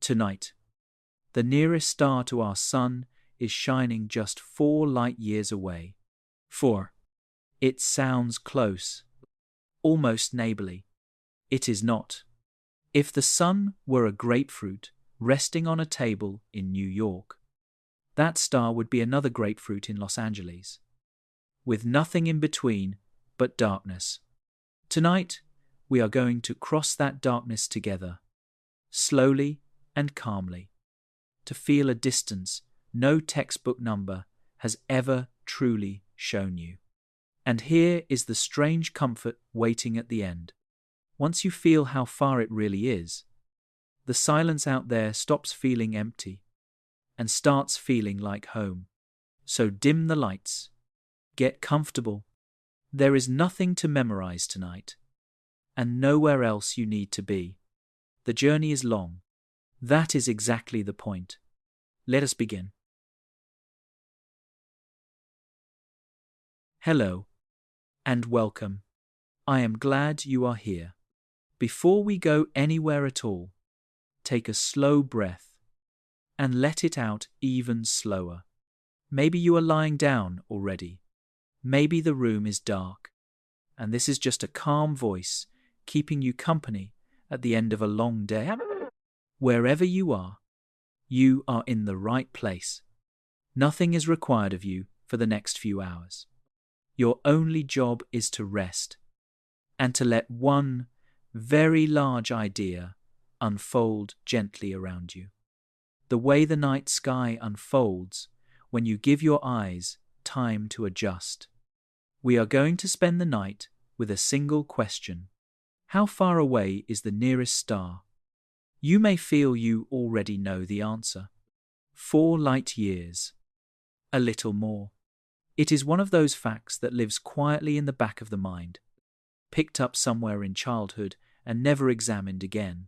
Tonight, the nearest star to our sun is shining just 4 light years away. 4. It sounds close, almost neighborly. It is not. If the sun were a grapefruit resting on a table in New York, that star would be another grapefruit in Los Angeles, with nothing in between but darkness. Tonight, we are going to cross that darkness together, slowly and calmly, to feel a distance no textbook number has ever truly shown you. And here is the strange comfort waiting at the end. Once you feel how far it really is, the silence out there stops feeling empty and starts feeling like home. So dim the lights. Get comfortable. There is nothing to memorize tonight, and nowhere else you need to be. The journey is long. That is exactly the point. Let us begin. Hello, and welcome. I am glad you are here. Before we go anywhere at all, take a slow breath and let it out even slower. Maybe you are lying down already. Maybe the room is dark, and this is just a calm voice keeping you company at the end of a long day. Wherever you are in the right place. Nothing is required of you for the next few hours. Your only job is to rest and to let one very large idea unfold gently around you. The way the night sky unfolds when you give your eyes time to adjust. We are going to spend the night with a single question. How far away is the nearest star? You may feel you already know the answer. 4 light years. A little more. It is one of those facts that lives quietly in the back of the mind, picked up somewhere in childhood and never examined again.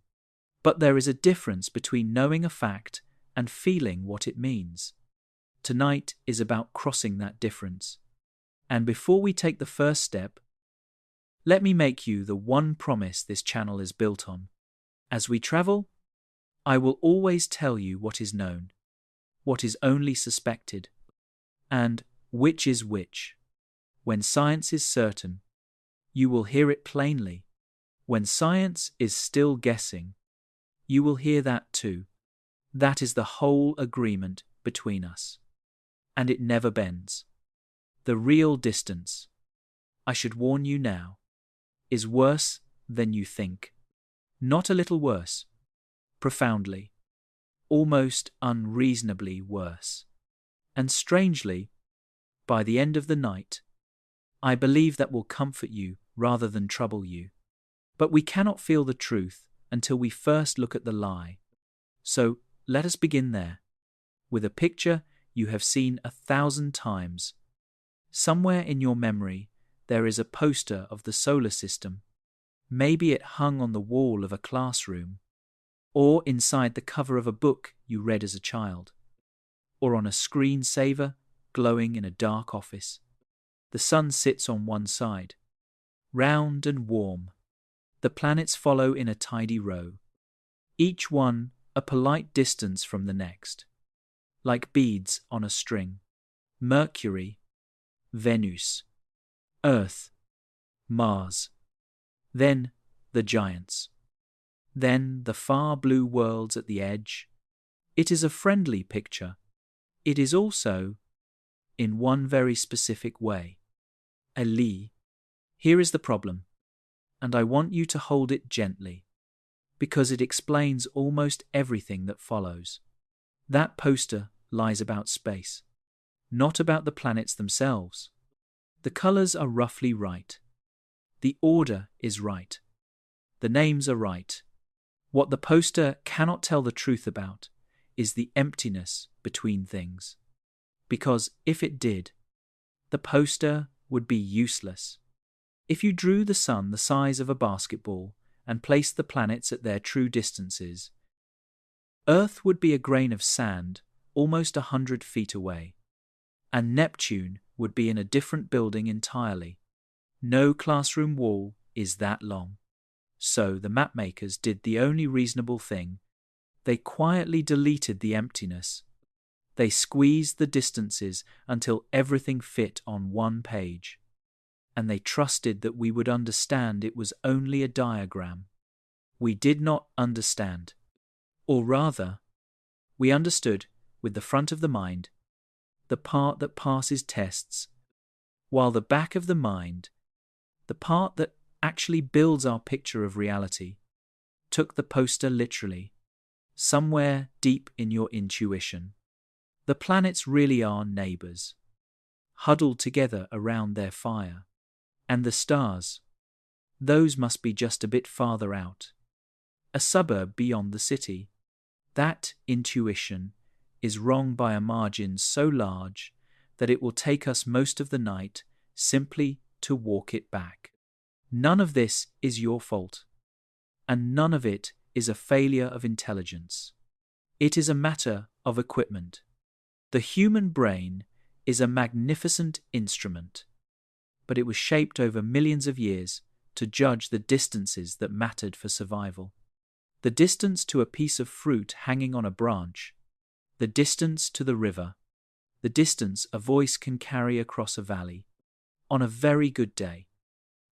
But there is a difference between knowing a fact and feeling what it means. Tonight is about crossing that difference. And before we take the first step, let me make you the one promise this channel is built on. As we travel, I will always tell you what is known, what is only suspected, and which is which. When science is certain, you will hear it plainly. When science is still guessing, you will hear that too. That is the whole agreement between us. And it never bends. The real distance, I should warn you now, is worse than you think. Not a little worse. Profoundly. Almost unreasonably worse. And strangely, by the end of the night, I believe that will comfort you rather than trouble you. But we cannot feel the truth until we first look at the lie. So let us begin there, with a picture you have seen 1,000 times. Somewhere in your memory there is a poster of the solar system. Maybe it hung on the wall of a classroom, or inside the cover of a book you read as a child, or on a screensaver glowing in a dark office. The sun sits on one side, round and warm. The planets follow in a tidy row, each one a polite distance from the next, like beads on a string. Mercury, Venus, Earth, Mars. Then the giants. Then the far blue worlds at the edge. It is a friendly picture. It is also, in one very specific way, a lie. Here is the problem, and I want you to hold it gently, because it explains almost everything that follows. That poster lies about space, not about the planets themselves. The colors are roughly right. The order is right. The names are right. What the poster cannot tell the truth about is the emptiness between things. Because if it did, the poster would be useless. If you drew the sun the size of a basketball and placed the planets at their true distances, Earth would be a grain of sand almost 100 feet away, and Neptune would be in a different building entirely. No classroom wall is that long. So the mapmakers did the only reasonable thing. They quietly deleted the emptiness. They squeezed the distances until everything fit on one page. And they trusted that we would understand it was only a diagram. We did not understand. Or rather, we understood, with the front of the mind, the part that passes tests, while the back of the mind, the part that actually builds our picture of reality, took the poster literally, somewhere deep in your intuition. The planets really are neighbors, huddled together around their fire. And the stars, those must be just a bit farther out, a suburb beyond the city. That intuition is wrong by a margin so large that it will take us most of the night simply to walk it back. None of this is your fault, and none of it is a failure of intelligence. It is a matter of equipment. The human brain is a magnificent instrument, but it was shaped over millions of years to judge the distances that mattered for survival. The distance to a piece of fruit hanging on a branch, the distance to the river, the distance a voice can carry across a valley. On a very good day,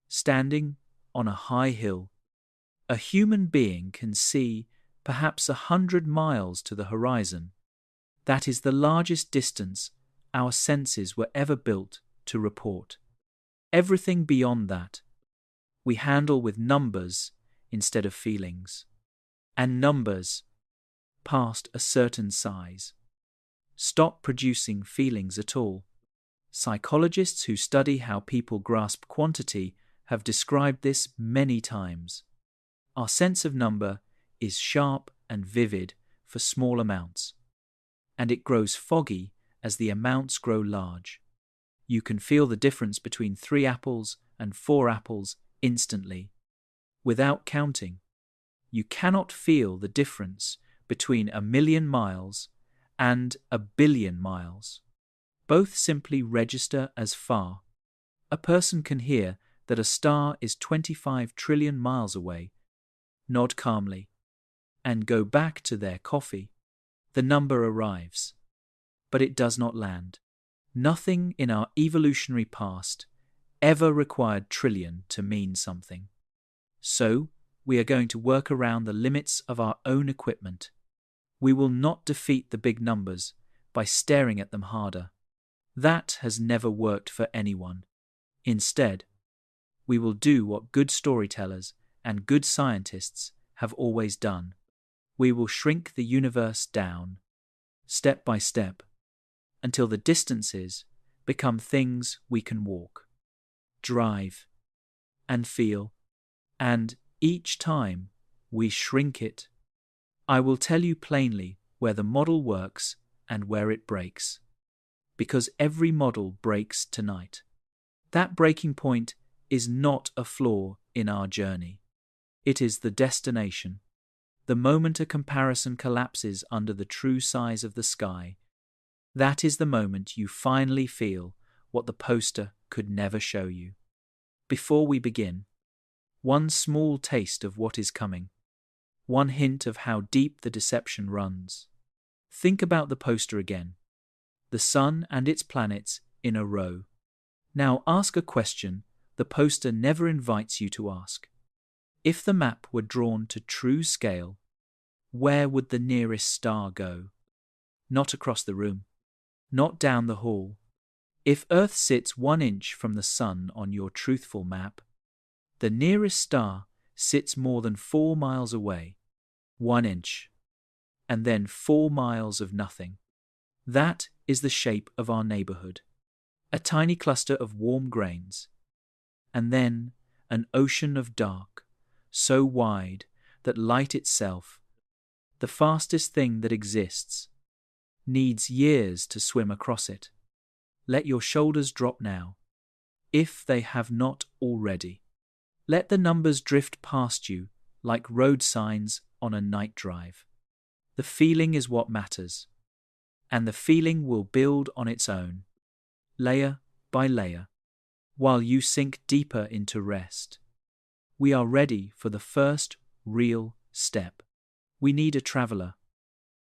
standing on a high hill, a human being can see perhaps 100 miles to the horizon. That is the largest distance our senses were ever built to report. Everything beyond that, we handle with numbers instead of feelings. And numbers, past a certain size, stop producing feelings at all. Psychologists who study how people grasp quantity have described this many times. Our sense of number is sharp and vivid for small amounts, and it grows foggy as the amounts grow large. You can feel the difference between 3 apples and 4 apples instantly, without counting. You cannot feel the difference between 1,000,000 miles and 1,000,000,000 miles. Both simply register as far. A person can hear that a star is 25 trillion miles away, nod calmly, and go back to their coffee. The number arrives, but it does not land. Nothing in our evolutionary past ever required trillion to mean something. So, we are going to work around the limits of our own equipment. We will not defeat the big numbers by staring at them harder. That has never worked for anyone. Instead, we will do what good storytellers and good scientists have always done. We will shrink the universe down, step by step, until the distances become things we can walk, drive, and feel. And each time we shrink it, I will tell you plainly where the model works and where it breaks. Because every model breaks tonight. That breaking point is not a flaw in our journey. It is the destination. The moment a comparison collapses under the true size of the sky, that is the moment you finally feel what the poster could never show you. Before we begin, one small taste of what is coming, one hint of how deep the deception runs. Think about the poster again. The sun and its planets in a row. Now ask a question the poster never invites you to ask. If the map were drawn to true scale, where would the nearest star go? Not across the room, not down the hall. If Earth sits 1 inch from the sun on your truthful map, the nearest star sits more than 4 miles away. 1 inch. And then 4 miles of nothing. That is the shape of our neighborhood. A tiny cluster of warm grains. And then an ocean of dark, so wide that light itself, the fastest thing that exists, needs years to swim across it. Let your shoulders drop now, if they have not already. Let the numbers drift past you like road signs on a night drive. The feeling is what matters, and the feeling will build on its own, layer by layer, while you sink deeper into rest. We are ready for the first real step. We need a traveler,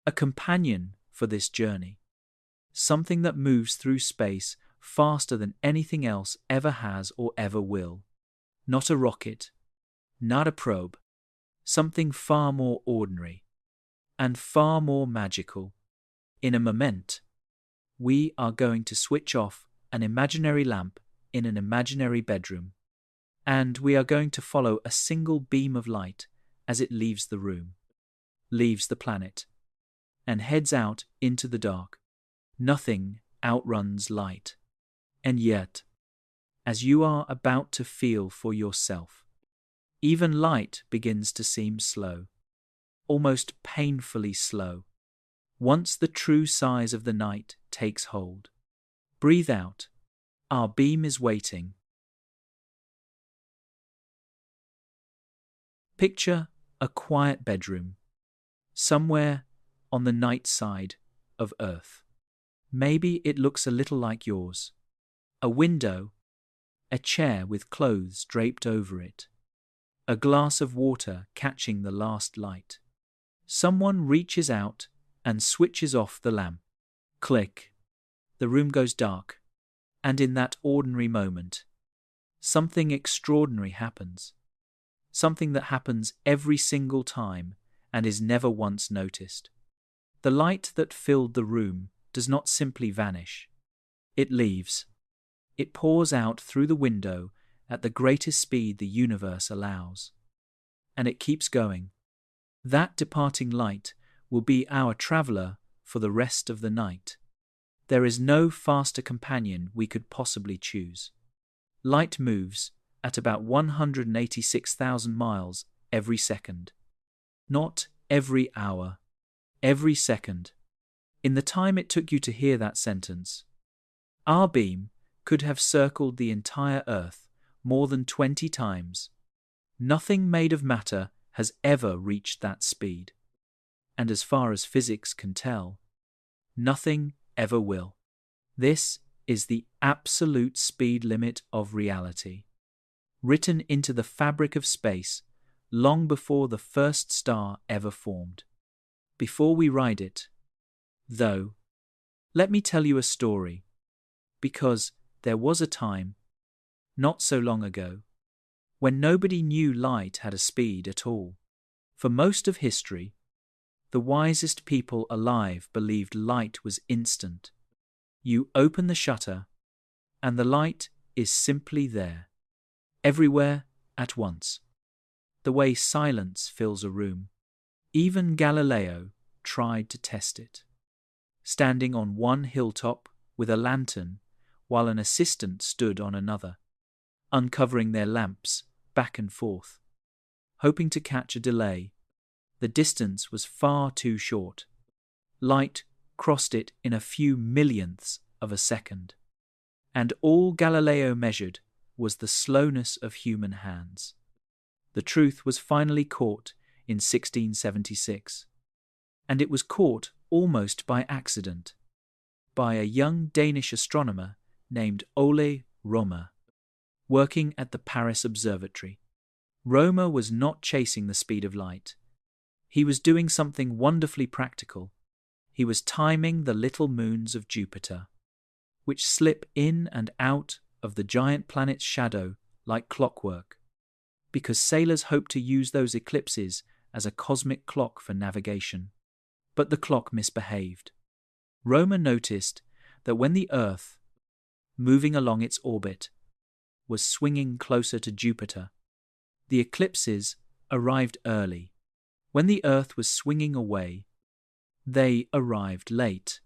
a companion for this journey, something that moves through space faster than anything else ever has or ever will. Not a rocket, not a probe, something far more ordinary and far more magical. In a moment, we are going to switch off an imaginary lamp in an imaginary bedroom, and we are going to follow a single beam of light as it leaves the room, leaves the planet, and heads out into the dark. Nothing outruns light. And yet, as you are about to feel for yourself, even light begins to seem slow, almost painfully slow. Once the true size of the night takes hold, breathe out. Our beam is waiting. Picture a quiet bedroom, somewhere on the night side of Earth. Maybe it looks a little like yours. A window, a chair with clothes draped over it, a glass of water catching the last light. Someone reaches out and switches off the lamp. Click. The room goes dark, and in that ordinary moment, something extraordinary happens. Something that happens every single time and is never once noticed. The light that filled the room does not simply vanish. It leaves. It pours out through the window at the greatest speed the universe allows. And it keeps going. That departing light will be our traveler for the rest of the night. There is no faster companion we could possibly choose. Light moves at about 186,000 miles every second. Not every hour, every second. In the time it took you to hear that sentence, our beam could have circled the entire Earth more than 20 times. Nothing made of matter has ever reached that speed. And as far as physics can tell, nothing ever will. This is the absolute speed limit of reality, written into the fabric of space long before the first star ever formed. Before we ride it, though, let me tell you a story, because there was a time, not so long ago, when nobody knew light had a speed at all. For most of history, the wisest people alive believed light was instant. You open the shutter, and the light is simply there, everywhere at once. The way silence fills a room. Even Galileo tried to test it, standing on one hilltop with a lantern while an assistant stood on another, uncovering their lamps back and forth, hoping to catch a delay. The distance was far too short. Light crossed it in a few millionths of a second, and all Galileo measured was the slowness of human hands. The truth was finally caught in 1676, and it was caught almost by accident, by a young Danish astronomer named Ole Romer, working at the Paris Observatory. Romer was not chasing the speed of light. He was doing something wonderfully practical. He was timing the little moons of Jupiter, which slip in and out of the giant planet's shadow like clockwork, because sailors hope to use those eclipses as a cosmic clock for navigation. But the clock misbehaved. Romer noticed that when the Earth, moving along its orbit, was swinging closer to Jupiter, the eclipses arrived early. When the Earth was swinging away, they arrived late,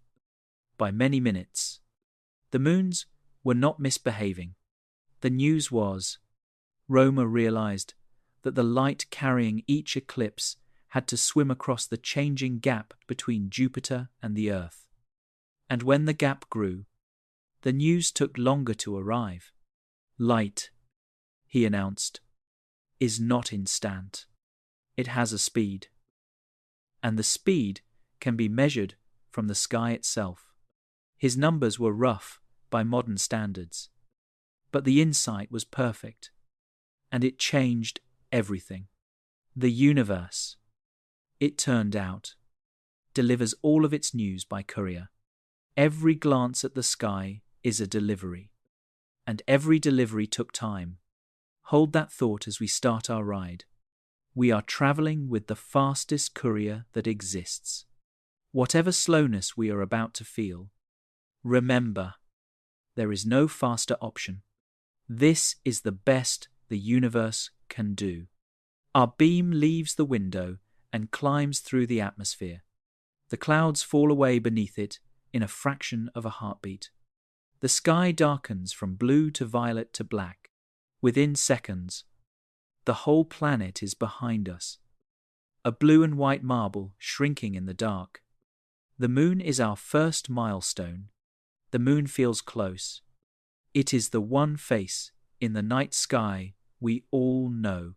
by many minutes. The moons were not misbehaving. The news was, Romer realized that the light carrying each eclipse had to swim across the changing gap between Jupiter and the Earth. And when the gap grew, the news took longer to arrive. Light, he announced, is not instant. It has a speed. And the speed can be measured from the sky itself. His numbers were rough by modern standards, but the insight was perfect, and it changed everything. The universe, it turned out, delivers all of its news by courier. Every glance at the sky is a delivery. And every delivery took time. Hold that thought as we start our ride. We are traveling with the fastest courier that exists. Whatever slowness we are about to feel, remember, there is no faster option. This is the best the universe can do. Our beam leaves the window and climbs through the atmosphere. The clouds fall away beneath it in a fraction of a heartbeat. The sky darkens from blue to violet to black. Within seconds, the whole planet is behind us. A blue and white marble shrinking in the dark. The moon is our first milestone. The moon feels close. It is the one face in the night sky we all know.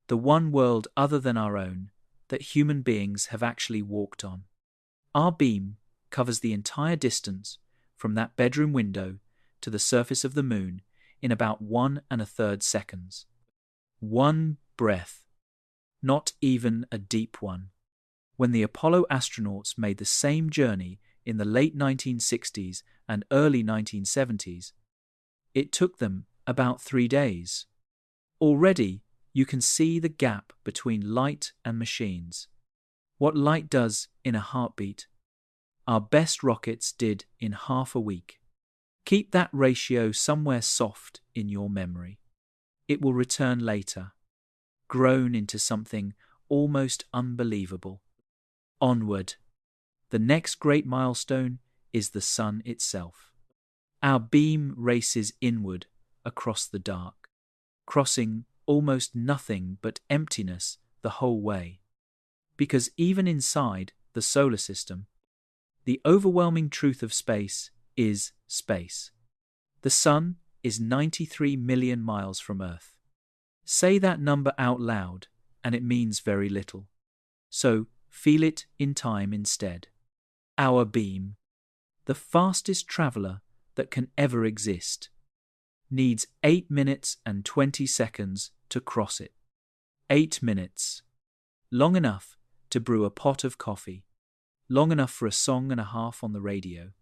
The one world other than our own that human beings have actually walked on. Our beam covers the entire distance from that bedroom window to the surface of the moon in about 1 1/3 seconds. One breath, not even a deep one. When the Apollo astronauts made the same journey in the late 1960s and early 1970s, it took them about 3 days. Already, you can see the gap between light and machines. What light does in a heartbeat, our best rockets did in half a week. Keep that ratio somewhere soft in your memory. It will return later, grown into something almost unbelievable. Onward. The next great milestone is the sun itself. Our beam races inward across the dark, crossing almost nothing but emptiness the whole way. Because even inside the solar system, the overwhelming truth of space is space. The sun is 93 million miles from Earth. Say that number out loud, and it means very little. So feel it in time instead. Our beam, the fastest traveler that can ever exist, needs 8 minutes and 20 seconds to cross it. 8 minutes. Long enough to brew a pot of coffee. Long enough for a song and a half on the radio.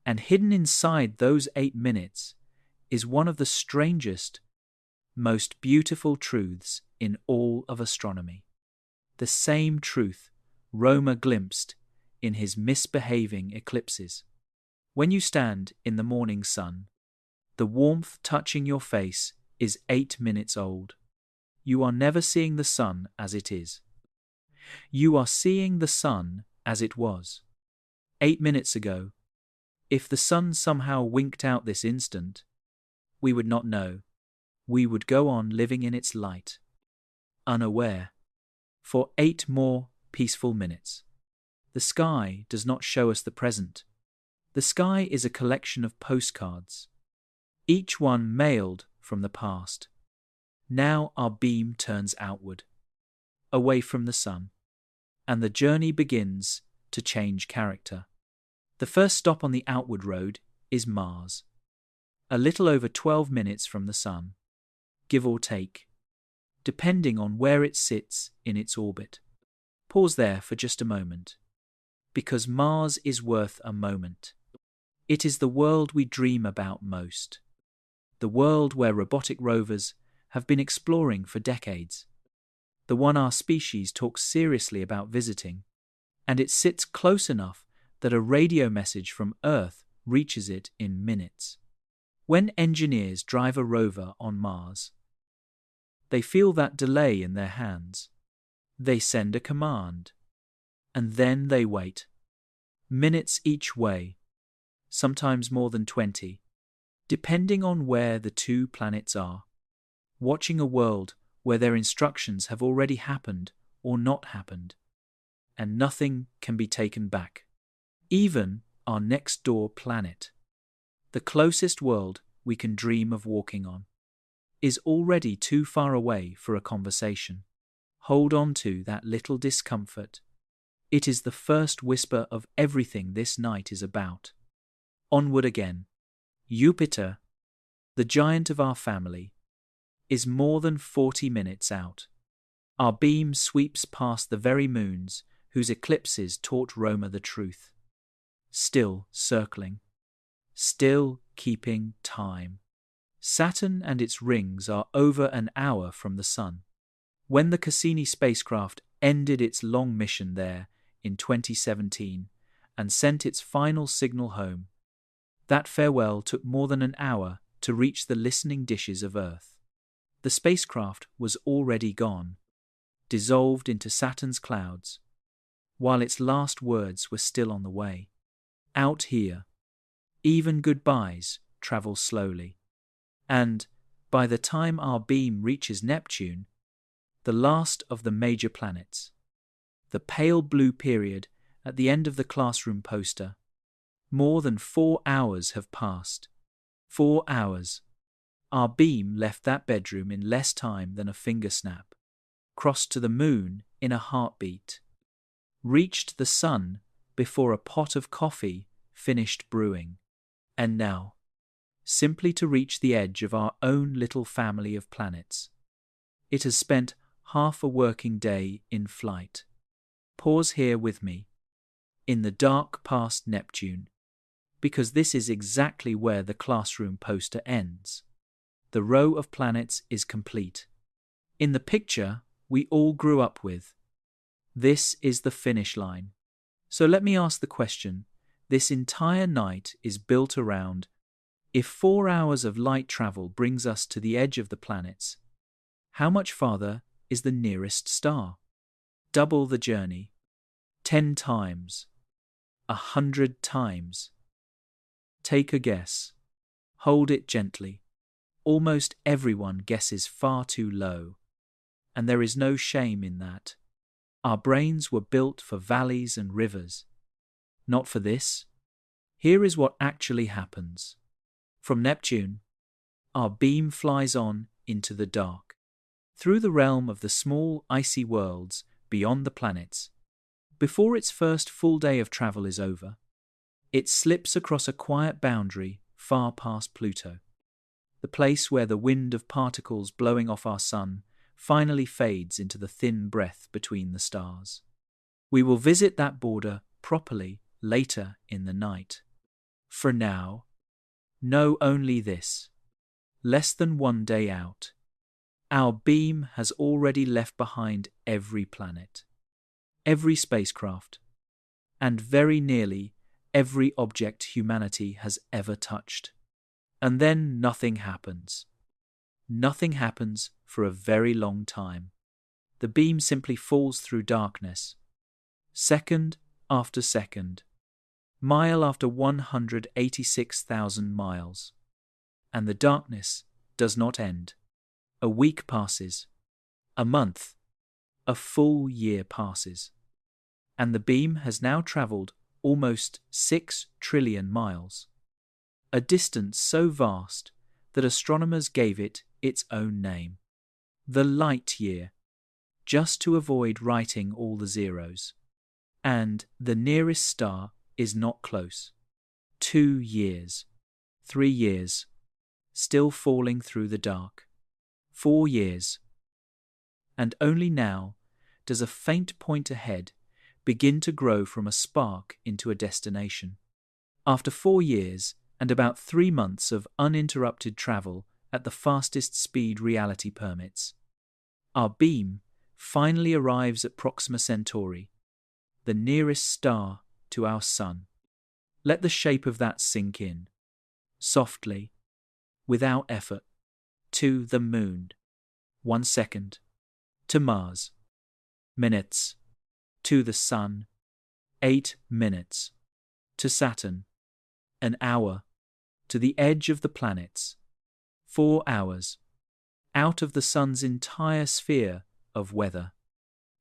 And hidden inside those 8 minutes is one of the strangest, most beautiful truths in all of astronomy. The same truth Romer glimpsed in his misbehaving eclipses. When you stand in the morning sun, the warmth touching your face is 8 minutes old. You are never seeing the sun as it is. You are seeing the sun as it was. 8 minutes ago, if the sun somehow winked out this instant, we would not know. We would go on living in its light, unaware, for 8 more peaceful minutes. The sky does not show us the present. The sky is a collection of postcards, each one mailed from the past. Now our beam turns outward, away from the sun, and the journey begins to change character. The first stop on the outward road is Mars, a little over 12 minutes from the sun, give or take, depending on where it sits in its orbit. Pause there for just a moment, because Mars is worth a moment. It is the world we dream about most, the world where robotic rovers have been exploring for decades, the one our species talks seriously about visiting, and it sits close enough that a radio message from Earth reaches it in minutes. When engineers drive a rover on Mars, they feel that delay in their hands. They send a command, and then they wait. Minutes each way, sometimes more than 20, depending on where the two planets are, watching a world where their instructions have already happened or not happened, and nothing can be taken back. Even our next-door planet, the closest world we can dream of walking on, is already too far away for a conversation. Hold on to that little discomfort. It is the first whisper of everything this night is about. Onward again. Jupiter, the giant of our family, is more than 40 minutes out. Our beam sweeps past the very moons whose eclipses taught Roma the truth. Still circling. Still keeping time. Saturn and its rings are over an hour from the Sun. When the Cassini spacecraft ended its long mission there in 2017 and sent its final signal home, that farewell took more than an hour to reach the listening dishes of Earth. The spacecraft was already gone, dissolved into Saturn's clouds, while its last words were still on the way. Out here, even goodbyes travel slowly. And, by the time our beam reaches Neptune, the last of the major planets, the pale blue period at the end of the classroom poster, more than 4 hours have passed. 4 hours. Our beam left that bedroom in less time than a finger snap, crossed to the moon in a heartbeat, reached the Sun before a pot of coffee finished brewing, and now, simply to reach the edge of our own little family of planets, it has spent half a working day in flight. Pause here with me, in the dark past Neptune, because this is exactly where the classroom poster ends. The row of planets is complete. In the picture we all grew up with. This is the finish line. So let me ask the question, this entire night is built around, if 4 hours of light travel brings us to the edge of the planets, how much farther is the nearest star? Double the journey. 10 times. 100 times. Take a guess. Hold it gently. Almost everyone guesses far too low, and there is no shame in that. Our brains were built for valleys and rivers. Not for this. Here is what actually happens. From Neptune, our beam flies on into the dark, through the realm of the small icy worlds beyond the planets. Before its first full day of travel is over, it slips across a quiet boundary far past Pluto, the place where the wind of particles blowing off our Sun finally fades into the thin breath between the stars. We will visit that border properly later in the night. For now, know only this: less than 1 day out, our beam has already left behind every planet, every spacecraft, and very nearly every object humanity has ever touched. And then nothing happens. Nothing happens for a very long time. The beam simply falls through darkness, second after second, mile after 186,000 miles. And the darkness does not end. A week passes, a month, a full year passes, and the beam has now travelled almost 6 trillion miles, a distance so vast that astronomers gave it its own name, the light year, just to avoid writing all the zeros. And the nearest star is not close. 2 years, 3 years, still falling through the dark. 4 years. And only now does a faint point ahead begin to grow from a spark into a destination. After 4 years and about 3 months of uninterrupted travel at the fastest speed reality permits, our beam finally arrives at Proxima Centauri, the nearest star to our Sun. Let the shape of that sink in. Softly, without effort. To the Moon. 1 second. To Mars. Minutes. To the Sun. 8 minutes. To Saturn. An hour. To the edge of the planets. 4 hours. Out of the Sun's entire sphere of weather.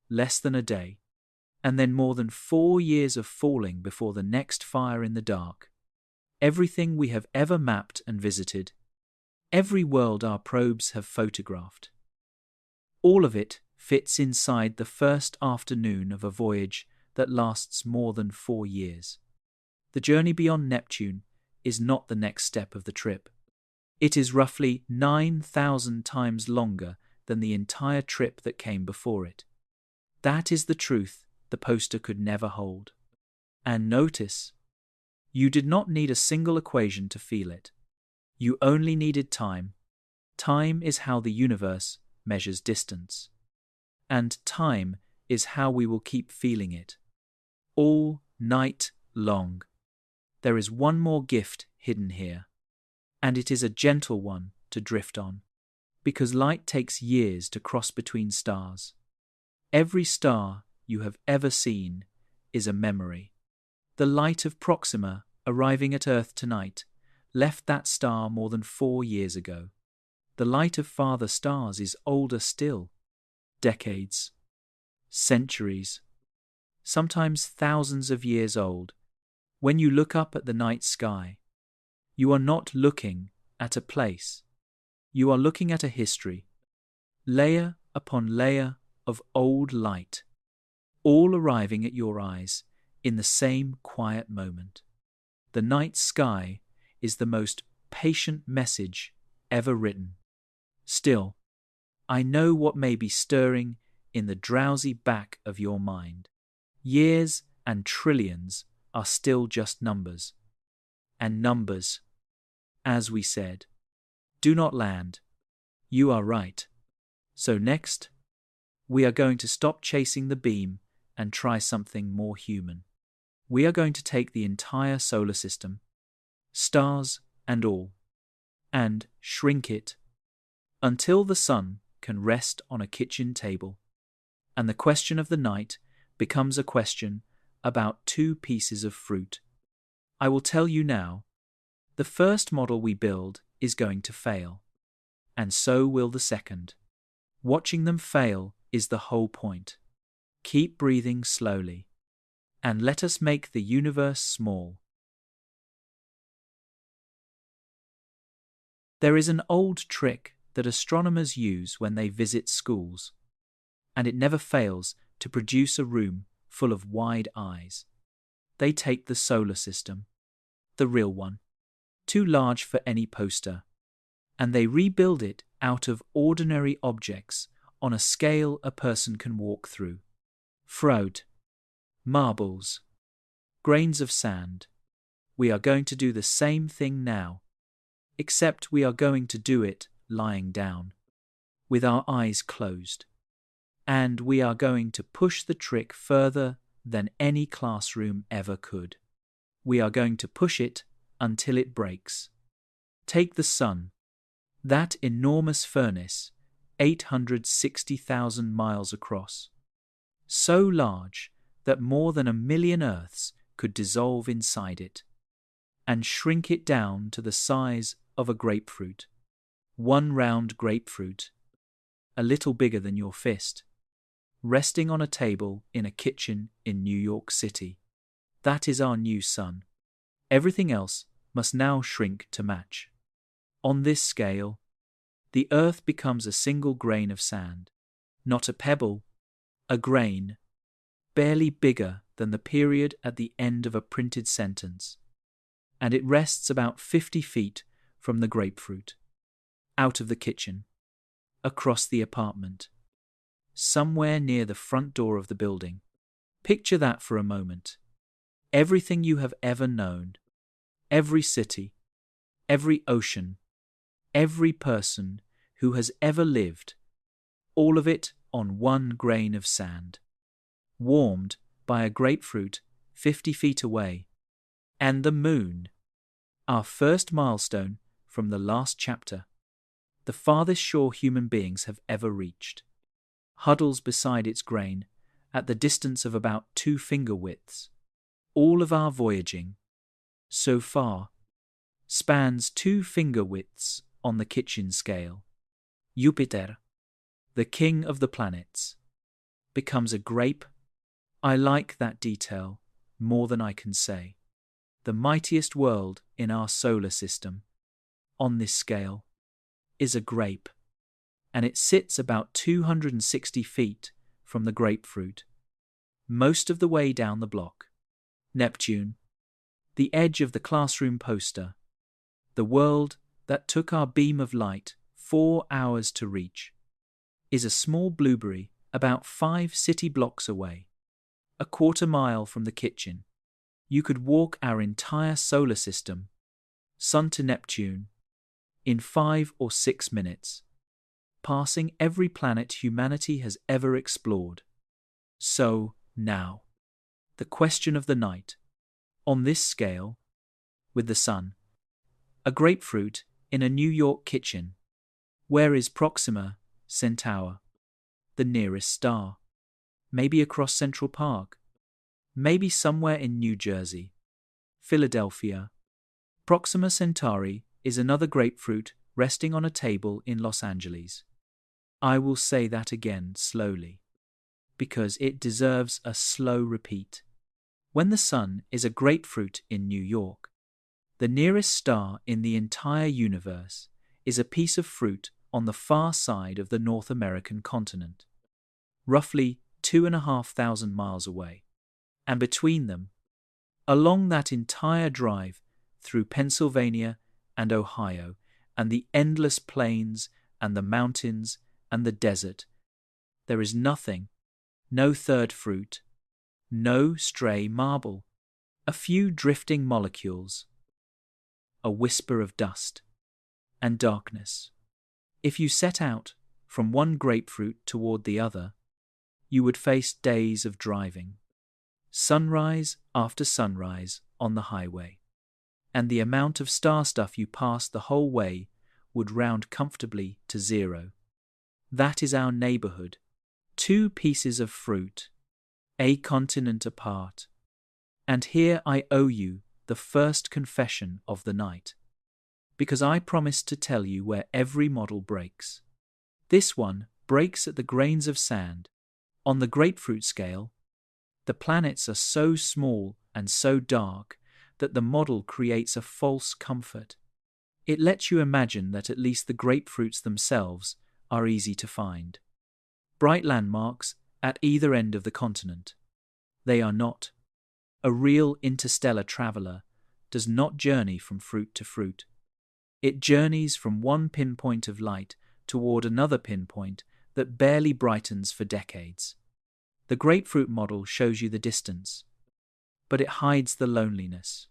Less than a day. And then more than 4 years of falling before the next fire in the dark. Everything we have ever mapped and visited. Every world our probes have photographed. All of it fits inside the first afternoon of a voyage that lasts more than 4 years. The journey beyond Neptune is not the next step of the trip. It is roughly 9,000 times longer than the entire trip that came before it. That is the truth the poster could never hold. And notice, you did not need a single equation to feel it. You only needed time. Time is how the universe measures distance. And time is how we will keep feeling it. All night long. There is one more gift hidden here. And it is a gentle one to drift on. Because light takes years to cross between stars. Every star you have ever seen is a memory. The light of Proxima arriving at Earth tonight left that star more than 4 years ago. The light of farther stars is older still. Decades, centuries, sometimes thousands of years old. When you look up at the night sky, you are not looking at a place. You are looking at a history, layer upon layer of old light, all arriving at your eyes in the same quiet moment. The night sky is the most patient message ever written. Still, I know what may be stirring in the drowsy back of your mind. Years and trillions are still just numbers. And numbers, as we said, do not land. You are right. So next, we are going to stop chasing the beam and try something more human. We are going to take the entire solar system, stars and all, and shrink it until the sun can rest on a kitchen table, and the question of the night becomes a question about 2 pieces of fruit. I will tell you now, the first model we build is going to fail, and so will the second. Watching them fail is the whole point. Keep breathing slowly, and let us make the universe small. There is an old trick that astronomers use when they visit schools, and it never fails to produce a room full of wide eyes. They take the solar system, the real one, too large for any poster, and they rebuild it out of ordinary objects on a scale a person can walk through. Fruit, marbles, grains of sand. We are going to do the same thing now, except we are going to do it lying down, with our eyes closed. And we are going to push the trick further than any classroom ever could. We are going to push it until it breaks. Take the sun, that enormous furnace, 860,000 miles across, so large that more than 1,000,000 Earths could dissolve inside it, and shrink it down to the size of a grapefruit. One round grapefruit, a little bigger than your fist, resting on a table in a kitchen in New York City. That is our new sun. Everything else must now shrink to match. On this scale, the Earth becomes a single grain of sand, not a pebble, a grain, barely bigger than the period at the end of a printed sentence, and it rests about 50 feet from the grapefruit, out of the kitchen, across the apartment, somewhere near the front door of the building. Picture that for a moment. Everything you have ever known, every city, every ocean, every person who has ever lived, all of it on one grain of sand, warmed by a grapefruit 50 feet away. And the moon, our first milestone from the last chapter, the farthest shore human beings have ever reached, huddles beside its grain at the distance of about 2 finger widths. All of our voyaging, so far, spans 2 finger widths on the kitchen scale. Jupiter, the king of the planets, becomes a grape. I like that detail more than I can say. The mightiest world in our solar system, on this scale, is a grape, and it sits about 260 feet from the grapefruit, most of the way down the block. Neptune, the edge of the classroom poster, the world that took our beam of light 4 hours to reach, is a small blueberry about 5 city blocks away. a quarter-mile from the kitchen. You could walk our entire solar system, Sun to Neptune, in 5 or 6 minutes, passing every planet humanity has ever explored. So, now, the question of the night. On this scale, with the Sun, a grapefruit in a New York kitchen, where is Proxima Centauri, the nearest star? Maybe across Central Park. Maybe somewhere in New Jersey, Philadelphia. Proxima Centauri is another grapefruit resting on a table in Los Angeles. I will say that again slowly, because it deserves a slow repeat. When the Sun is a grapefruit in New York, the nearest star in the entire universe is a piece of fruit on the far side of the North American continent, roughly 2,500 miles away. And between them, along that entire drive through Pennsylvania and Ohio, and the endless plains and the mountains and the desert, there is nothing, no third fruit, no stray marble, a few drifting molecules, a whisper of dust and darkness. If you set out from one grapefruit toward the other, you would face days of driving, sunrise after sunrise on the highway, and the amount of star stuff you pass the whole way would round comfortably to 0. That is our neighborhood. 2 pieces of fruit, a continent apart. And here I owe you the first confession of the night, because I promised to tell you where every model breaks. This one breaks at the grains of sand. On the grapefruit scale, the planets are so small and so dark that the model creates a false comfort. It lets you imagine that at least the grapefruits themselves are easy to find. Bright landmarks at either end of the continent. They are not. A real interstellar traveler does not journey from fruit to fruit. It journeys from one pinpoint of light toward another pinpoint that barely brightens for decades. The grapefruit model shows you the distance, but it hides the loneliness.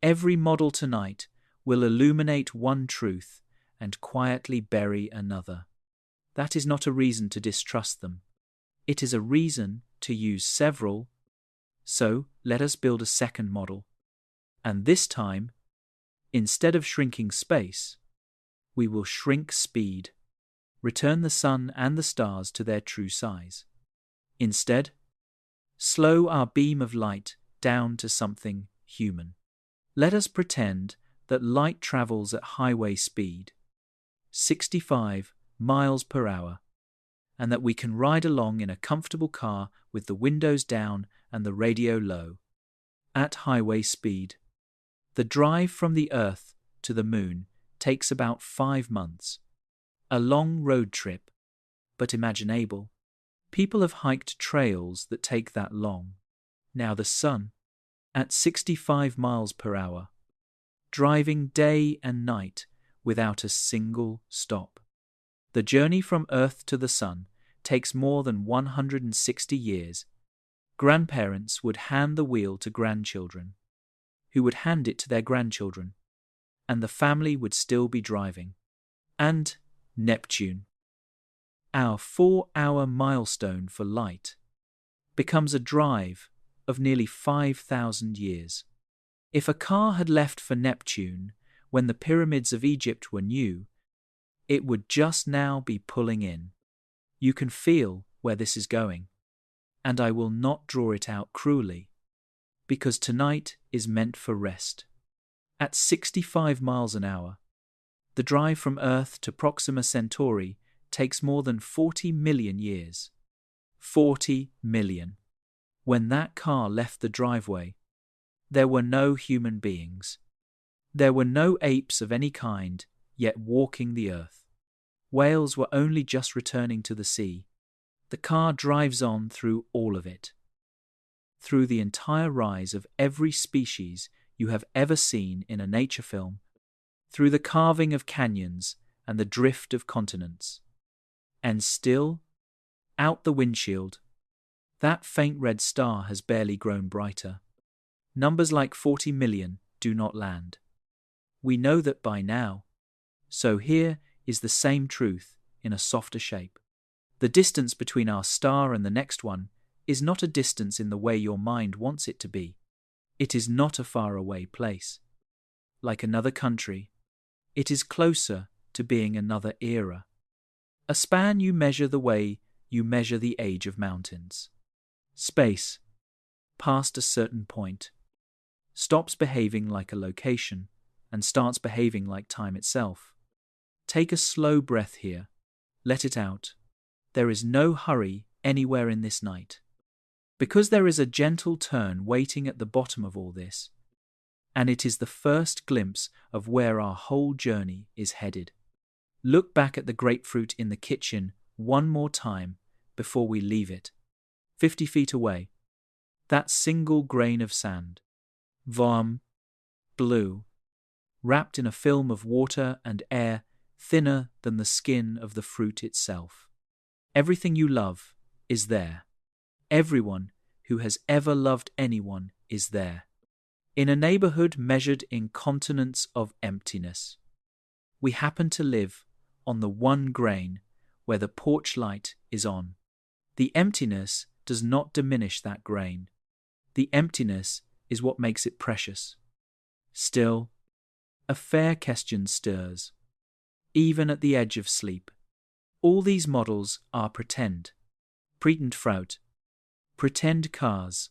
Every model tonight will illuminate one truth and quietly bury another. That is not a reason to distrust them. It is a reason to use several. So let us build a second model. And this time, instead of shrinking space, we will shrink speed, return the Sun and the stars to their true size. Instead, slow our beam of light down to something human. Let us pretend that light travels at highway speed, 65 miles per hour, and that we can ride along in a comfortable car with the windows down and the radio low. At highway speed, the drive from the Earth to the Moon takes about 5 months. A long road trip, but imaginable. People have hiked trails that take that long. Now the Sun, at 65 miles per hour, driving day and night without a single stop. The journey from Earth to the Sun takes more than 160 years. Grandparents would hand the wheel to grandchildren, who would hand it to their grandchildren, and the family would still be driving. And Neptune, our 4-hour milestone for light, becomes a drive of nearly 5,000 years. If a car had left for Neptune when the pyramids of Egypt were new, it would just now be pulling in. You can feel where this is going, and I will not draw it out cruelly, because tonight is meant for rest. At 65 miles an hour, the drive from Earth to Proxima Centauri takes more than 40 million years. 40 million. When that car left the driveway, there were no human beings. There were no apes of any kind yet walking the earth. Whales were only just returning to the sea. The car drives on through all of it. Through the entire rise of every species you have ever seen in a nature film, through the carving of canyons and the drift of continents. And still, out the windshield, That faint red star has barely grown brighter. Numbers like 40 million do not land. We know that by now. So here is the same truth in a softer shape. The distance between our star and the next one is not a distance in the way your mind wants it to be. It is not a faraway place. Like another country, it is closer to being another era. A span you measure the way you measure the age of mountains. Space, past a certain point, stops behaving like a location and starts behaving like time itself. Take a slow breath here. Let it out. There is no hurry anywhere in this night. Because there is a gentle turn waiting at the bottom of all this, and it is the first glimpse of where our whole journey is headed. Look back at the grapefruit in the kitchen one more time before we leave it. 50 feet away. That single grain of sand. Warm, blue, wrapped in a film of water and air thinner than the skin of the fruit itself. Everything you love is there. Everyone who has ever loved anyone is there. In a neighborhood measured in continents of emptiness. We happen to live on the one grain where the porch light is on. The emptiness does not diminish that grain. The emptiness is what makes it precious. Still, a fair question stirs. Even at the edge of sleep. All these models are pretend. Pretend cars.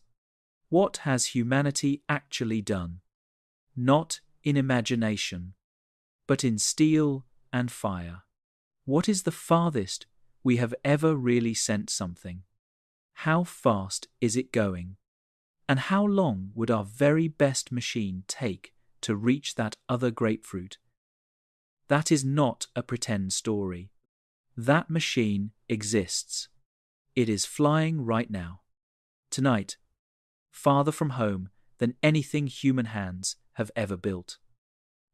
What has humanity actually done? Not in imagination, but in steel and fire. What is the farthest we have ever really sent something? How fast is it going? And how long would our very best machine take to reach that other grapefruit? That is not a pretend story. That machine exists. It is flying right now. Tonight, farther from home than anything human hands have ever built.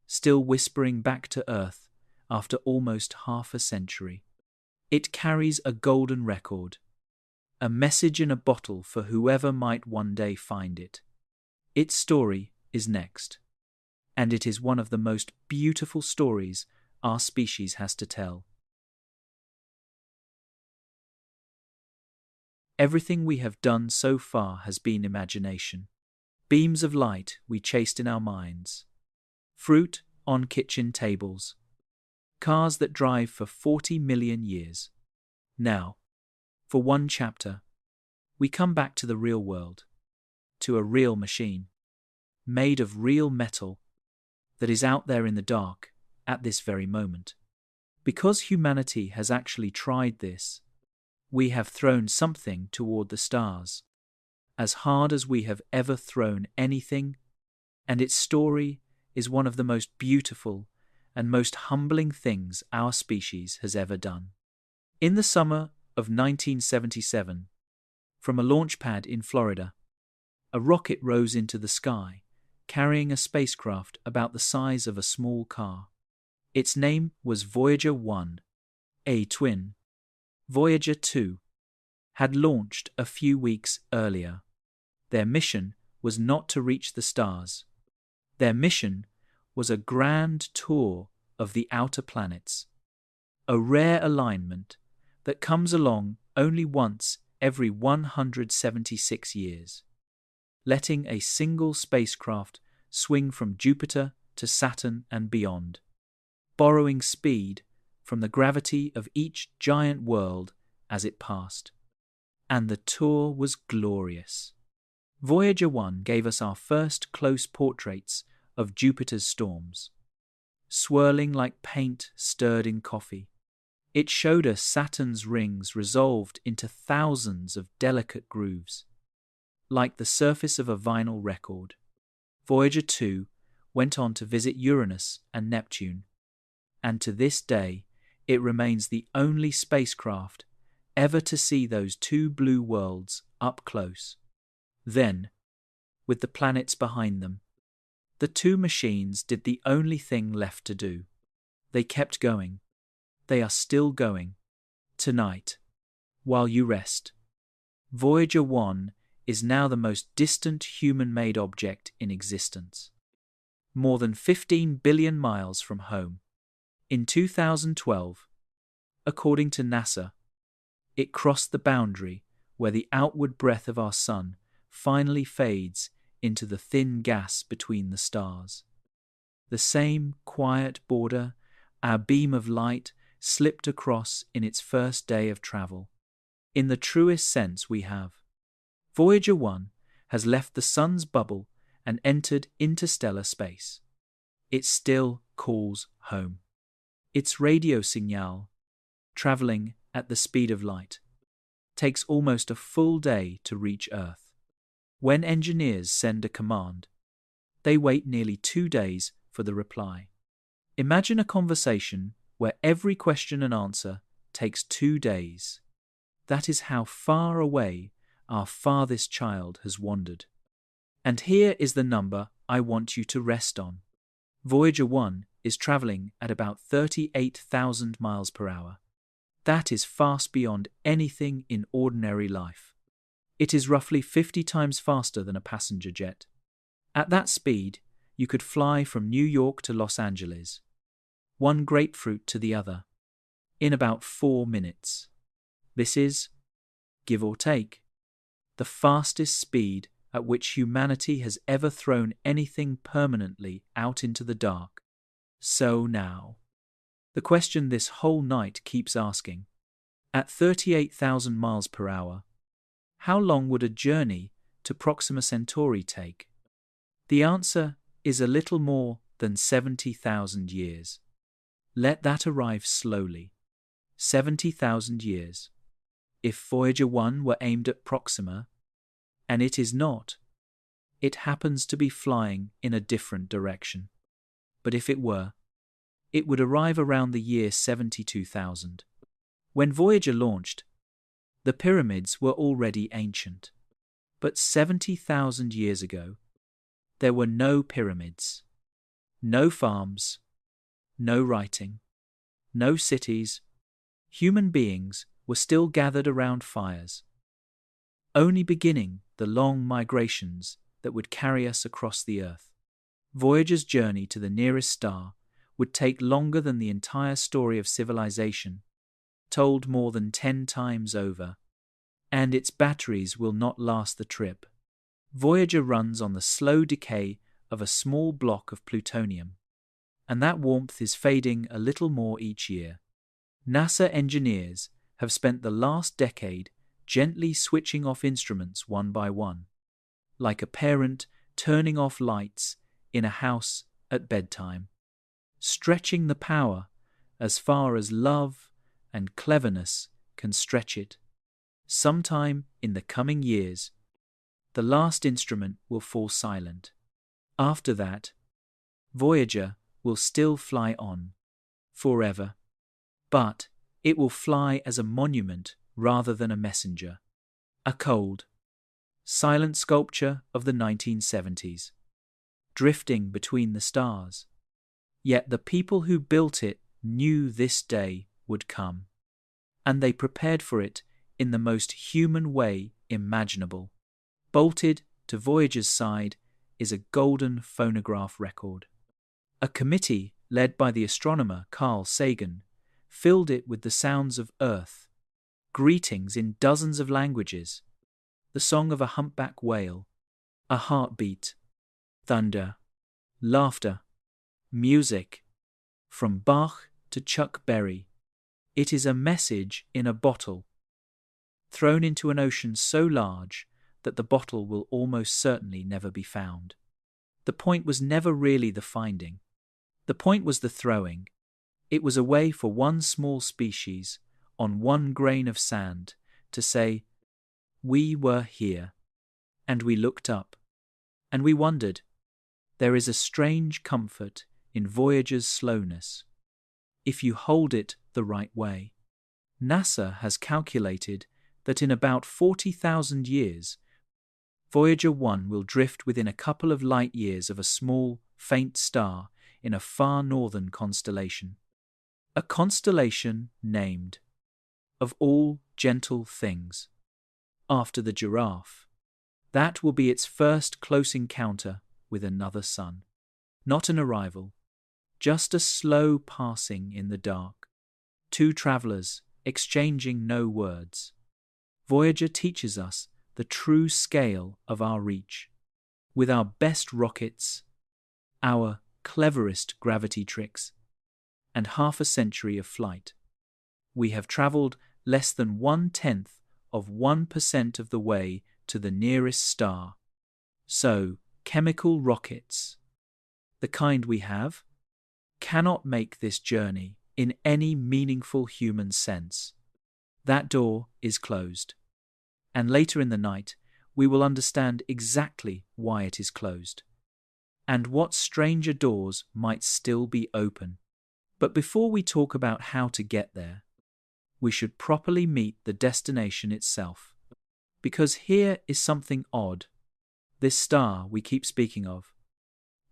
Still whispering back to Earth after almost half a century. It carries a golden record, a message in a bottle for whoever might one day find it. Its story is next, and it is one of the most beautiful stories our species has to tell. Everything we have done so far has been imagination. Beams of light we chased in our minds. Fruit on kitchen tables. Cars that drive for 40 million years. Now, for one chapter, we come back to the real world, to a real machine, made of real metal, that is out there in the dark at this very moment. Because humanity has actually tried this, we have thrown something toward the stars, as hard as we have ever thrown anything, and its story is one of the most beautiful and most humbling things our species has ever done. In the summer of 1977, from a launch pad in Florida, a rocket rose into the sky, carrying a spacecraft about the size of a small car. Its name was Voyager 1, a twin. Voyager 2 had launched a few weeks earlier. Their mission was not to reach the stars. Their mission was a grand tour of the outer planets, a rare alignment that comes along only once every 176 years, letting a single spacecraft swing from Jupiter to Saturn and beyond, borrowing speed from the gravity of each giant world as it passed. And the tour was glorious. Voyager 1 gave us our first close portraits of Jupiter's storms, swirling like paint stirred in coffee. It showed us Saturn's rings resolved into thousands of delicate grooves, like the surface of a vinyl record. Voyager 2 went on to visit Uranus and Neptune, and to this day, it remains the only spacecraft ever to see those two blue worlds up close. Then, with the planets behind them, the two machines did the only thing left to do. They kept going. They are still going. Tonight, while you rest. Voyager 1 is now the most distant human-made object in existence. More than 15 billion miles from home. In 2012, according to NASA, it crossed the boundary where the outward breath of our sun finally fades into the thin gas between the stars. The same quiet border our beam of light slipped across in its first day of travel. In the truest sense we have. Voyager 1 has left the sun's bubble and entered interstellar space. It still calls home. Its radio signal, traveling at the speed of light, takes almost a full day to reach Earth. When engineers send a command, they wait nearly 2 days for the reply. Imagine a conversation where every question and answer takes 2 days. That is how far away our farthest child has wandered. And here is the number I want you to rest on. Voyager 1 is traveling at about 38,000 miles per hour. That is fast beyond anything in ordinary life. It is roughly 50 times faster than a passenger jet. At that speed, you could fly from New York to Los Angeles, one grapefruit to the other, in about 4 minutes. This is, give or take, the fastest speed at which humanity has ever thrown anything permanently out into the dark. So now, the question this whole night keeps asking, at 38,000 miles per hour, how long would a journey to Proxima Centauri take? The answer is a little more than 70,000 years. Let that arrive slowly. 70,000 years. If Voyager 1 were aimed at Proxima, and it is not, it happens to be flying in a different direction. But if it were, it would arrive around the year 72,000. When Voyager launched, the pyramids were already ancient. But 70,000 years ago, there were no pyramids, no farms, no writing, no cities. Human beings were still gathered around fires, only beginning the long migrations that would carry us across the Earth. Voyager's journey to the nearest star would take longer than the entire story of civilization, told more than 10 times over, and its batteries will not last the trip. Voyager runs on the slow decay of a small block of plutonium, and that warmth is fading a little more each year. NASA engineers have spent the last decade gently switching off instruments one by one, like a parent turning off lights in a house at bedtime, stretching the power as far as love and cleverness can stretch it. Sometime in the coming years, the last instrument will fall silent. After that, Voyager will still fly on, forever. But it will fly as a monument rather than a messenger. A cold, silent sculpture of the 1970s, drifting between the stars. Yet the people who built it knew this day would come, and they prepared for it in the most human way imaginable. Bolted to Voyager's side is a golden phonograph record. A committee led by the astronomer Carl Sagan filled it with the sounds of Earth, greetings in dozens of languages, the song of a humpback whale, a heartbeat, thunder, laughter, music, from Bach to Chuck Berry. It is a message in a bottle, thrown into an ocean so large that the bottle will almost certainly never be found. The point was never really the finding. The point was the throwing. It was a way for one small species, on one grain of sand, to say, "We were here." And we looked up. And we wondered. There is a strange comfort in Voyager's slowness, if you hold it the right way. NASA has calculated that in about 40,000 years, Voyager 1 will drift within a couple of light years of a small, faint star in a far northern constellation. A constellation named, of all gentle things, after the giraffe. That will be its first close encounter with another sun. Not an arrival, just a slow passing in the dark. Two travelers exchanging no words. Voyager teaches us the true scale of our reach. With our best rockets, our cleverest gravity tricks, and half a century of flight, we have traveled less than 1/10 of the way to the nearest star. So, chemical rockets, the kind we have, cannot make this journey in any meaningful human sense. That door is closed. And later in the night, we will understand exactly why it is closed, and what stranger doors might still be open. But before we talk about how to get there, we should properly meet the destination itself. Because here is something odd. This star we keep speaking of,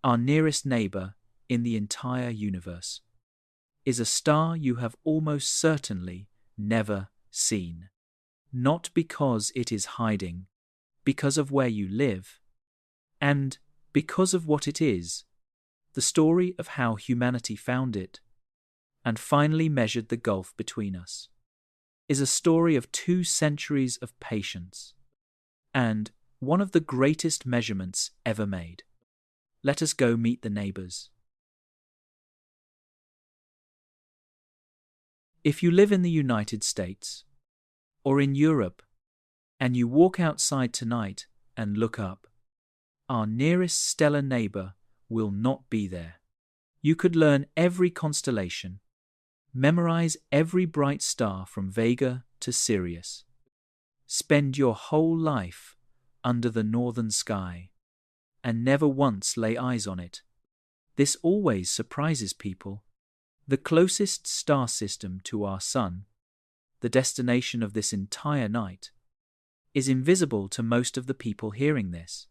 our nearest neighbor in the entire universe, is a star you have almost certainly never seen. Not because it is hiding, because of where you live, and because of what it is, the story of how humanity found it, and finally measured the gulf between us, is a story of 2 centuries of patience, and one of the greatest measurements ever made. Let us go meet the neighbors. If you live in the United States, or in Europe, and you walk outside tonight and look up, our nearest stellar neighbor will not be there. You could learn every constellation, memorize every bright star from Vega to Sirius, spend your whole life under the northern sky, and never once lay eyes on it. This always surprises people. The closest star system to our sun, the destination of this entire night, is invisible to most of the people hearing this,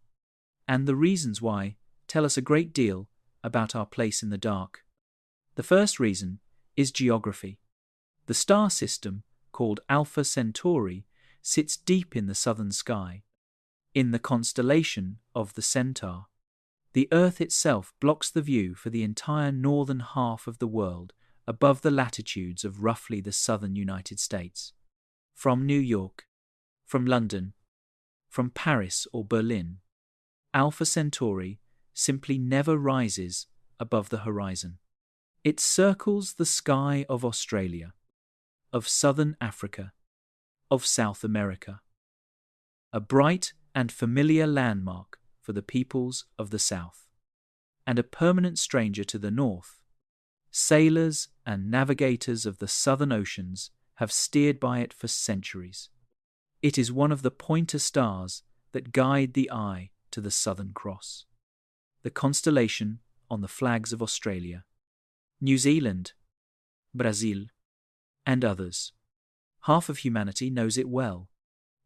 and the reasons why tell us a great deal about our place in the dark. The first reason is geography. The star system, called Alpha Centauri, sits deep in the southern sky, in the constellation of the Centaur. The Earth itself blocks the view for the entire northern half of the world above the latitudes of roughly the southern United States. From New York, from London, from Paris or Berlin, Alpha Centauri simply never rises above the horizon. It circles the sky of Australia, of southern Africa, of South America. A bright and familiar landmark for the peoples of the South, and a permanent stranger to the North. Sailors and navigators of the southern oceans have steered by it for centuries. It is one of the pointer stars that guide the eye to the Southern Cross, the constellation on the flags of Australia, New Zealand, Brazil, and others. Half of humanity knows it well.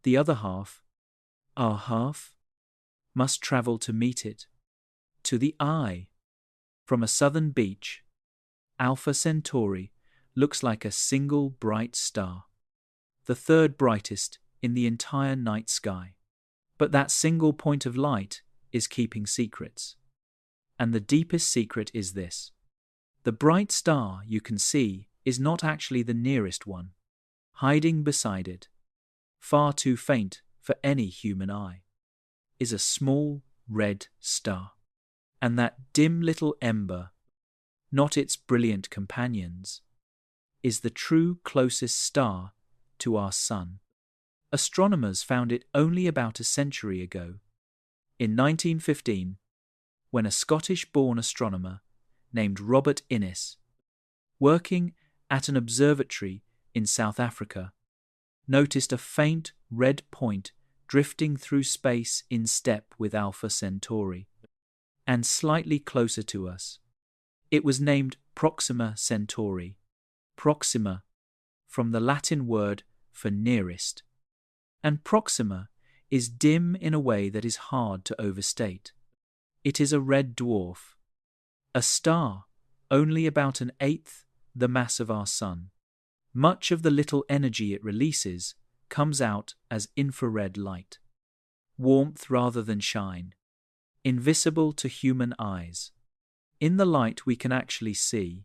The other half, our half, must travel to meet it, to the eye. From a southern beach, Alpha Centauri looks like a single bright star, the third brightest in the entire night sky. But that single point of light is keeping secrets. And the deepest secret is this: the bright star you can see is not actually the nearest one. Hiding beside it, far too faint for any human eye, is a small red star. And that dim little ember, not its brilliant companions, is the true closest star to our sun. Astronomers found it only about a century ago. In 1915, when a Scottish-born astronomer named Robert Innes, working at an observatory in South Africa, noticed a faint red point drifting through space in step with Alpha Centauri, and slightly closer to us. It was named Proxima Centauri. Proxima, from the Latin word for nearest. And Proxima is dim in a way that is hard to overstate. It is a red dwarf, a star only about an eighth the mass of our sun. Much of the little energy it releases comes out as infrared light. Warmth rather than shine. Invisible to human eyes. In the light we can actually see.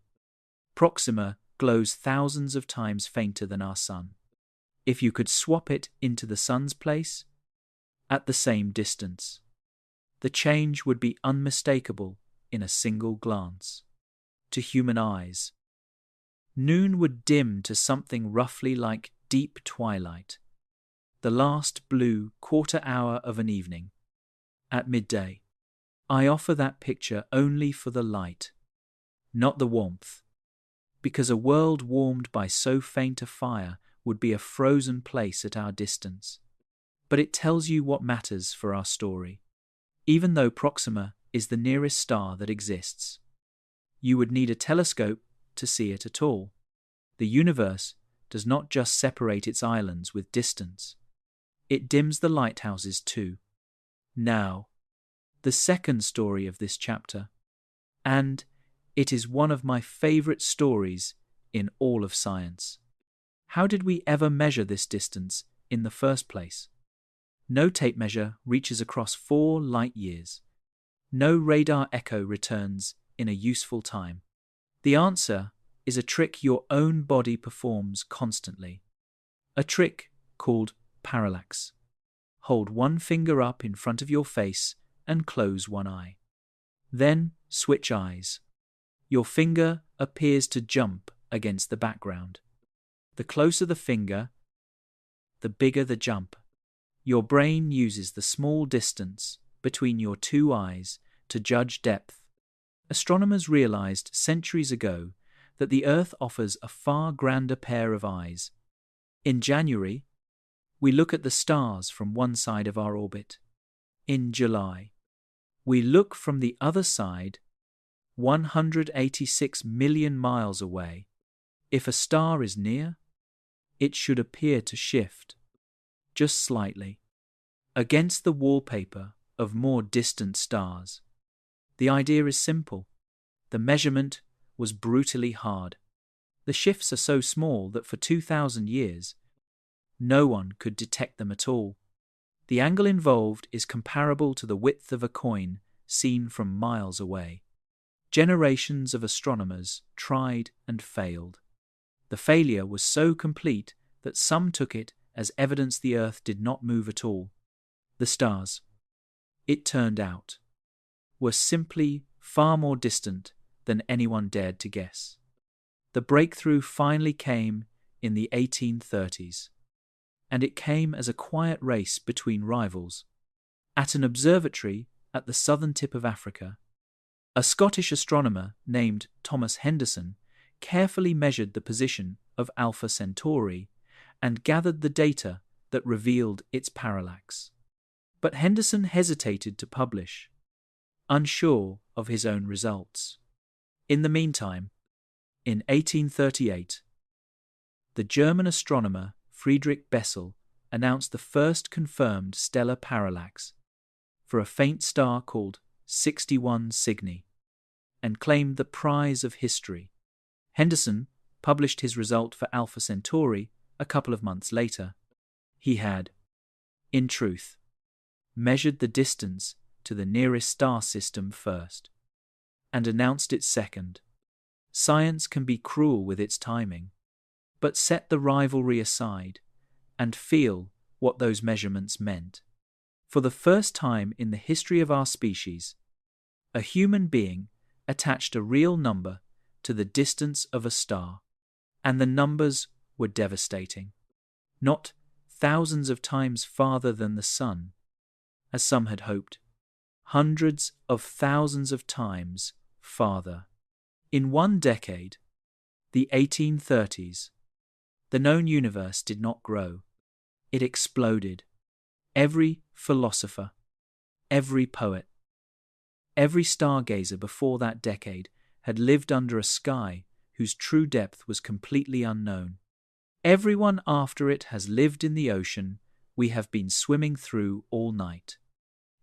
Proxima glows thousands of times fainter than our sun. If you could swap it into the sun's place, at the same distance, the change would be unmistakable in a single glance. To human eyes, noon would dim to something roughly like deep twilight, the last blue quarter hour of an evening. At midday, I offer that picture only for the light, not the warmth, because a world warmed by so faint a fire would be a frozen place at our distance. But it tells you what matters for our story. Even though Proxima is the nearest star that exists, you would need a telescope to see it at all. The universe does not just separate its islands with distance. It dims the lighthouses too. Now, the second story of this chapter, and it is one of my favorite stories in all of science. How did we ever measure this distance in the first place? No tape measure reaches across 4 light years. No radar echo returns in a useful time. The answer is a trick your own body performs constantly. A trick called parallax. Hold one finger up in front of your face and close one eye. Then switch eyes. Your finger appears to jump against the background. The closer the finger, the bigger the jump. Your brain uses the small distance between your two eyes to judge depth. Astronomers realized centuries ago that the Earth offers a far grander pair of eyes. In January, we look at the stars from one side of our orbit. In July, we look from the other side, 186 million miles away. If a star is near, it should appear to shift, just slightly, against the wallpaper of more distant stars. The idea is simple. The measurement was brutally hard. The shifts are so small that for 2,000 years, no one could detect them at all. The angle involved is comparable to the width of a coin seen from miles away. Generations of astronomers tried and failed. The failure was so complete that some took it as evidence the Earth did not move at all. The stars, it turned out, were simply far more distant than anyone dared to guess. The breakthrough finally came in the 1830s, and it came as a quiet race between rivals. At an observatory at the southern tip of Africa, a Scottish astronomer named Thomas Henderson carefully measured the position of Alpha Centauri and gathered the data that revealed its parallax. But Henderson hesitated to publish, unsure of his own results. In the meantime, in 1838, the German astronomer Friedrich Bessel announced the first confirmed stellar parallax for a faint star called 61 Cygni, and claimed the prize of history. Henderson published his result for Alpha Centauri a couple of months later. He had, in truth, measured the distance to the nearest star system first, and announced it second. Science can be cruel with its timing, but set the rivalry aside and feel what those measurements meant. For the first time in the history of our species, a human being attached a real number to the distance of a star, and the numbers were devastating. Not thousands of times farther than the sun, as some had hoped, hundreds of thousands of times farther. In one decade, the 1830s, the known universe did not grow. It exploded. Every philosopher, every poet, every stargazer before that decade had lived under a sky whose true depth was completely unknown. Everyone after it has lived in the ocean we have been swimming through all night.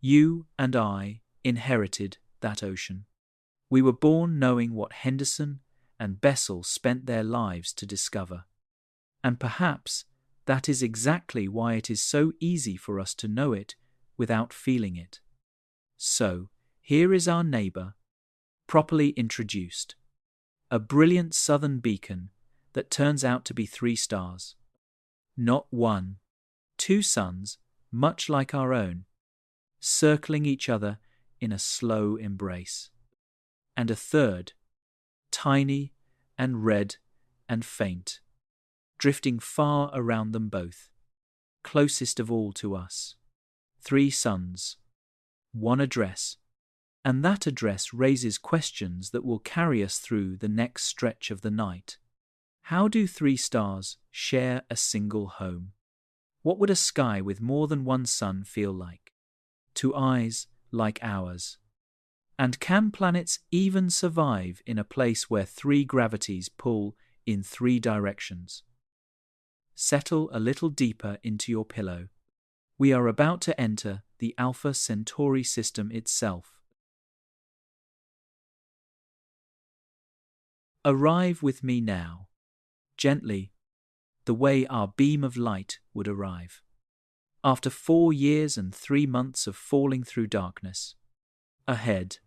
You and I inherited that ocean. We were born knowing what Henderson and Bessel spent their lives to discover. And perhaps That is exactly why it is so easy for us to know it without feeling it. So, here is our neighbor, properly introduced. A brilliant southern beacon that turns out to be 3 stars. Not one, 2 suns, much like our own, circling each other in a slow embrace. And a third, tiny and red and faint, drifting far around them both, closest of all to us. 3 suns, 1 address, and that address raises questions that will carry us through the next stretch of the night. How do 3 stars share a single home? What would a sky with more than 1 sun feel like? To eyes like ours. And can planets even survive in a place where 3 gravities pull in 3 directions? Settle a little deeper into your pillow. We are about to enter the Alpha Centauri system itself. Arrive with me now, gently, the way our beam of light would arrive. After 4 years and 3 months of falling through darkness, ahead,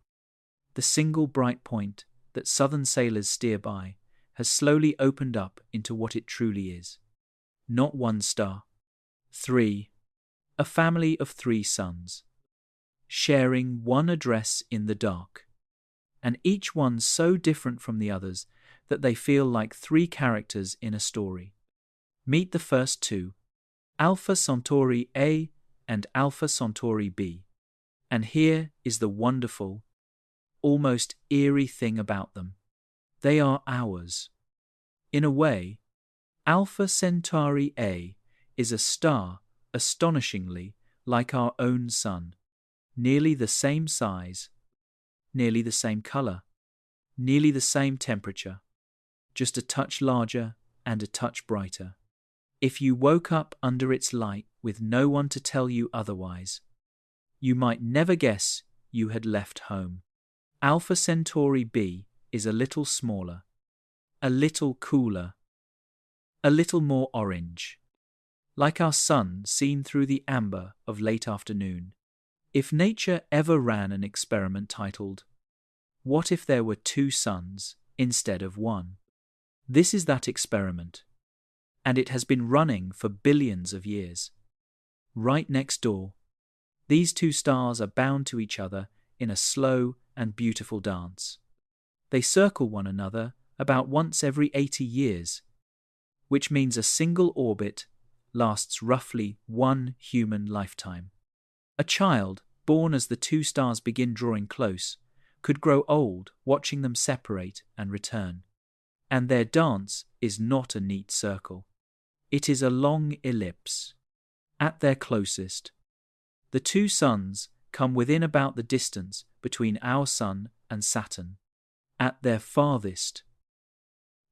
the single bright point that southern sailors steer by has slowly opened up into what it truly is. Not 1 star, 3, a family of 3 suns, sharing 1 address in the dark, and each one so different from the others that they feel like 3 characters in a story. Meet the first 2, Alpha Centauri A and Alpha Centauri B. And here is the wonderful, almost eerie thing about them. They are ours. In a way, Alpha Centauri A is a star astonishingly like our own sun, nearly the same size, nearly the same color, nearly the same temperature, just a touch larger and a touch brighter. If you woke up under its light with no one to tell you otherwise, you might never guess you had left home. Alpha Centauri B is a little smaller, a little cooler, a little more orange, like our sun seen through the amber of late afternoon. If nature ever ran an experiment titled, "What if there were 2 suns instead of 1?" This is that experiment, and it has been running for billions of years. Right next door, these 2 stars are bound to each other in a slow and beautiful dance. They circle one another about once every 80 years, which means a single orbit lasts roughly 1 human lifetime. A child, born as the 2 stars begin drawing close, could grow old watching them separate and return. And their dance is not a neat circle. It is a long ellipse. At their closest, the 2 suns come within about the distance between our sun and Saturn. At their farthest,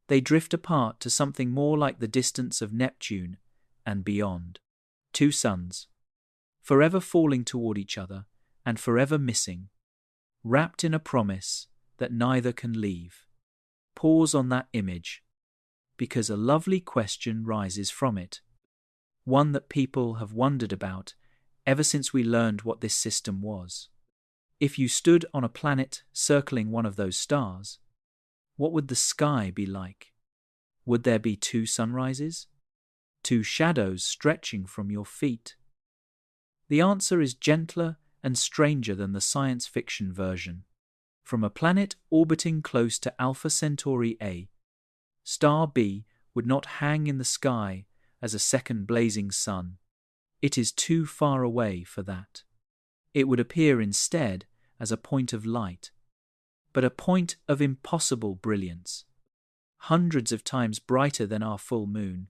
they drift apart to something more like the distance of Neptune and beyond. 2 suns, forever falling toward each other and forever missing, wrapped in a promise that neither can leave. Pause on that image, because a lovely question rises from it, one that people have wondered about ever since we learned what this system was. If you stood on a planet circling one of those stars, what would the sky be like? Would there be 2 sunrises? 2 shadows stretching from your feet? The answer is gentler and stranger than the science fiction version. From a planet orbiting close to Alpha Centauri A, star B would not hang in the sky as a second blazing sun. It is too far away for that. It would appear instead as a point of light, but a point of impossible brilliance, hundreds of times brighter than our full moon,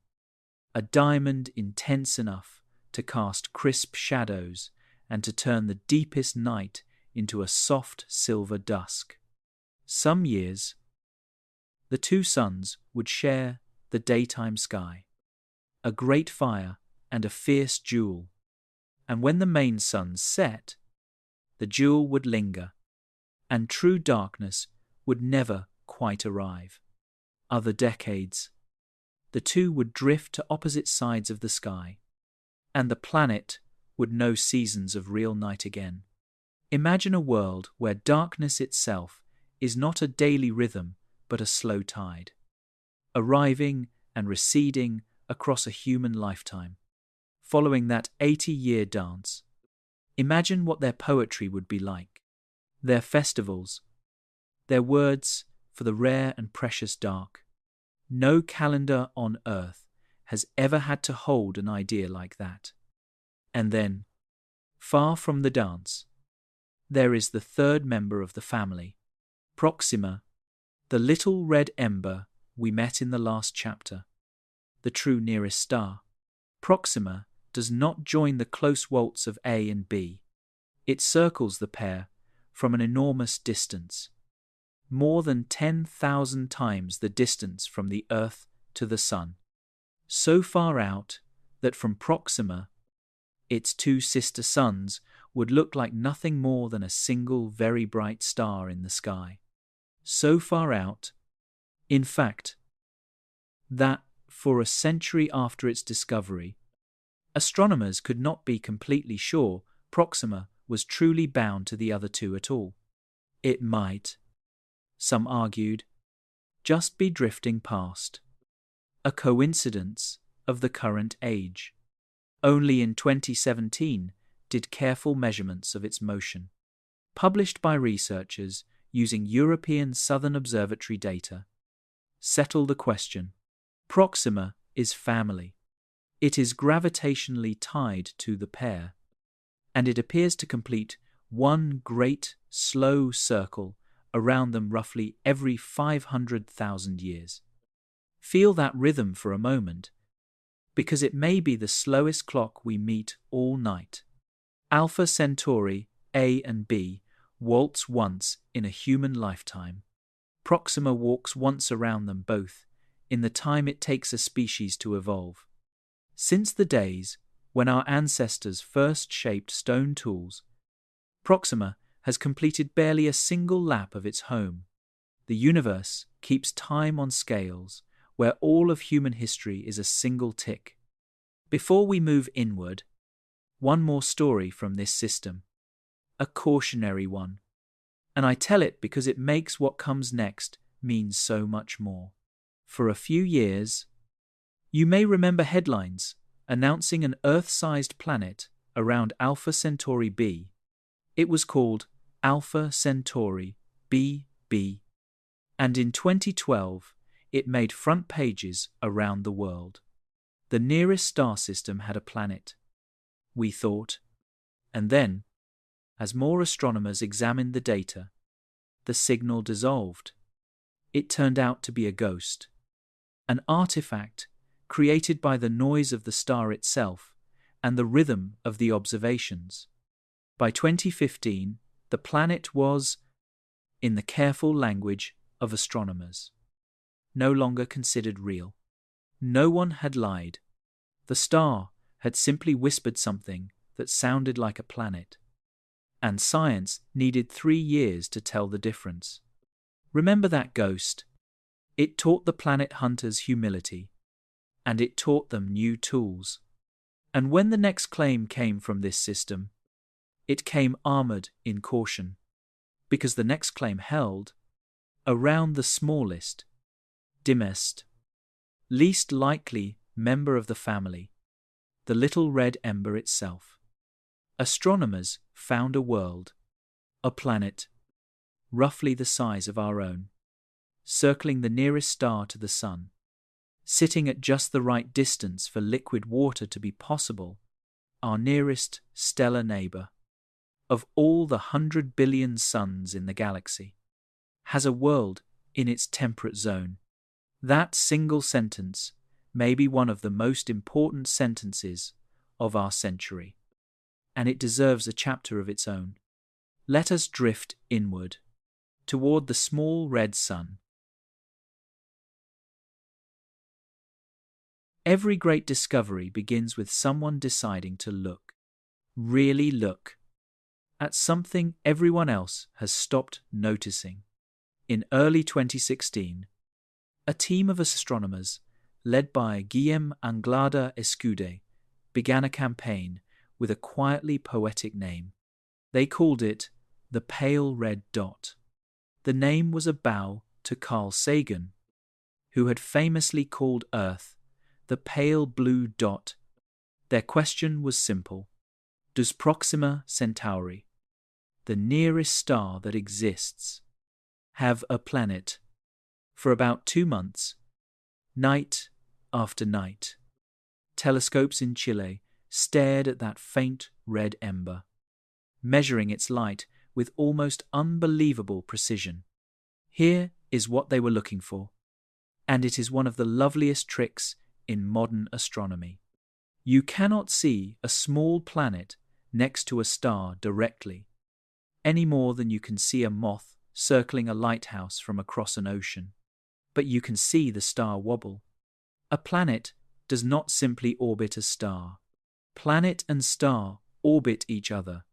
a diamond intense enough to cast crisp shadows and to turn the deepest night into a soft silver dusk. Some years, the 2 suns would share the daytime sky, a great fire and a fierce jewel, and when the main sun set, the jewel would linger, and true darkness would never quite arrive. Other decades, the two would drift to opposite sides of the sky, and the planet would know seasons of real night again. Imagine a world where darkness itself is not a daily rhythm but a slow tide, arriving and receding across a human lifetime, following that 80-year dance. Imagine what their poetry would be like, their festivals, their words for the rare and precious dark. No calendar on Earth has ever had to hold an idea like that. And then, far from the dance, there is the third member of the family, Proxima, the little red ember we met in the last chapter, the true nearest star. Proxima does not join the close waltz of A and B. It circles the pair from an enormous distance, more than 10,000 times the distance from the Earth to the Sun, so far out that from Proxima, its two sister suns would look like nothing more than a single very bright star in the sky. So far out, in fact, that for a century after its discovery, astronomers could not be completely sure Proxima was truly bound to the other two at all. It might, some argued, just be drifting past, a coincidence of the current age. Only in 2017 did careful measurements of its motion, published by researchers using European Southern Observatory data, settle the question. Proxima is family. It is gravitationally tied to the pair, and it appears to complete one great, slow circle around them roughly every 500,000 years. Feel that rhythm for a moment, because it may be the slowest clock we meet all night. Alpha Centauri A and B waltz once in a human lifetime. Proxima walks once around them both in the time it takes a species to evolve. Since the days when our ancestors first shaped stone tools, Proxima has completed barely a single lap of its home. The universe keeps time on scales where all of human history is a single tick. Before we move inward, one more story from this system, a cautionary one, and I tell it because it makes what comes next mean so much more. For a few years, you may remember headlines announcing an Earth-sized planet around Alpha Centauri b. It was called Alpha Centauri b, and in 2012 it made front pages around the world. The nearest star system had a planet, we thought, and then, as more astronomers examined the data, the signal dissolved. It turned out to be a ghost, an artifact created by the noise of the star itself and the rhythm of the observations. By 2015, the planet was, in the careful language of astronomers, no longer considered real. No one had lied. The star had simply whispered something that sounded like a planet, and science needed 3 years to tell the difference. Remember that ghost? It taught the planet hunters humility, and it taught them new tools. And when the next claim came from this system, it came armored in caution, because the next claim held, around the smallest, dimmest, least likely member of the family, the little red ember itself. Astronomers found a world, a planet, roughly the size of our own, circling the nearest star to the sun, sitting at just the right distance for liquid water to be possible, our nearest stellar neighbor, of all the 100 billion suns in the galaxy, has a world in its temperate zone. That single sentence may be one of the most important sentences of our century, and it deserves a chapter of its own. Let us drift inward, toward the small red sun. Every great discovery begins with someone deciding to look, really look, at something everyone else has stopped noticing. In early 2016, a team of astronomers led by Guillem Anglada Escude, began a campaign with a quietly poetic name. They called it the Pale Red Dot. The name was a bow to Carl Sagan, who had famously called Earth the pale blue dot. Their question was simple. Does Proxima Centauri, the nearest star that exists, have a planet? For about 2 months, night after night, telescopes in Chile stared at that faint red ember, measuring its light with almost unbelievable precision. Here is what they were looking for, and it is one of the loveliest tricks in modern astronomy. You cannot see a small planet next to a star directly, any more than you can see a moth circling a lighthouse from across an ocean. But you can see the star wobble. A planet does not simply orbit a star. Planet and star orbit each other,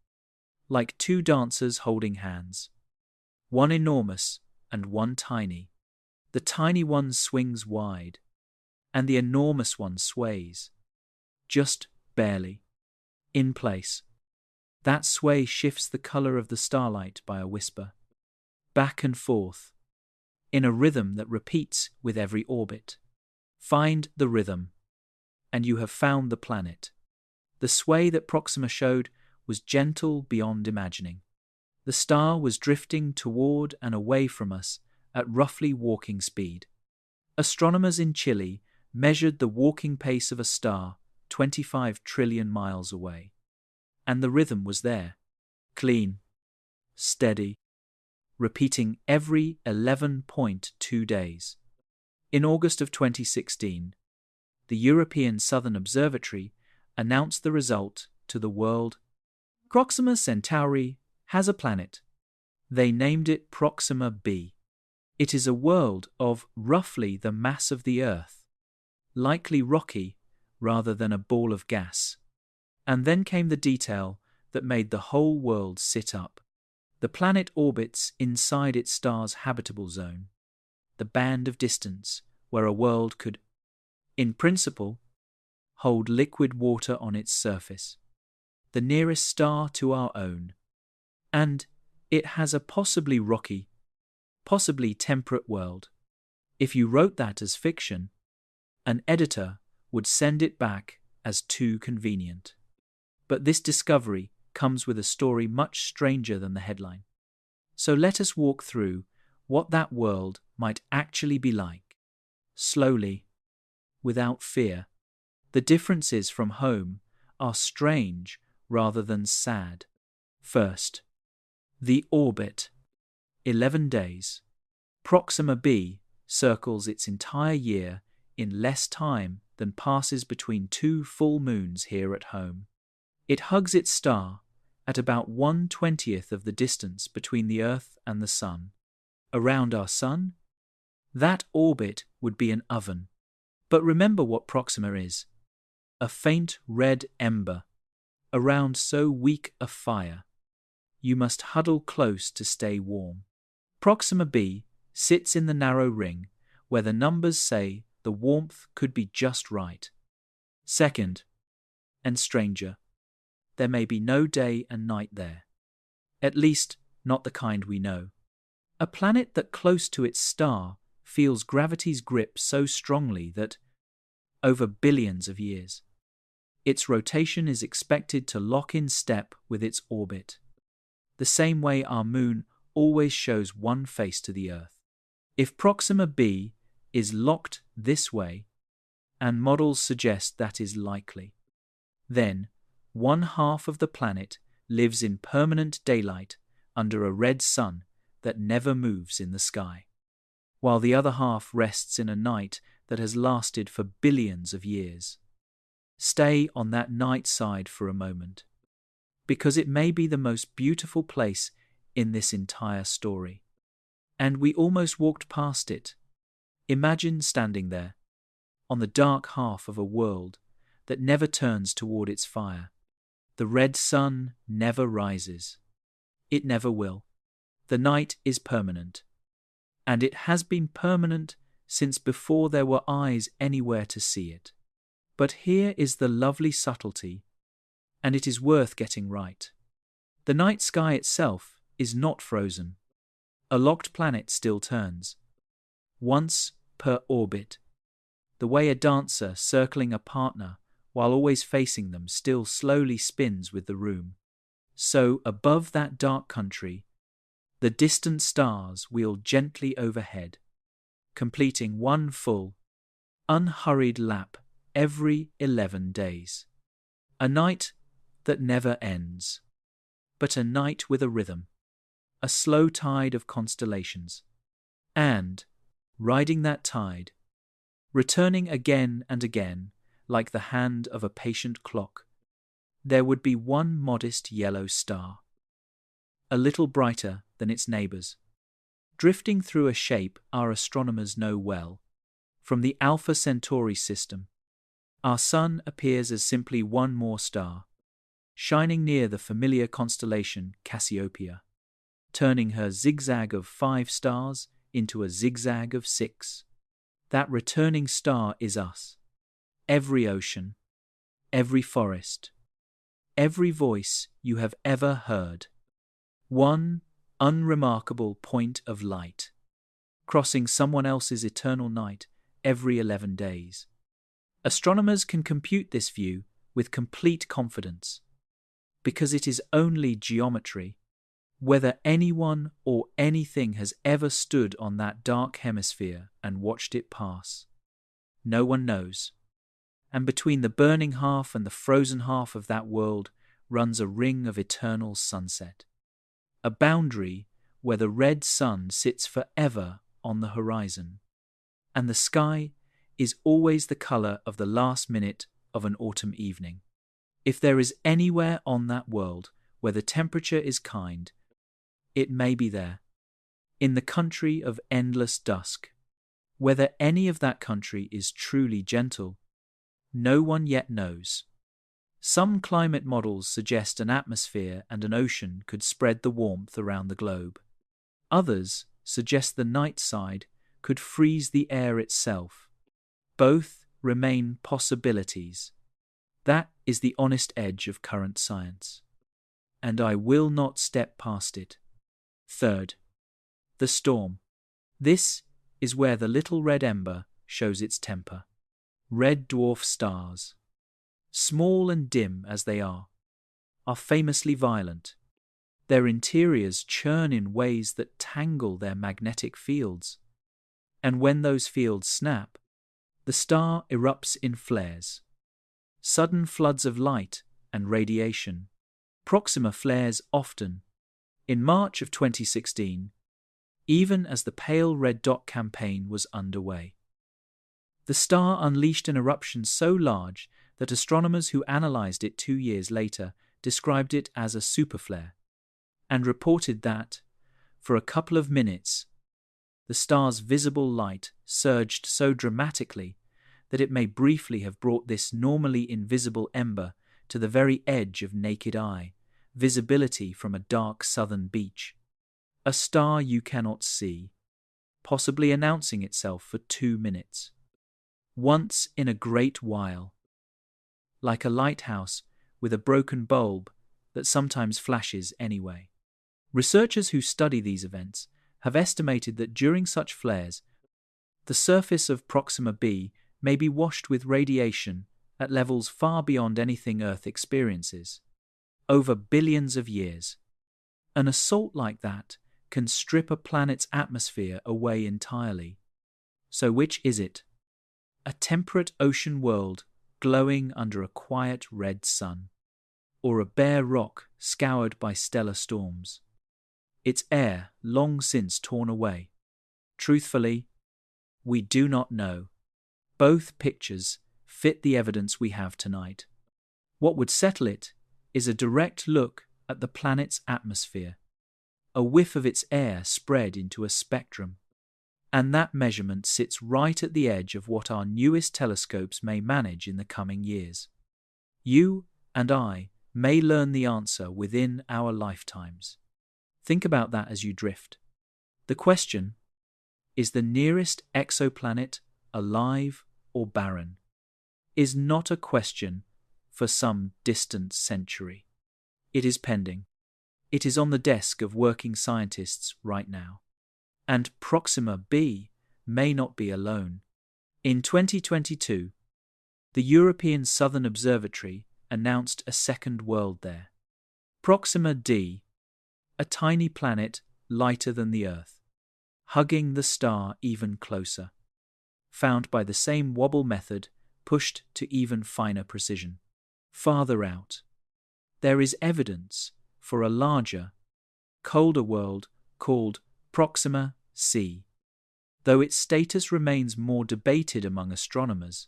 like two dancers holding hands, one enormous and one tiny. The tiny one swings wide, and the enormous one sways, just barely, in place. That sway shifts the color of the starlight by a whisper, back and forth, in a rhythm that repeats with every orbit. Find the rhythm, and you have found the planet. The sway that Proxima showed was gentle beyond imagining. The star was drifting toward and away from us at roughly walking speed. Astronomers in Chile measured the walking pace of a star 25 trillion miles away. And the rhythm was there, clean, steady, repeating every 11.2 days. In August of 2016, the European Southern Observatory announced the result to the world. Proxima Centauri has a planet. They named it Proxima b. It is a world of roughly the mass of the Earth, likely rocky rather than a ball of gas. And then came the detail that made the whole world sit up. The planet orbits inside its star's habitable zone, the band of distance where a world could, in principle, hold liquid water on its surface, the nearest star to our own. And it has a possibly rocky, possibly temperate world. If you wrote that as fiction, an editor would send it back as too convenient. But this discovery comes with a story much stranger than the headline. So let us walk through what that world might actually be like. Slowly, without fear. The differences from home are strange rather than sad. First, the orbit. 11 days. Proxima b circles its entire year in less time than passes between 2 full moons here at home. It hugs its star at about 1/20th of the distance between the Earth and the Sun. Around our Sun, that orbit would be an oven. But remember what Proxima is. A faint red ember, around so weak a fire, you must huddle close to stay warm. Proxima b sits in the narrow ring where the numbers say the warmth could be just right. Second, and stranger, there may be no day and night there. At least, not the kind we know. A planet that close to its star feels gravity's grip so strongly that, over billions of years, its rotation is expected to lock in step with its orbit, the same way our moon always shows one face to the Earth. If Proxima b is locked this way, and models suggest that is likely, then 1/2 of the planet lives in permanent daylight under a red sun that never moves in the sky, while the other half rests in a night that has lasted for billions of years. Stay on that night side for a moment, because it may be the most beautiful place in this entire story. And we almost walked past it. Imagine standing there, on the dark half of a world that never turns toward its fire. The red sun never rises. It never will. The night is permanent. And it has been permanent since before there were eyes anywhere to see it. But here is the lovely subtlety, and it is worth getting right. The night sky itself is not frozen. A locked planet still turns, once per orbit. The way a dancer circling a partner while always facing them still slowly spins with the room. So, above that dark country, the distant stars wheel gently overhead, completing one full, unhurried lap every 11 days. A night that never ends, but a night with a rhythm, a slow tide of constellations. And, riding that tide, returning again and again like the hand of a patient clock, there would be one modest yellow star, a little brighter than its neighbors, drifting through a shape our astronomers know well. From the Alpha Centauri system, our Sun appears as simply one more star, shining near the familiar constellation Cassiopeia, turning her zigzag of 5 stars into a zigzag of 6. That returning star is us. Every ocean, every forest, every voice you have ever heard. One unremarkable point of light, crossing someone else's eternal night every 11 days. Astronomers can compute this view with complete confidence, because it is only geometry. Whether anyone or anything has ever stood on that dark hemisphere and watched it pass, no one knows. And between the burning half and the frozen half of that world runs a ring of eternal sunset, a boundary where the red sun sits forever on the horizon, and the sky is always the color of the last minute of an autumn evening. If there is anywhere on that world where the temperature is kind, it may be there, in the country of endless dusk. Whether any of that country is truly gentle, no one yet knows. Some climate models suggest an atmosphere and an ocean could spread the warmth around the globe. Others suggest the night side could freeze the air itself. Both remain possibilities. That is the honest edge of current science, and I will not step past it. Third, the storm. This is where the little red ember shows its temper. Red dwarf stars, small and dim as they are famously violent. Their interiors churn in ways that tangle their magnetic fields, and when those fields snap, the star erupts in flares. Sudden floods of light and radiation. Proxima flares often. In March of 2016, even as the Pale Red Dot campaign was underway, the star unleashed an eruption so large that astronomers who analyzed it 2 years later described it as a superflare, and reported that, for a couple of minutes, the star's visible light surged so dramatically that it may briefly have brought this normally invisible ember to the very edge of naked eye, visibility from a dark southern beach. A star you cannot see, possibly announcing itself for 2 minutes. Once in a great while. Like a lighthouse with a broken bulb that sometimes flashes anyway. Researchers who study these events have estimated that during such flares, the surface of Proxima b may be washed with radiation at levels far beyond anything Earth experiences. Over billions of years. An assault like that can strip a planet's atmosphere away entirely. So which is it? A temperate ocean world glowing under a quiet red sun, or a bare rock scoured by stellar storms, its air long since torn away? Truthfully, we do not know. Both pictures fit the evidence we have tonight. What would settle it is a direct look at the planet's atmosphere, a whiff of its air spread into a spectrum. And that measurement sits right at the edge of what our newest telescopes may manage in the coming years. You and I may learn the answer within our lifetimes. Think about that as you drift. The question, Is the nearest exoplanet alive or barren? Is not a question for some distant century. It is pending. It is on the desk of working scientists right now. And Proxima b may not be alone. In 2022, the European Southern Observatory announced a second world there. Proxima d, a tiny planet lighter than the Earth, hugging the star even closer, found by the same wobble method pushed to even finer precision. Farther out, there is evidence for a larger, colder world called Proxima c, though its status remains more debated among astronomers,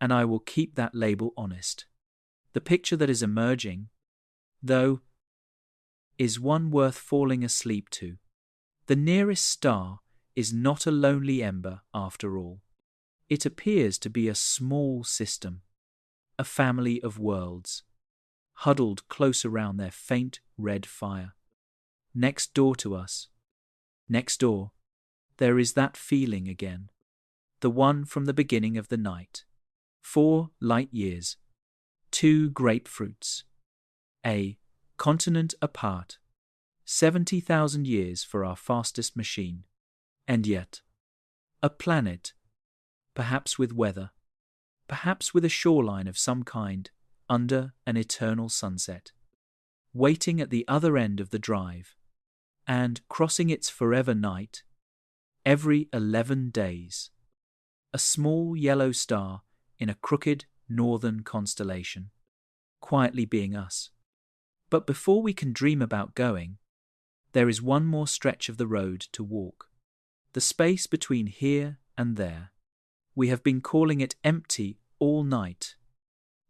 and I will keep that label honest. The picture that is emerging, though, is one worth falling asleep to. The nearest star is not a lonely ember after all. It appears to be a small system, a family of worlds, huddled close around their faint red fire. Next door to us, next door, there is that feeling again, the one from the beginning of the night. 4 light years, 2 grapefruits, a continent apart, 70,000 years for our fastest machine, and yet, a planet, perhaps with weather, perhaps with a shoreline of some kind under an eternal sunset, waiting at the other end of the drive, and crossing its forever night, every 11 days, a small yellow star in a crooked northern constellation, quietly being us. But before we can dream about going, there is one more stretch of the road to walk. The space between here and there. We have been calling it empty all night,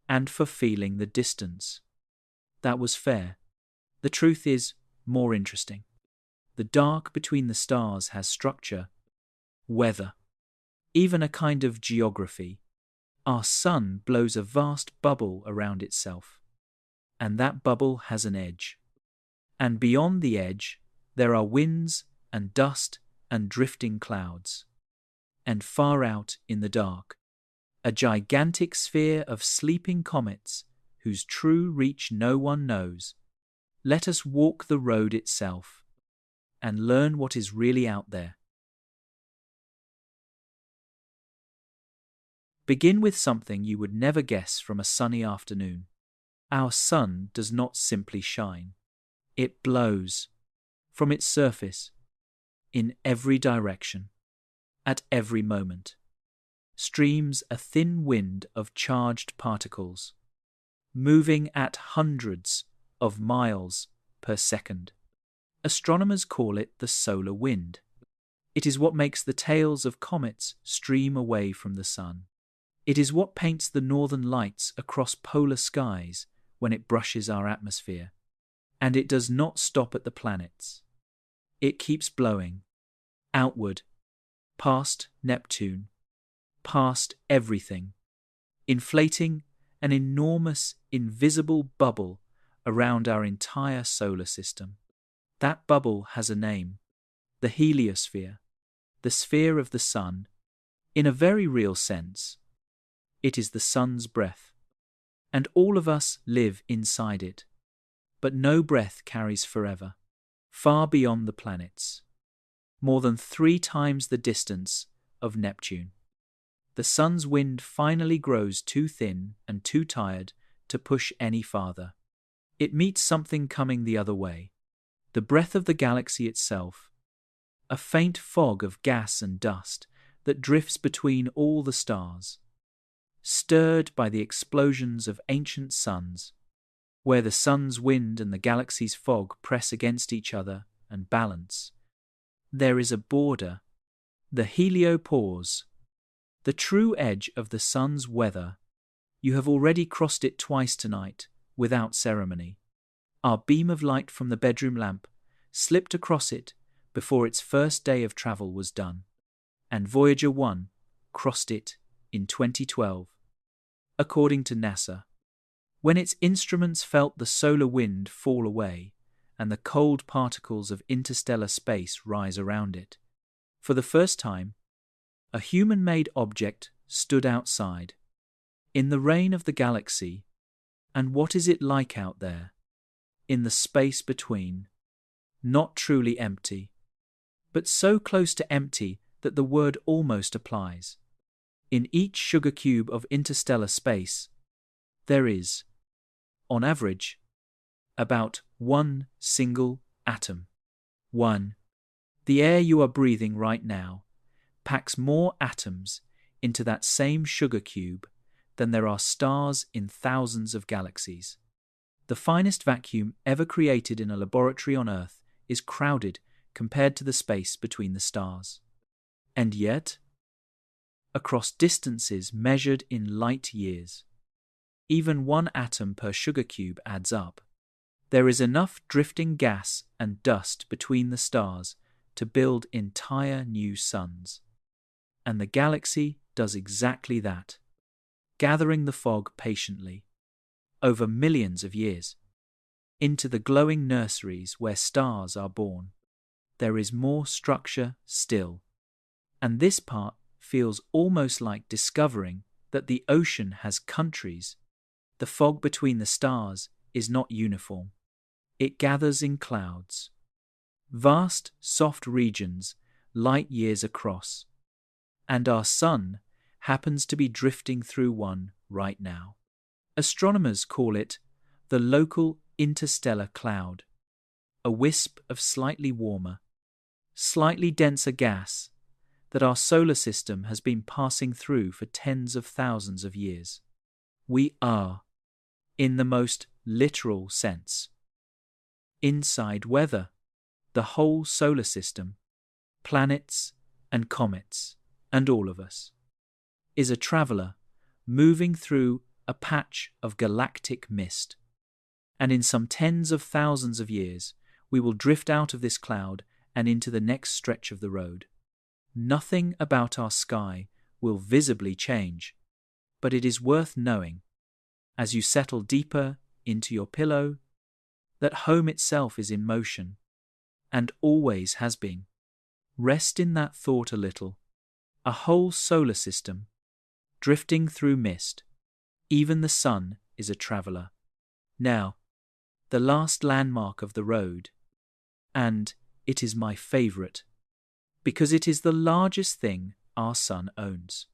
and for feeling the distance. That was fair. The truth is more interesting. The dark between the stars has structure, weather, even a kind of geography. Our sun blows a vast bubble around itself, and that bubble has an edge. And beyond the edge, there are winds and dust and drifting clouds. And far out in the dark, a gigantic sphere of sleeping comets whose true reach no one knows. Let us walk the road itself and learn what is really out there. Begin with something you would never guess from a sunny afternoon. Our sun does not simply shine. It blows from its surface in every direction, at every moment. Streams a thin wind of charged particles, moving at hundreds of miles per second. Astronomers call it the solar wind. It is what makes the tails of comets stream away from the sun. It is what paints the northern lights across polar skies when it brushes our atmosphere. And it does not stop at the planets. It keeps blowing, outward, past Neptune, past everything, inflating an enormous, invisible bubble around our entire solar system. That bubble has a name, the heliosphere, the sphere of the sun. In a very real sense, it is the sun's breath, and all of us live inside it. But no breath carries forever, far beyond the planets, more than 3 times the distance of Neptune. The sun's wind finally grows too thin and too tired to push any farther. It meets something coming the other way, the breath of the galaxy itself, a faint fog of gas and dust that drifts between all the stars, stirred by the explosions of ancient suns, where the sun's wind and the galaxy's fog press against each other and balance. There is a border, the heliopause, the true edge of the sun's weather. You have already crossed it twice tonight, without ceremony. Our beam of light from the bedroom lamp slipped across it before its first day of travel was done, and Voyager 1 crossed it in 2012. According to NASA, when its instruments felt the solar wind fall away and the cold particles of interstellar space rise around it, For the first time, a human-made object stood outside, in the reign of the galaxy, and what is it like out there, in the space between? Not truly empty, but so close to empty that the word almost applies. In each sugar cube of interstellar space, there is, on average, about one single atom. One. The air you are breathing right now packs more atoms into that same sugar cube than there are stars in thousands of galaxies. The finest vacuum ever created in a laboratory on Earth is crowded compared to the space between the stars. And yet, across distances measured in light years, even one atom per sugar cube adds up. There is enough drifting gas and dust between the stars to build entire new suns. And the galaxy does exactly that, gathering the fog patiently, over millions of years, into the glowing nurseries where stars are born. There is more structure still, and this part feels almost like discovering that the ocean has countries. The fog between the stars is not uniform. It gathers in clouds, vast, soft regions light years across, and our sun happens to be drifting through one right now. Astronomers call it the local interstellar cloud, a wisp of slightly warmer, slightly denser gas that our solar system has been passing through for tens of thousands of years. We are, in the most literal sense, inside weather, the whole solar system, planets and comets, and all of us, is a traveler moving through a patch of galactic mist. And in some tens of thousands of years, we will drift out of this cloud and into the next stretch of the road. Nothing about our sky will visibly change, but it is worth knowing, as you settle deeper into your pillow, that home itself is in motion, and always has been. Rest in that thought a little. A whole solar system, drifting through mist. Even the sun is a traveler. Now, the last landmark of the road, and it is my favorite, because it is the largest thing our sun owns,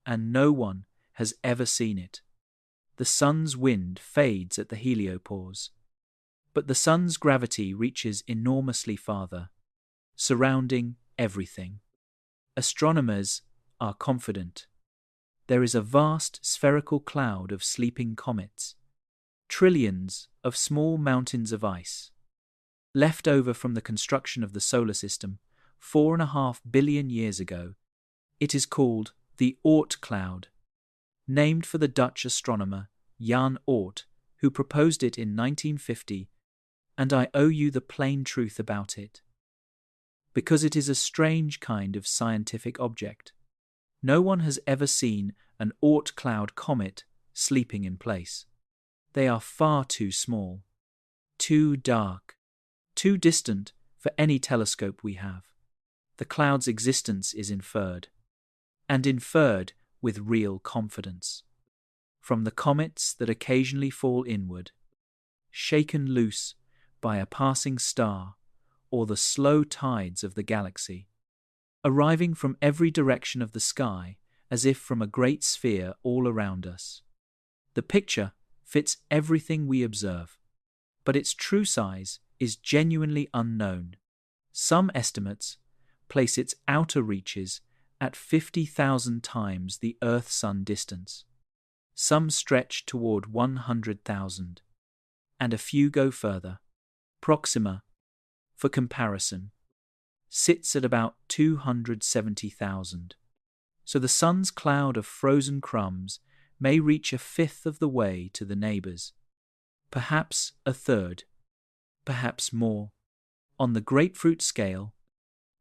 and no one has ever seen it. The sun's wind fades at the heliopause, but the sun's gravity reaches enormously farther, surrounding everything. Astronomers are confident. There is a vast spherical cloud of sleeping comets, trillions of small mountains of ice, left over from the construction of the solar system 4.5 billion years ago. It is called the Oort cloud, named for the Dutch astronomer Jan Oort, who proposed it in 1950, and I owe you the plain truth about it. Because it is a strange kind of scientific object. No one has ever seen an Oort cloud comet sleeping in place. They are far too small, too dark, too distant for any telescope we have. The cloud's existence is inferred, and inferred with real confidence, from the comets that occasionally fall inward, shaken loose by a passing star or the slow tides of the galaxy, arriving from every direction of the sky as if from a great sphere all around us. The picture fits everything we observe, but its true size is genuinely unknown. Some estimates place its outer reaches at 50,000 times the Earth-Sun distance. Some stretch toward 100,000, and a few go further. Proxima, for comparison, sits at about 270,000. So the sun's cloud of frozen crumbs may reach 1/5 of the way to the neighbors, perhaps 1/3, perhaps more. On the grapefruit scale,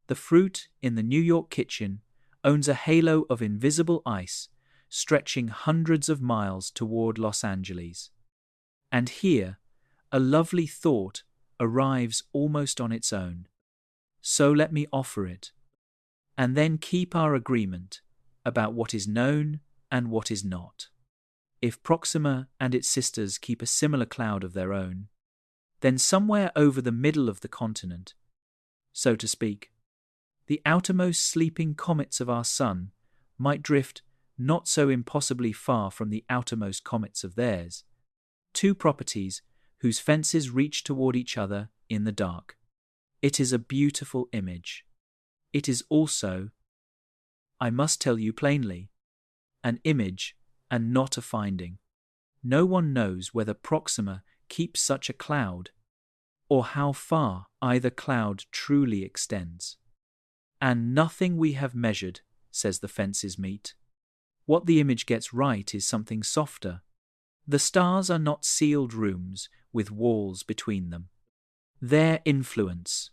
the fruit in the New York kitchen owns a halo of invisible ice stretching hundreds of miles toward Los Angeles. And here, a lovely thought arrives almost on its own. So let me offer it. and then keep our agreement about what is known and what is not. If Proxima and its sisters keep a similar cloud of their own, then somewhere over the middle of the continent, so to speak, the outermost sleeping comets of our Sun might drift not so impossibly far from the outermost comets of theirs, two properties whose fences reach toward each other in the dark. It is a beautiful image. It is also, I must tell you plainly, an image and not a finding. No one knows whether Proxima keeps such a cloud, or how far either cloud truly extends. And nothing we have measured, says the fences meet. What the image gets right is something softer. The stars are not sealed rooms with walls between them. Their influence,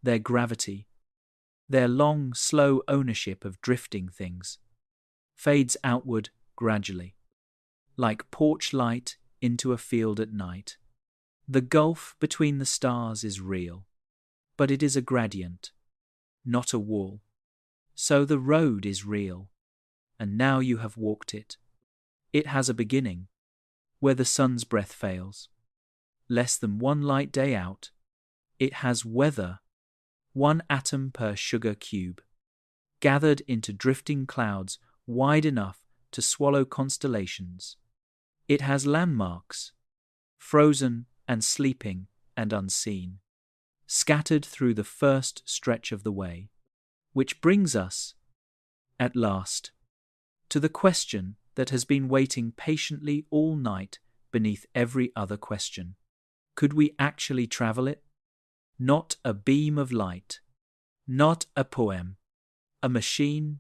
their gravity, their long, slow ownership of drifting things, fades outward gradually, like porch light into a field at night. The gulf between the stars is real, but it is a gradient, not a wall. So the road is real, and now you have walked it. It has a beginning, where the sun's breath fails. Less than one light day out, it has weather, 1 atom per sugar cube, gathered into drifting clouds wide enough to swallow constellations. It has landmarks, frozen and sleeping and unseen, scattered through the first stretch of the way, which brings us, at last, to the question that has been waiting patiently all night beneath every other question. Could we actually travel it? Not a beam of light, not a poem, a machine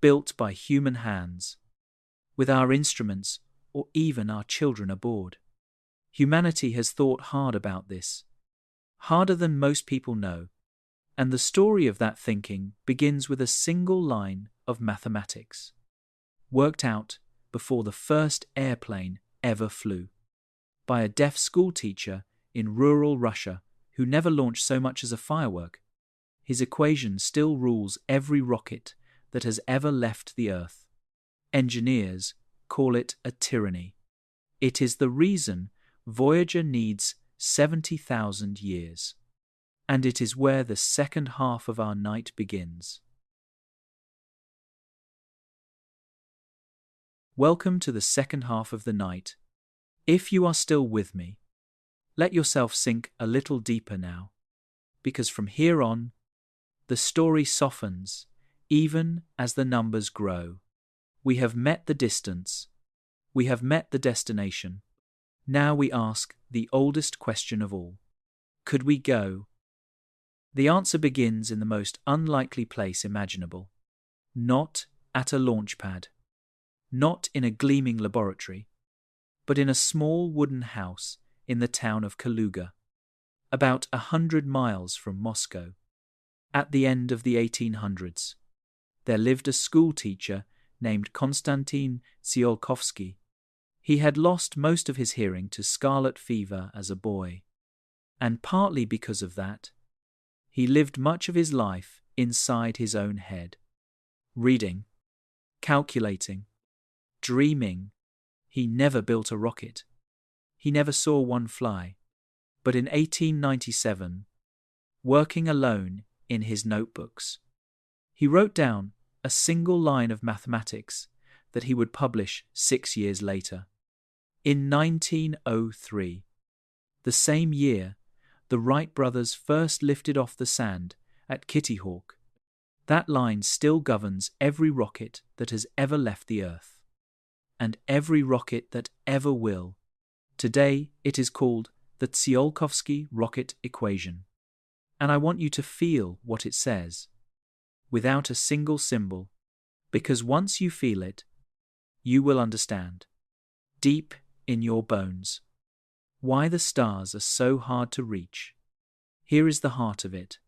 built by human hands, with our instruments or even our children aboard. Humanity has thought hard about this, harder than most people know, and the story of that thinking begins with a single line of mathematics, worked out before the first airplane ever flew, by a deaf schoolteacher in rural Russia who never launched so much as a firework. His equation still rules every rocket that has ever left the Earth. Engineers call it a tyranny. It is the reason Voyager needs 70,000 years. And it is where the second half of our night begins. Welcome to the second half of the night. If you are still with me, let yourself sink a little deeper now, because from here on, the story softens, even as the numbers grow. We have met the distance. We have met the destination. Now we ask the oldest question of all. Could we go? The answer begins in the most unlikely place imaginable. Not at a launch pad. Not in a gleaming laboratory, but in a small wooden house in the town of Kaluga, about 100 miles from Moscow. At the end of the 1800s, there lived a schoolteacher named Konstantin Tsiolkovsky. He had lost most of his hearing to scarlet fever as a boy, and partly because of that, he lived much of his life inside his own head, reading, calculating, dreaming. He never built a rocket. He never saw one fly. But in 1897, working alone in his notebooks, he wrote down a single line of mathematics that he would publish 6 years later. In 1903, the same year, the Wright brothers first lifted off the sand at Kitty Hawk. That line still governs every rocket that has ever left the Earth, and every rocket that ever will. Today, it is called the Tsiolkovsky rocket equation, and I want you to feel what it says, without a single symbol, because once you feel it, you will understand, deep in your bones, why the stars are so hard to reach. Here is the heart of it.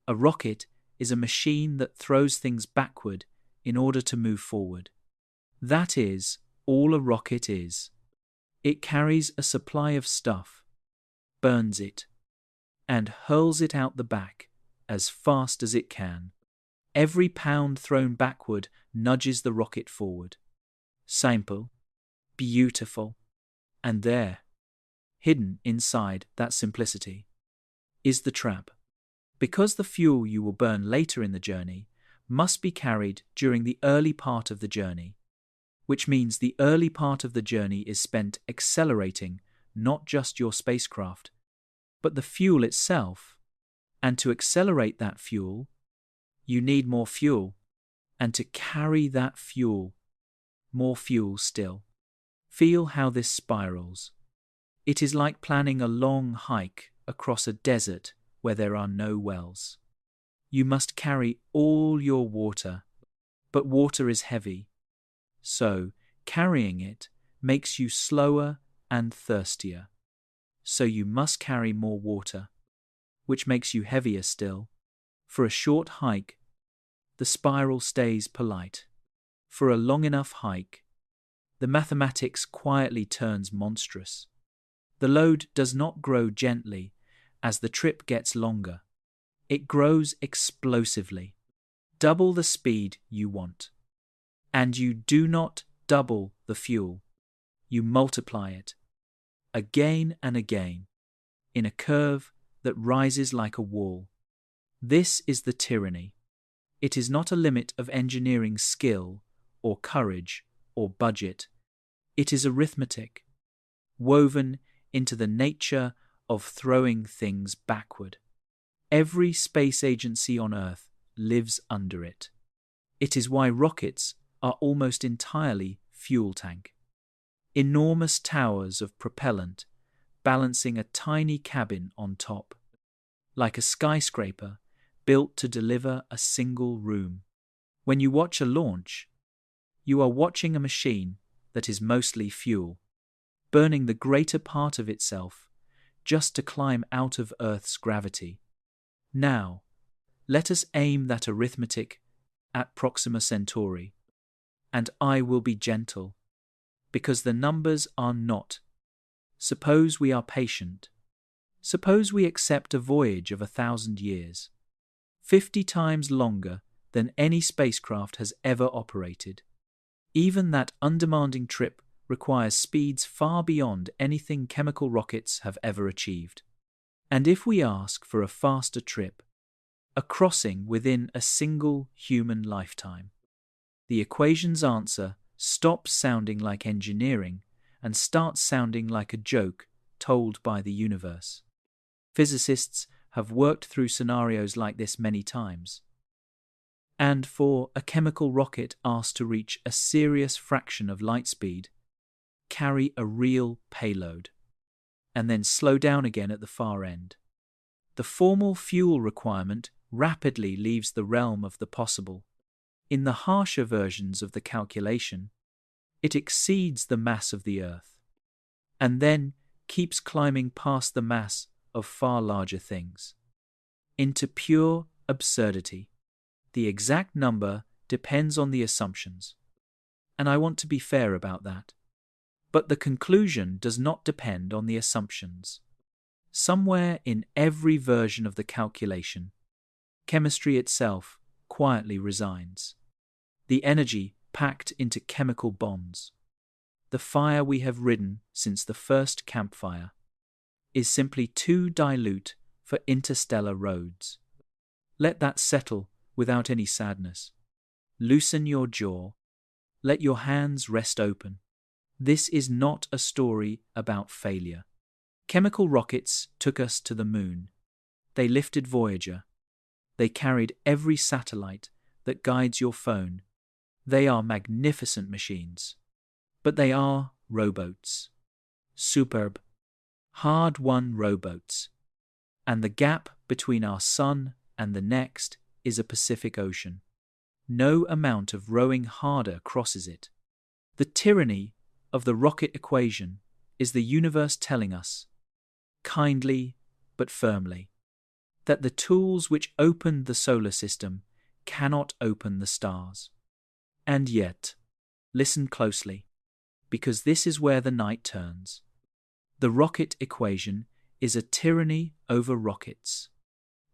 A rocket is a machine that throws things backward in order to move forward. That is all a rocket is. It carries a supply of stuff, burns it, and hurls it out the back as fast as it can. Every pound thrown backward nudges the rocket forward. Simple, beautiful, and there, hidden inside that simplicity, is the trap. Because the fuel you will burn later in the journey must be carried during the early part of the journey, which means the early part of the journey is spent accelerating not just your spacecraft, but the fuel itself. And to accelerate that fuel, you need more fuel. And to carry that fuel, more fuel still. Feel how this spirals. It is like planning a long hike across a desert where there are no wells. You must carry all your water, but water is heavy. So, carrying it makes you slower and thirstier. So you must carry more water, which makes you heavier still. For a short hike, the spiral stays polite. For a long enough hike, the mathematics quietly turns monstrous. The load does not grow gently as the trip gets longer. It grows explosively. Double the speed you want. And you do not double the fuel. You multiply it. Again and again. In a curve that rises like a wall. This is the tyranny. It is not a limit of engineering skill or courage or budget. It is arithmetic, woven into the nature of throwing things backward. Every space agency on Earth lives under it. It is why rockets are almost entirely fuel tank. Enormous towers of propellant balancing a tiny cabin on top, like a skyscraper built to deliver a single room. When you watch a launch, you are watching a machine that is mostly fuel, burning the greater part of itself just to climb out of Earth's gravity. Now, let us aim that arithmetic at Proxima Centauri, and I will be gentle, because the numbers are not. Suppose we are patient. Suppose we accept a voyage of 1,000 years, 50 times longer than any spacecraft has ever operated. Even that undemanding trip requires speeds far beyond anything chemical rockets have ever achieved. And if we ask for a faster trip, a crossing within a single human lifetime, the equation's answer stops sounding like engineering and starts sounding like a joke told by the universe. Physicists have worked through scenarios like this many times. And for a chemical rocket asked to reach a serious fraction of light speed, carry a real payload, and then slow down again at the far end, the formal fuel requirement rapidly leaves the realm of the possible. In the harsher versions of the calculation, it exceeds the mass of the Earth, and then keeps climbing past the mass of far larger things, into pure absurdity. The exact number depends on the assumptions, and I want to be fair about that. But the conclusion does not depend on the assumptions. Somewhere in every version of the calculation, chemistry itself quietly resigns. The energy packed into chemical bonds, the fire we have ridden since the first campfire, is simply too dilute for interstellar roads. Let that settle without any sadness. Loosen your jaw. Let your hands rest open. This is not a story about failure. Chemical rockets took us to the moon. They lifted Voyager. They carried every satellite that guides your phone. They are magnificent machines. But they are rowboats. Superb, hard-won rowboats. And the gap between our sun and the next is a Pacific Ocean. No amount of rowing harder crosses it. The tyranny of the rocket equation is the universe telling us, kindly but firmly, that the tools which opened the solar system cannot open the stars. And yet, listen closely, because this is where the night turns. The rocket equation is a tyranny over rockets,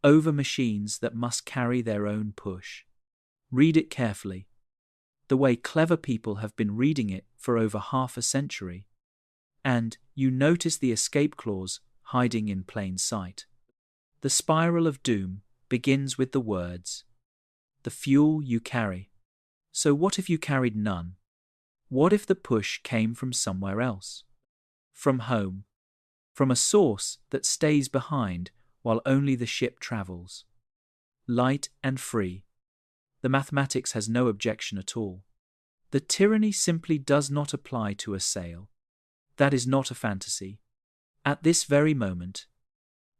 over machines that must carry their own push. Read it carefully, the way clever people have been reading it for over half a century, and you notice the escape clause hiding in plain sight. The spiral of doom begins with the words, "The fuel you carry." So what if you carried none? What if the push came from somewhere else? From home. From a source that stays behind while only the ship travels. Light and free. The mathematics has no objection at all. The tyranny simply does not apply to a sail. That is not a fantasy. At this very moment,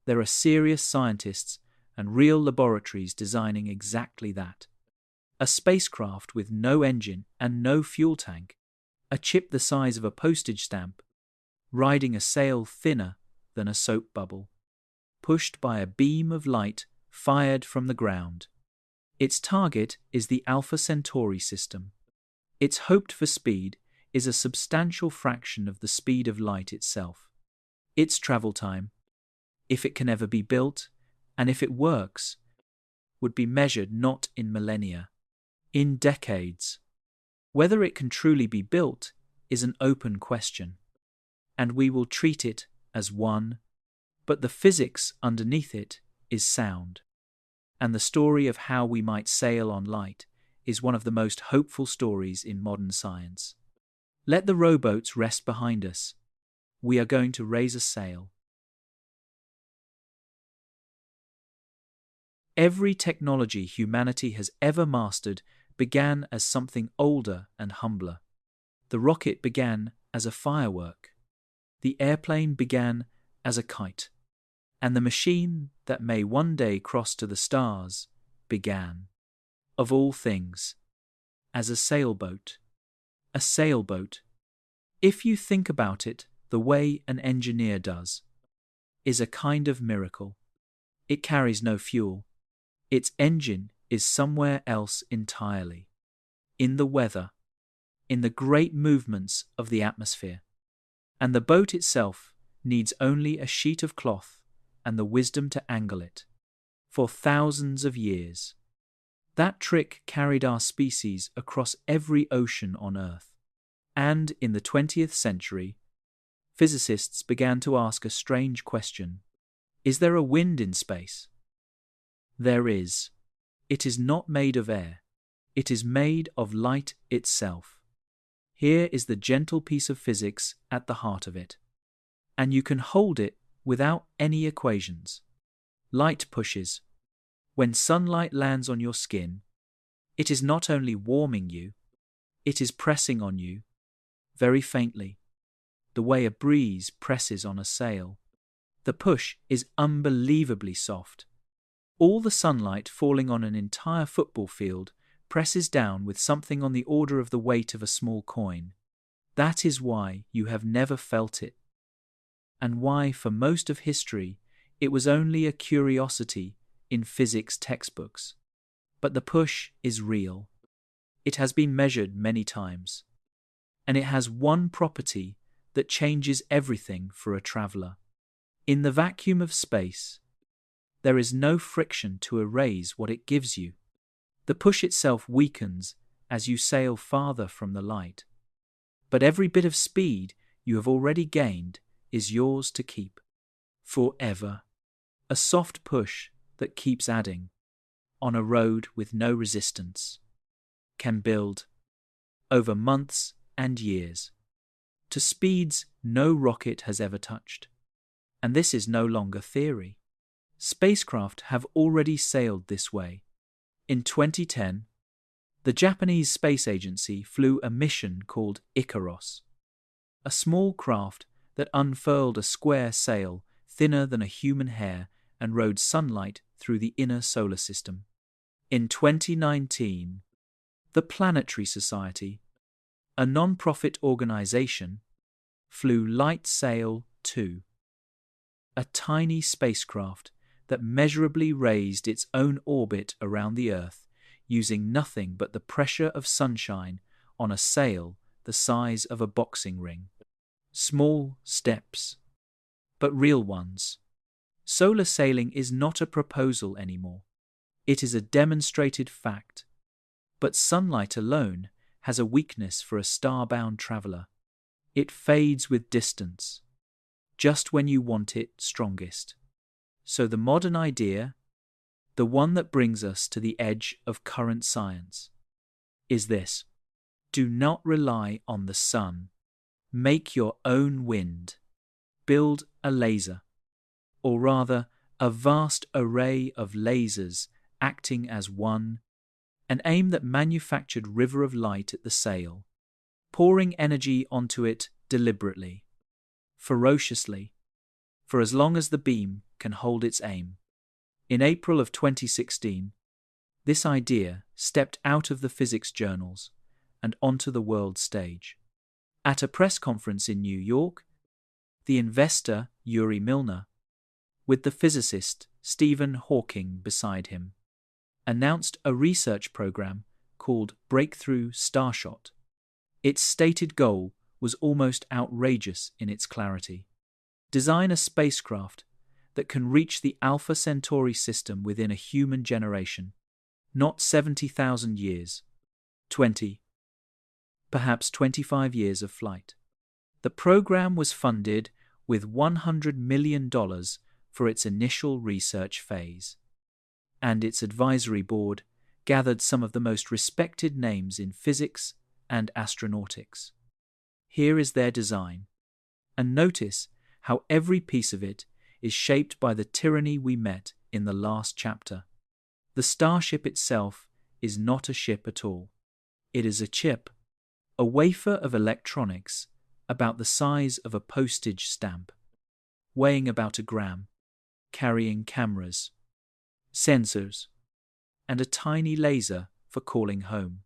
there are serious scientists and real laboratories designing exactly that. A spacecraft with no engine and no fuel tank, a chip the size of a postage stamp, riding a sail thinner than a soap bubble, pushed by a beam of light fired from the ground. Its target is the Alpha Centauri system. Its hoped-for speed is a substantial fraction of the speed of light itself. Its travel time, if it can ever be built, and if it works, would be measured not in millennia, in decades. Whether it can truly be built is an open question, and we will treat it as one, but the physics underneath it is sound. And the story of how we might sail on light is one of the most hopeful stories in modern science. Let the rowboats rest behind us. We are going to raise a sail. Every technology humanity has ever mastered began as something older and humbler. The rocket began as a firework. The airplane began as a kite. And the machine that may one day cross to the stars began, of all things, as a sailboat. A sailboat, if you think about it the way an engineer does, is a kind of miracle. It carries no fuel. Its engine is somewhere else entirely. In the weather, in the great movements of the atmosphere. And the boat itself needs only a sheet of cloth and the wisdom to angle it. For thousands of years. That trick carried our species across every ocean on Earth. And in the 20th century, physicists began to ask a strange question. Is there a wind in space? There is. It is not made of air. It is made of light itself. Here is the gentle piece of physics at the heart of it. And you can hold it without any equations. Light pushes. When sunlight lands on your skin, it is not only warming you, it is pressing on you, very faintly, the way a breeze presses on a sail. The push is unbelievably soft. All the sunlight falling on an entire football field presses down with something on the order of the weight of a small coin. That is why you have never felt it. And why, for most of history, it was only a curiosity in physics textbooks. But the push is real. It has been measured many times. And it has one property that changes everything for a traveler. In the vacuum of space, there is no friction to erase what it gives you. The push itself weakens as you sail farther from the light. But every bit of speed you have already gained is yours to keep. Forever. A soft push that keeps adding, on a road with no resistance, can build, over months and years, to speeds no rocket has ever touched. And this is no longer theory. Spacecraft have already sailed this way. In 2010, the Japanese Space Agency flew a mission called Icaros, a small craft that unfurled a square sail thinner than a human hair and rode sunlight through the inner solar system. In 2019, the Planetary Society, a non-profit organization, flew Light Sail 2, a tiny spacecraft that measurably raised its own orbit around the Earth using nothing but the pressure of sunshine on a sail the size of a boxing ring. Small steps, but real ones. Solar sailing is not a proposal anymore. It is a demonstrated fact. But sunlight alone has a weakness for a star-bound traveler. It fades with distance, just when you want it strongest. So the modern idea, the one that brings us to the edge of current science, is this: do not rely on the sun. Make your own wind. Build a laser, or rather, a vast array of lasers acting as one, and aim that manufactured river of light at the sail, pouring energy onto it deliberately, ferociously, for as long as the beam can hold its aim. In April of 2016, this idea stepped out of the physics journals and onto the world stage. At a press conference in New York, the investor Yuri Milner, with the physicist Stephen Hawking beside him, announced a research program called Breakthrough Starshot. Its stated goal was almost outrageous in its clarity. Design a spacecraft that can reach the Alpha Centauri system within a human generation, not 70,000 years, 20, perhaps 25 years of flight. The program was funded with $100 million for its initial research phase, and its advisory board gathered some of the most respected names in physics and astronautics. Here is their design, and notice how every piece of it is shaped by the tyranny we met in the last chapter. The starship itself is not a ship at all. It is a chip, a wafer of electronics about the size of a postage stamp, weighing about a gram, carrying cameras, sensors, and a tiny laser for calling home.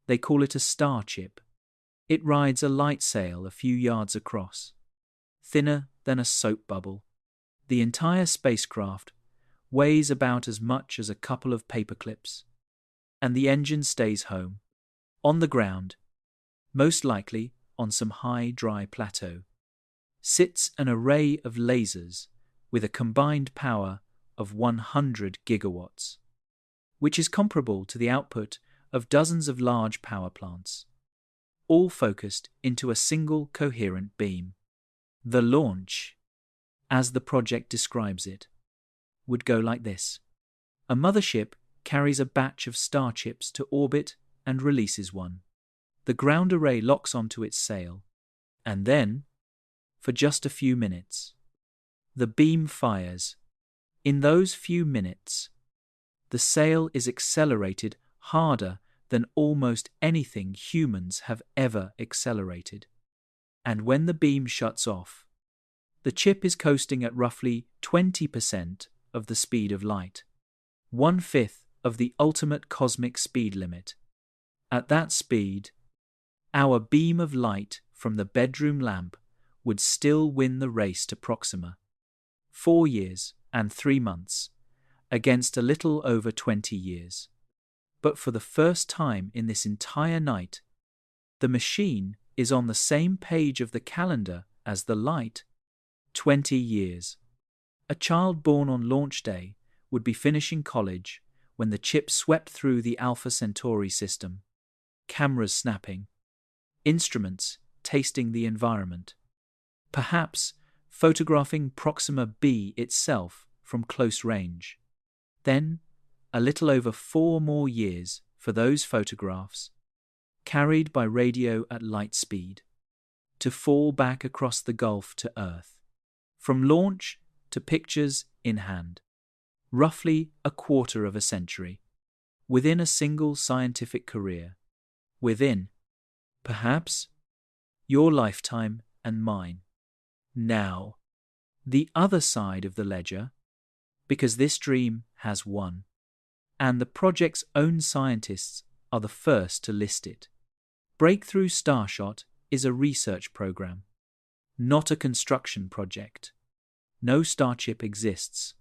They call it a star chip. It rides a light sail a few yards across, thinner than a soap bubble. The entire spacecraft weighs about as much as a couple of paper clips, and the engine stays home, on the ground, most likely on some high, dry plateau, sits an array of lasers with a combined power of 100 gigawatts, which is comparable to the output of dozens of large power plants, all focused into a single coherent beam. The launch, as the project describes it, would go like this. A mothership carries a batch of star chips to orbit and releases one. The ground array locks onto its sail, and then, for just a few minutes, the beam fires. In those few minutes, the sail is accelerated harder than almost anything humans have ever accelerated. And when the beam shuts off, the chip is coasting at roughly 20% of the speed of light, 1/5 of the ultimate cosmic speed limit. At that speed, our beam of light from the bedroom lamp would still win the race to Proxima, 4 years and 3 months, against a little over 20 years. But for the first time in this entire night, the machine is on the same page of the calendar as the light, 20 years. A child born on launch day would be finishing college when the chip swept through the Alpha Centauri system, cameras snapping, instruments tasting the environment, perhaps photographing Proxima b itself from close range. Then, a little over 4 more years for those photographs, carried by radio at light speed, to fall back across the gulf to Earth. From launch to pictures in hand, roughly a quarter of a century, within a single scientific career, within, perhaps, your lifetime and mine. Now, the other side of the ledger, because this dream has won, and the project's own scientists are the first to list it. Breakthrough Starshot is a research program, not a construction project. No starship exists.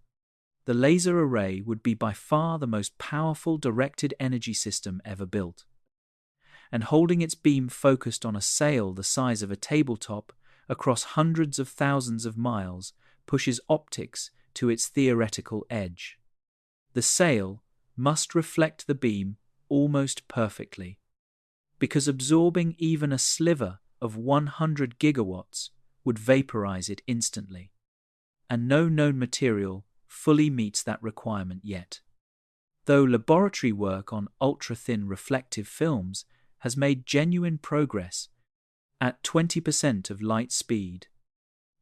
The laser array would be by far the most powerful directed energy system ever built. And holding its beam focused on a sail the size of a tabletop across hundreds of thousands of miles pushes optics to its theoretical edge. The sail must reflect the beam almost perfectly, because absorbing even a sliver of 100 gigawatts would vaporize it instantly, and no known material fully meets that requirement yet. Though laboratory work on ultra-thin reflective films has made genuine progress at 20% of light speed,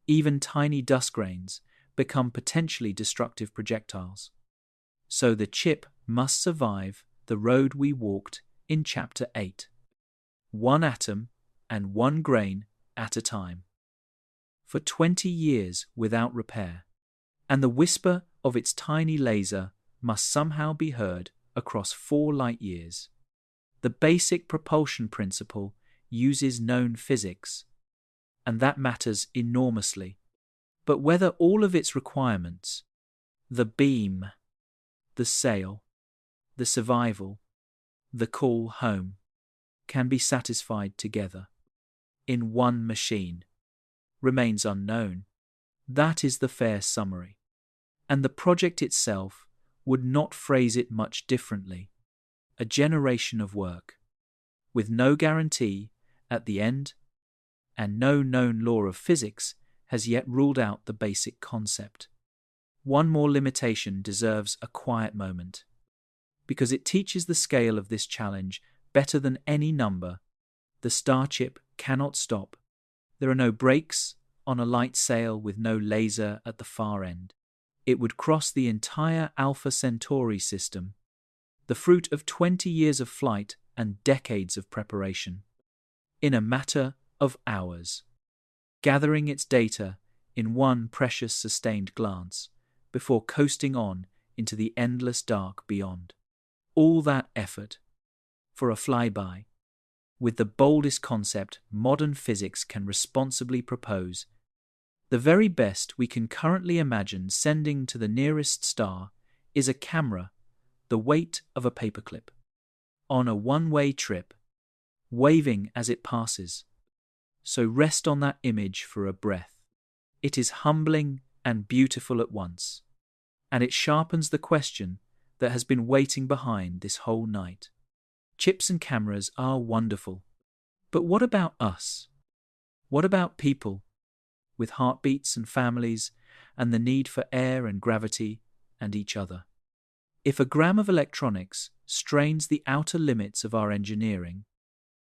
even tiny dust grains become potentially destructive projectiles. So the chip must survive the road we walked in Chapter 8. One atom and one grain at a time. For 20 years without repair. And the whisper of its tiny laser must somehow be heard across 4 light years. The basic propulsion principle uses known physics, and that matters enormously. But whether all of its requirements, the beam, the sail, the survival, the call home, can be satisfied together in one machine, remains unknown. That is the fair summary. And the project itself would not phrase it much differently. A generation of work, with no guarantee at the end, and no known law of physics has yet ruled out the basic concept. One more limitation deserves a quiet moment, because it teaches the scale of this challenge better than any number. The star chip cannot stop. There are no brakes on a light sail with no laser at the far end. It would cross the entire Alpha Centauri system, the fruit of 20 years of flight and decades of preparation, in a matter of hours, gathering its data in one precious sustained glance before coasting on into the endless dark beyond. All that effort for a flyby, with the boldest concept modern physics can responsibly propose. The very best we can currently imagine sending to the nearest star is a camera, the weight of a paperclip, on a one-way trip, waving as it passes. So rest on that image for a breath. It is humbling and beautiful at once, and it sharpens the question that has been waiting behind this whole night. Chips and cameras are wonderful, but what about us? What about people with heartbeats and families and the need for air and gravity and each other? If a gram of electronics strains the outer limits of our engineering,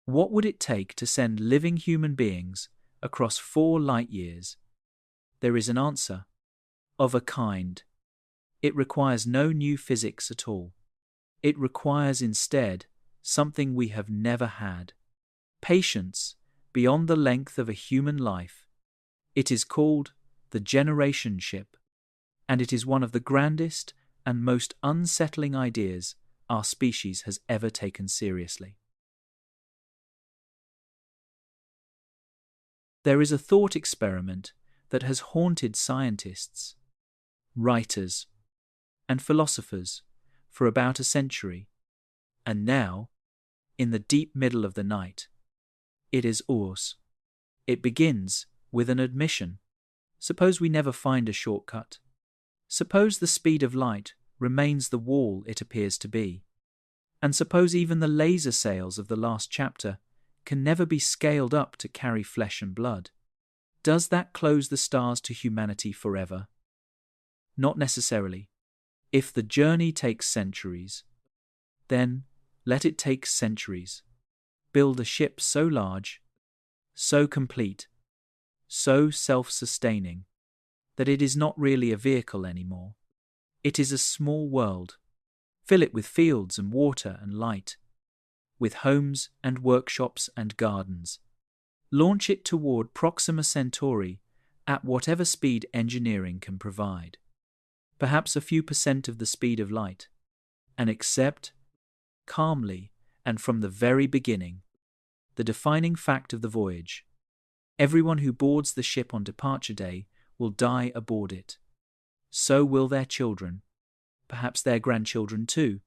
what would it take to send living human beings across 4 light years? There is an answer, of a kind. It requires no new physics at all. It requires instead something we have never had. Patience beyond the length of a human life. It is called the generation ship, and it is one of the grandest and most unsettling ideas our species has ever taken seriously. There is a thought experiment that has haunted scientists, writers, and philosophers for about a century, and now, in the deep middle of the night, it is ours. It begins with an admission. Suppose we never find a shortcut. Suppose the speed of light remains the wall it appears to be. And suppose even the laser sails of the last chapter can never be scaled up to carry flesh and blood. Does that close the stars to humanity forever? Not necessarily. If the journey takes centuries, then let it take centuries. Build a ship so large, so complete, so self-sustaining, that it is not really a vehicle anymore. It is a small world. Fill it with fields and water and light, with homes and workshops and gardens. Launch it toward Proxima Centauri at whatever speed engineering can provide, perhaps a few % of the speed of light, and accept, calmly and from the very beginning, the defining fact of the voyage. Everyone who boards the ship on departure day will die aboard it. So will their children, perhaps their grandchildren too.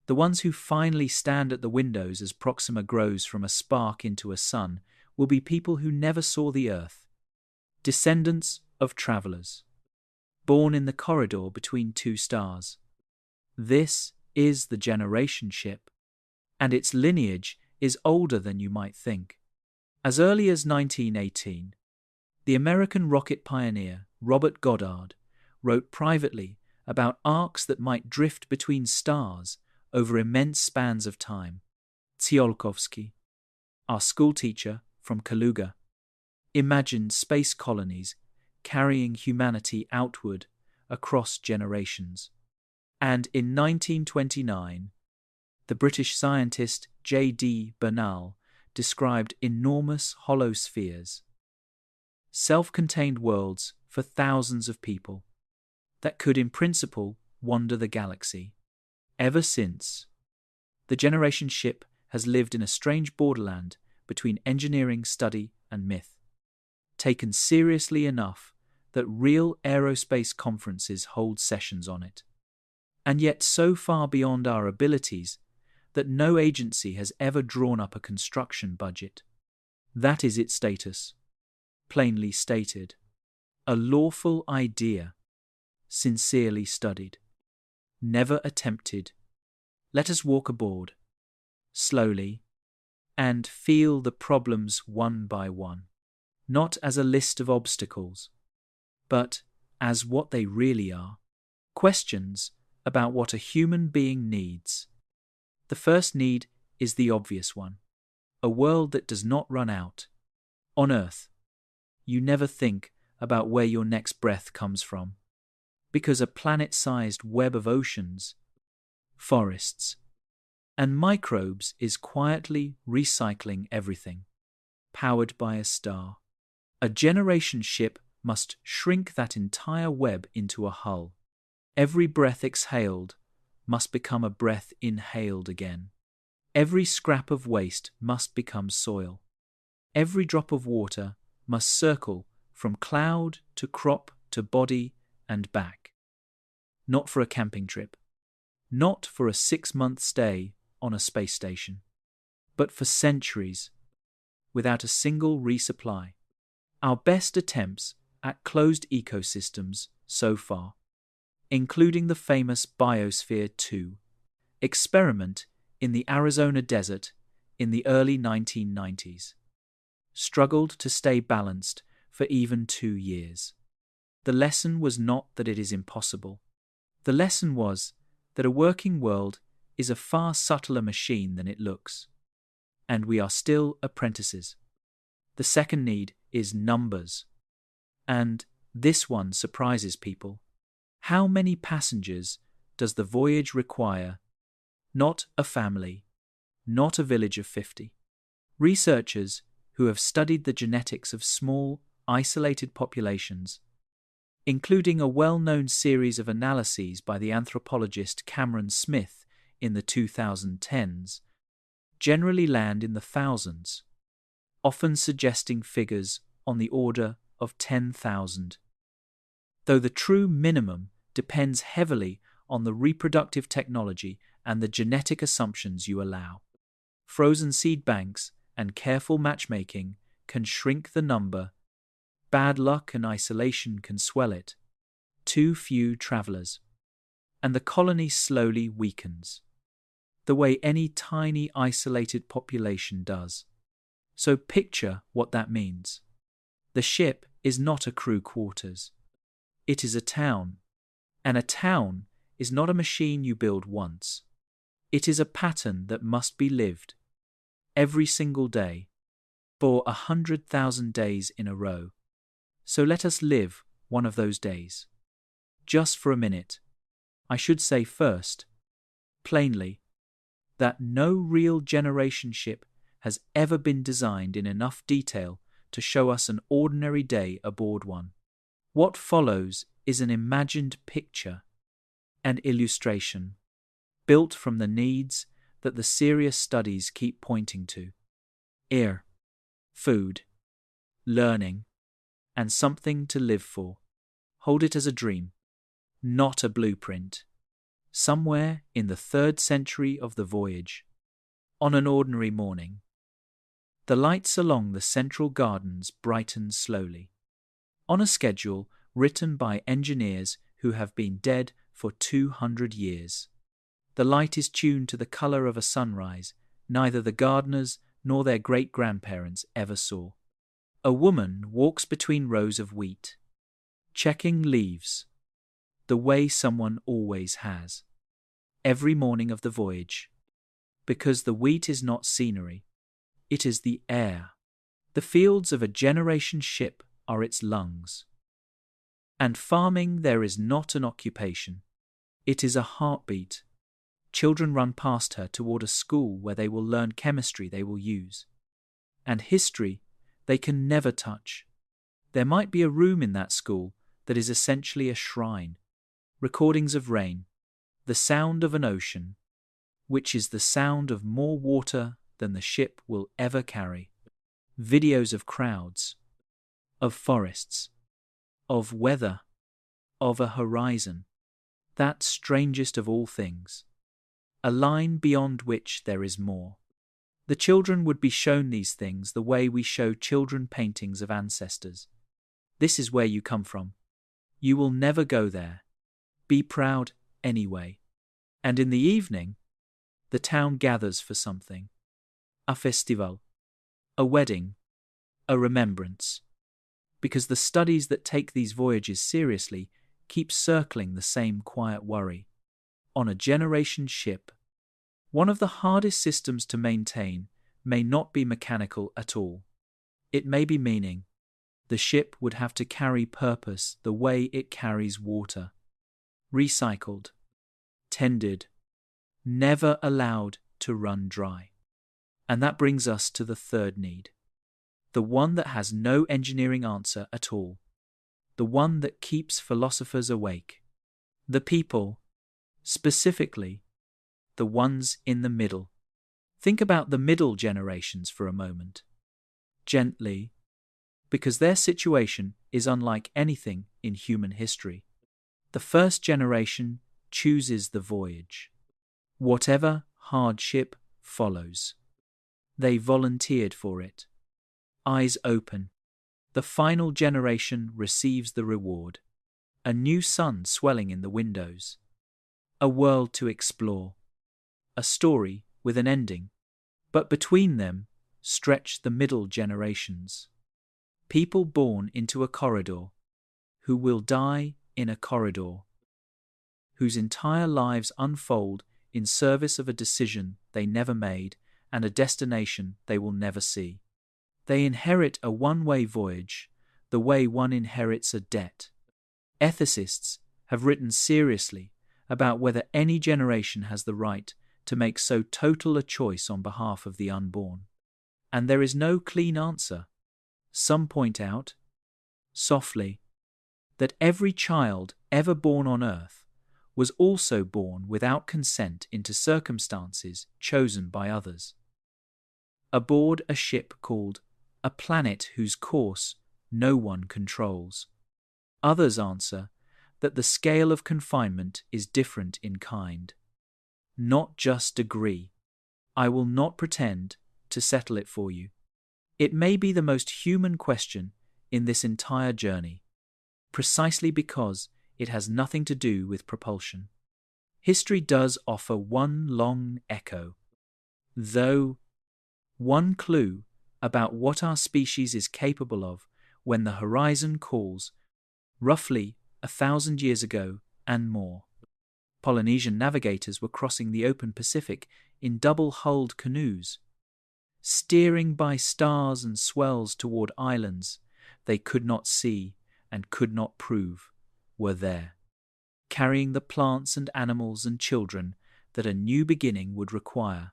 The ones who finally stand at the windows as Proxima grows from a spark into a sun will be people who never saw the Earth, descendants of travelers, born in the corridor between 2 stars. This is the generation ship, and its lineage is older than you might think. As early as 1918, the American rocket pioneer Robert Goddard wrote privately about arcs that might drift between stars over immense spans of time. Tsiolkovsky, our schoolteacher from Kaluga, imagined space colonies carrying humanity outward across generations. And in 1929, the British scientist J.D. Bernal described enormous hollow spheres, self-contained worlds for thousands of people, that could in principle wander the galaxy. Ever since, the generation ship has lived in a strange borderland between engineering study and myth, taken seriously enough that real aerospace conferences hold sessions on it, and yet so far beyond our abilities that no agency has ever drawn up a construction budget. That is its status, plainly stated, a lawful idea, sincerely studied, never attempted. Let us walk aboard, slowly, and feel the problems one by one, not as a list of obstacles, but as what they really are, questions about what a human being needs. The first need is the obvious one, a world that does not run out. On Earth, you never think about where your next breath comes from, because a planet-sized web of oceans, forests, and microbes is quietly recycling everything, powered by a star. A generation ship must shrink that entire web into a hull. Every breath exhaled must become a breath inhaled again. Every scrap of waste must become soil. Every drop of water must circle from cloud to crop to body and back. Not for a camping trip, not for a 6-month stay on a space station, but for centuries, without a single resupply. Our best attempts at closed ecosystems so far, including the famous Biosphere 2 experiment in the Arizona desert in the early 1990s, struggled to stay balanced for even 2 years. The lesson was not that it is impossible. The lesson was that a working world is a far subtler machine than it looks, and we are still apprentices. The second need is numbers, and this one surprises people. How many passengers does the voyage require? Not a family, not a village of 50. Researchers who have studied the genetics of small, isolated populations, including a well-known series of analyses by the anthropologist Cameron Smith in the 2010s, generally land in the thousands, often suggesting figures on the order of 10,000. Though the true minimum depends heavily on the reproductive technology and the genetic assumptions you allow. Frozen seed banks and careful matchmaking can shrink the number. Bad luck and isolation can swell it. Too few travelers, and the colony slowly weakens, the way any tiny isolated population does. So picture what that means. The ship is not a crew quarters. It is a town, and a town is not a machine you build once. It is a pattern that must be lived every single day for 100,000 days in a row. So let us live one of those days. Just for a minute. I should say first, plainly, that no real generation ship has ever been designed in enough detail to show us an ordinary day aboard one. What follows is an imagined picture, an illustration, built from the needs that the serious studies keep pointing to. Air, food, learning, and something to live for. Hold it as a dream, not a blueprint. Somewhere in the 3rd century of the voyage, on an ordinary morning, the lights along the central gardens brighten slowly. On a schedule written by engineers who have been dead for 200 years. The light is tuned to the color of a sunrise neither the gardeners nor their great-grandparents ever saw. A woman walks between rows of wheat, checking leaves, the way someone always has, every morning of the voyage. Because the wheat is not scenery, it is the air. The fields of a generation ship are its lungs. And farming there is not an occupation. It is a heartbeat. Children run past her toward a school where they will learn chemistry they will use. And history they can never touch. There might be a room in that school that is essentially a shrine. Recordings of rain, the sound of an ocean, which is the sound of more water than the ship will ever carry. Videos of crowds, of forests, of weather, of a horizon, that strangest of all things, a line beyond which there is more. The children would be shown these things the way we show children paintings of ancestors. This is where you come from. You will never go there. Be proud anyway. And in the evening, the town gathers for something. A festival, a wedding, a remembrance. Because the studies that take these voyages seriously keep circling the same quiet worry. On a generation ship, one of the hardest systems to maintain may not be mechanical at all. It may be meaning. The ship would have to carry purpose the way it carries water. Recycled, tended, never allowed to run dry. And that brings us to the third need. The one that has no engineering answer at all. The one that keeps philosophers awake. The people, specifically, the ones in the middle. Think about the middle generations for a moment. Gently, because their situation is unlike anything in human history. The first generation chooses the voyage. Whatever hardship follows. They volunteered for it. Eyes open. The final generation receives the reward. A new sun swelling in the windows. A world to explore. A story with an ending. But between them stretch the middle generations. People born into a corridor, who will die in a corridor, whose entire lives unfold in service of a decision they never made and a destination they will never see. They inherit a one-way voyage, the way one inherits a debt. Ethicists have written seriously about whether any generation has the right to make so total a choice on behalf of the unborn. And there is no clean answer. Some point out, softly, that every child ever born on earth was also born without consent into circumstances chosen by others. Aboard a ship called a planet whose course no one controls. Others answer that the scale of confinement is different in kind, not just degree. I will not pretend to settle it for you. It may be the most human question in this entire journey, precisely because it has nothing to do with propulsion. History does offer one long echo, though one clue about what our species is capable of when the horizon calls, roughly 1,000 years ago and more. Polynesian navigators were crossing the open Pacific in double-hulled canoes, steering by stars and swells toward islands they could not see and could not prove were there, carrying the plants and animals and children that a new beginning would require.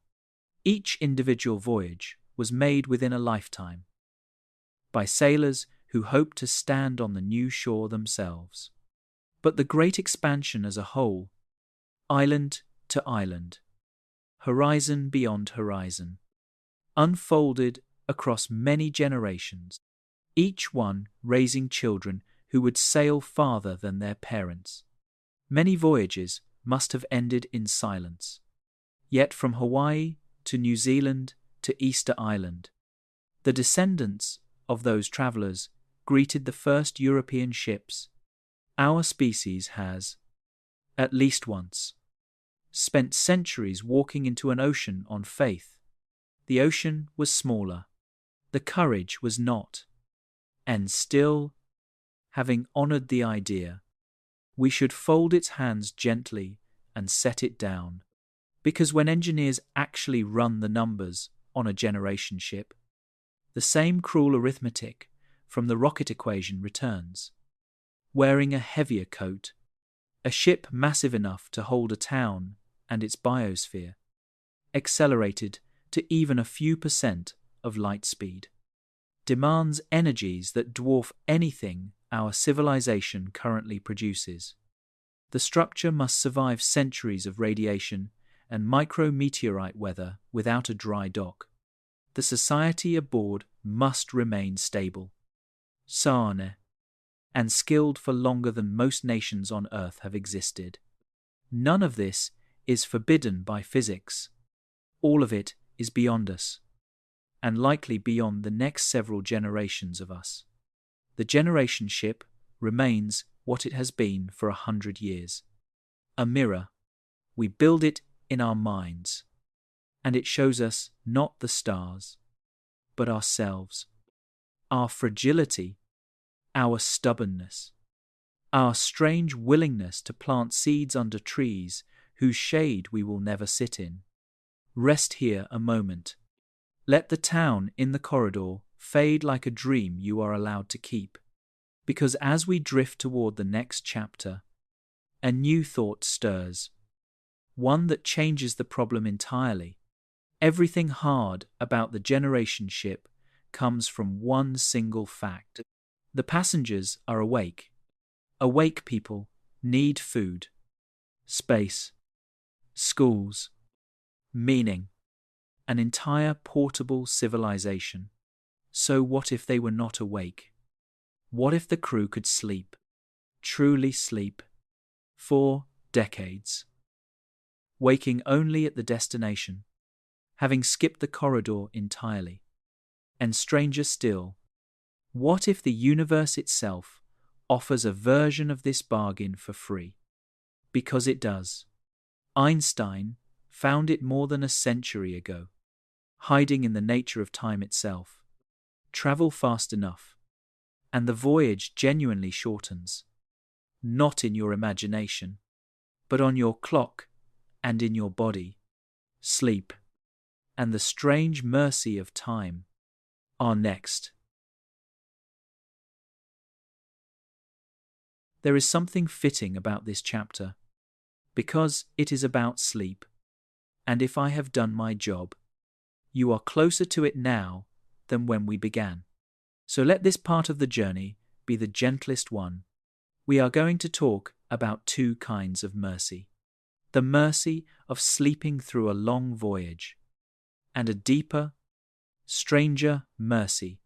Each individual voyage was made within a lifetime, by sailors who hoped to stand on the new shore themselves. But the great expansion as a whole, island to island, horizon beyond horizon, unfolded across many generations, each one raising children who would sail farther than their parents. Many voyages must have ended in silence. Yet from Hawaii to New Zealand to Easter Island, the descendants of those travelers greeted the first European ships. Our species has, at least once, spent centuries walking into an ocean on faith, The ocean was smaller. The courage was not. And still, having honored the idea, we should fold its hands gently and set it down. Because when engineers actually run the numbers on a generation ship, the same cruel arithmetic from the rocket equation returns. Wearing a heavier coat, a ship massive enough to hold a town and its biosphere, accelerated to even a few % of light speed, demands energies that dwarf anything our civilization currently produces. The structure must survive centuries of radiation and micrometeorite weather without a dry dock. The society aboard must remain stable, sane, and skilled for longer than most nations on Earth have existed. None of this is forbidden by physics. All of it is beyond us, and likely beyond the next several generations of us. The generation ship remains what it has been for 100 years. A mirror. We build it in our minds, and it shows us not the stars, but ourselves, our fragility, our stubbornness, our strange willingness to plant seeds under trees whose shade we will never sit in. Rest here a moment. Let the town in the corridor fade like a dream you are allowed to keep, because as we drift toward the next chapter, a new thought stirs, one that changes the problem entirely. Everything hard about the generation ship comes from one single fact. The passengers are awake. Awake people need food, space, schools, meaning, an entire portable civilization. So what if they were not awake? What if the crew could sleep, truly sleep, for decades, waking only at the destination, having skipped the corridor entirely? And stranger still, what if the universe itself offers a version of this bargain for free? Because it does. Einstein found it more than a century ago, hiding in the nature of time itself. Travel fast enough, and the voyage genuinely shortens, not in your imagination, but on your clock and in your body. Sleep and the strange mercy of time are next. There is something fitting about this chapter, because it is about sleep, and if I have done my job, you are closer to it now than when we began. So let this part of the journey be the gentlest one. We are going to talk about two kinds of mercy. The mercy of sleeping through a long voyage, and a deeper, stranger mercy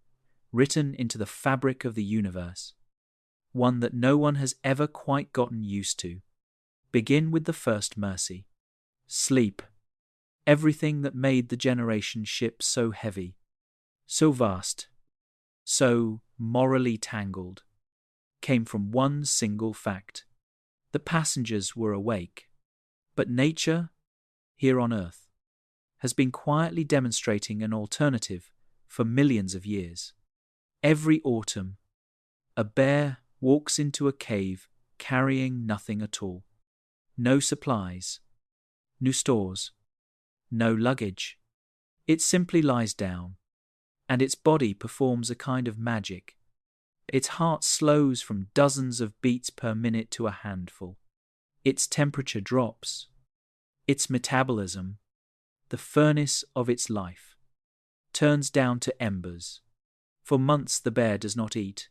written into the fabric of the universe, one that no one has ever quite gotten used to. Begin with the first mercy. Sleep. Everything that made the generation ship so heavy, so vast, so morally tangled, came from one single fact. The passengers were awake. But nature, here on Earth, has been quietly demonstrating an alternative for millions of years. Every autumn, a bear walks into a cave carrying nothing at all. No supplies, no stores, no luggage. It simply lies down, and its body performs a kind of magic. Its heart slows from dozens of beats per minute to a handful. Its temperature drops. Its metabolism, the furnace of its life, turns down to embers. For months the bear does not eat,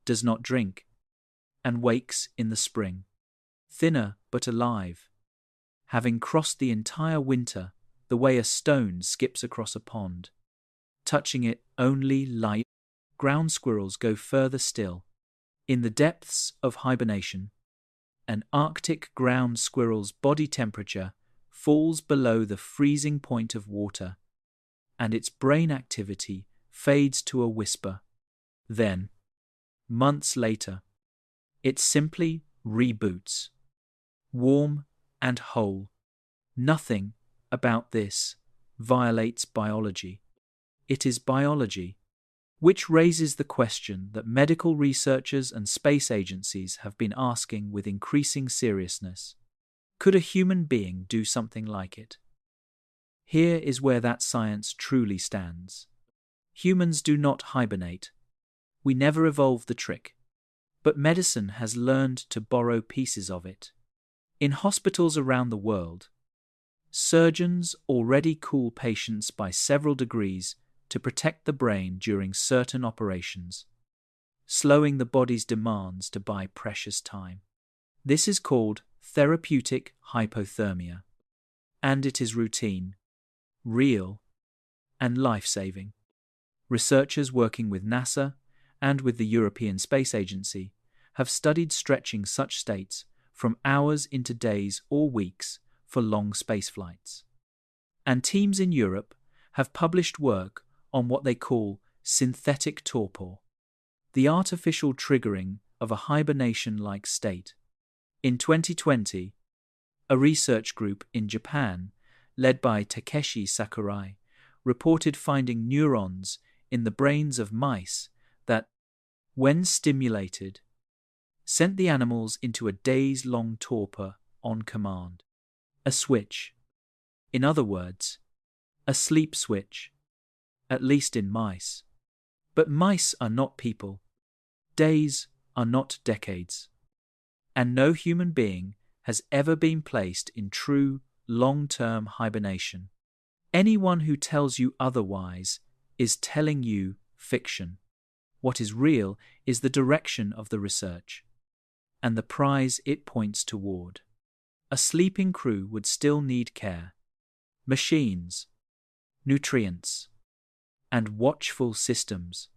does not drink, and wakes in the spring, thinner but alive, having crossed the entire winter the way a stone skips across a pond, touching it only light. Ground squirrels go further still. In the depths of hibernation, an Arctic ground squirrel's body temperature falls below the freezing point of water, and its brain activity fades to a whisper. Then, months later, it simply reboots, warm and whole. Nothing about this violates biology. It is biology, which raises the question that medical researchers and space agencies have been asking with increasing seriousness. Could a human being do something like it? Here is where that science truly stands. Humans do not hibernate. We never evolved the trick. But medicine has learned to borrow pieces of it. In hospitals around the world, surgeons already cool patients by several degrees to protect the brain during certain operations, slowing the body's demands to buy precious time. This is called therapeutic hypothermia, and it is routine, real, and life-saving. Researchers working with NASA and with the European Space Agency have studied stretching such states from hours into days or weeks for long space flights. And teams in Europe have published work on what they call synthetic torpor, the artificial triggering of a hibernation-like state. In 2020, a research group in Japan, led by Takeshi Sakurai, reported finding neurons in the brains of mice that, when stimulated, sent the animals into a days-long torpor on command. A switch. In other words, a sleep switch, at least in mice. But mice are not people. Days are not decades. And no human being has ever been placed in true, long-term hibernation. Anyone who tells you otherwise is telling you fiction. What is real is the direction of the research, and the prize it points toward. A sleeping crew would still need care, machines, nutrients, and watchful systems,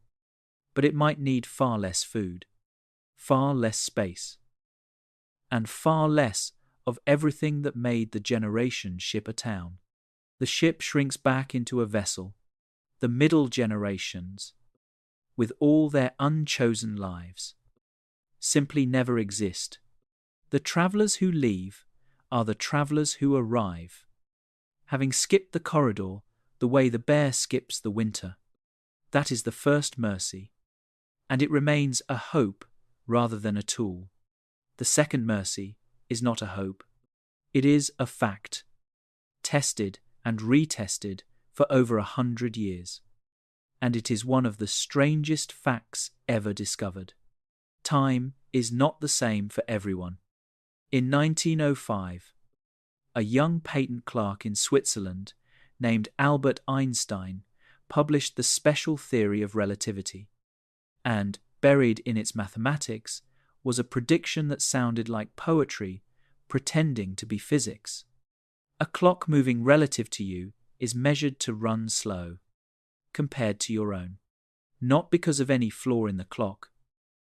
but it might need far less food, far less space, and far less of everything that made the generation ship a town. The ship shrinks back into a vessel. The middle generations, with all their unchosen lives, simply never exist. The travelers who leave are the travelers who arrive, having skipped the corridor the way the bear skips the winter. That is the first mercy, and it remains a hope rather than a tool. The second mercy is not a hope. It is a fact, tested and retested for over 100 years. And it is one of the strangest facts ever discovered. Time is not the same for everyone. In 1905, a young patent clerk in Switzerland named Albert Einstein published the special theory of relativity. And, buried in its mathematics, was a prediction that sounded like poetry pretending to be physics. A clock moving relative to you is measured to run slow, compared to your own. Not because of any flaw in the clock,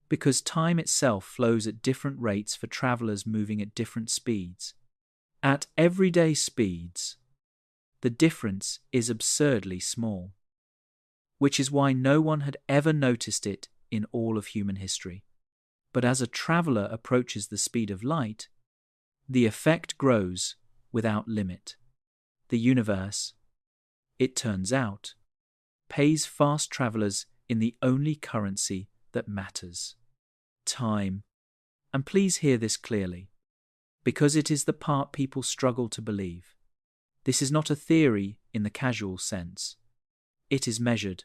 because time itself flows at different rates for travelers moving at different speeds. At everyday speeds, the difference is absurdly small, which is why no one had ever noticed it in all of human history. But as a traveler approaches the speed of light, the effect grows without limit. The universe, it turns out, pays fast travelers in the only currency that matters: time. And please hear this clearly, because it is the part people struggle to believe. This is not a theory in the casual sense. It is measured.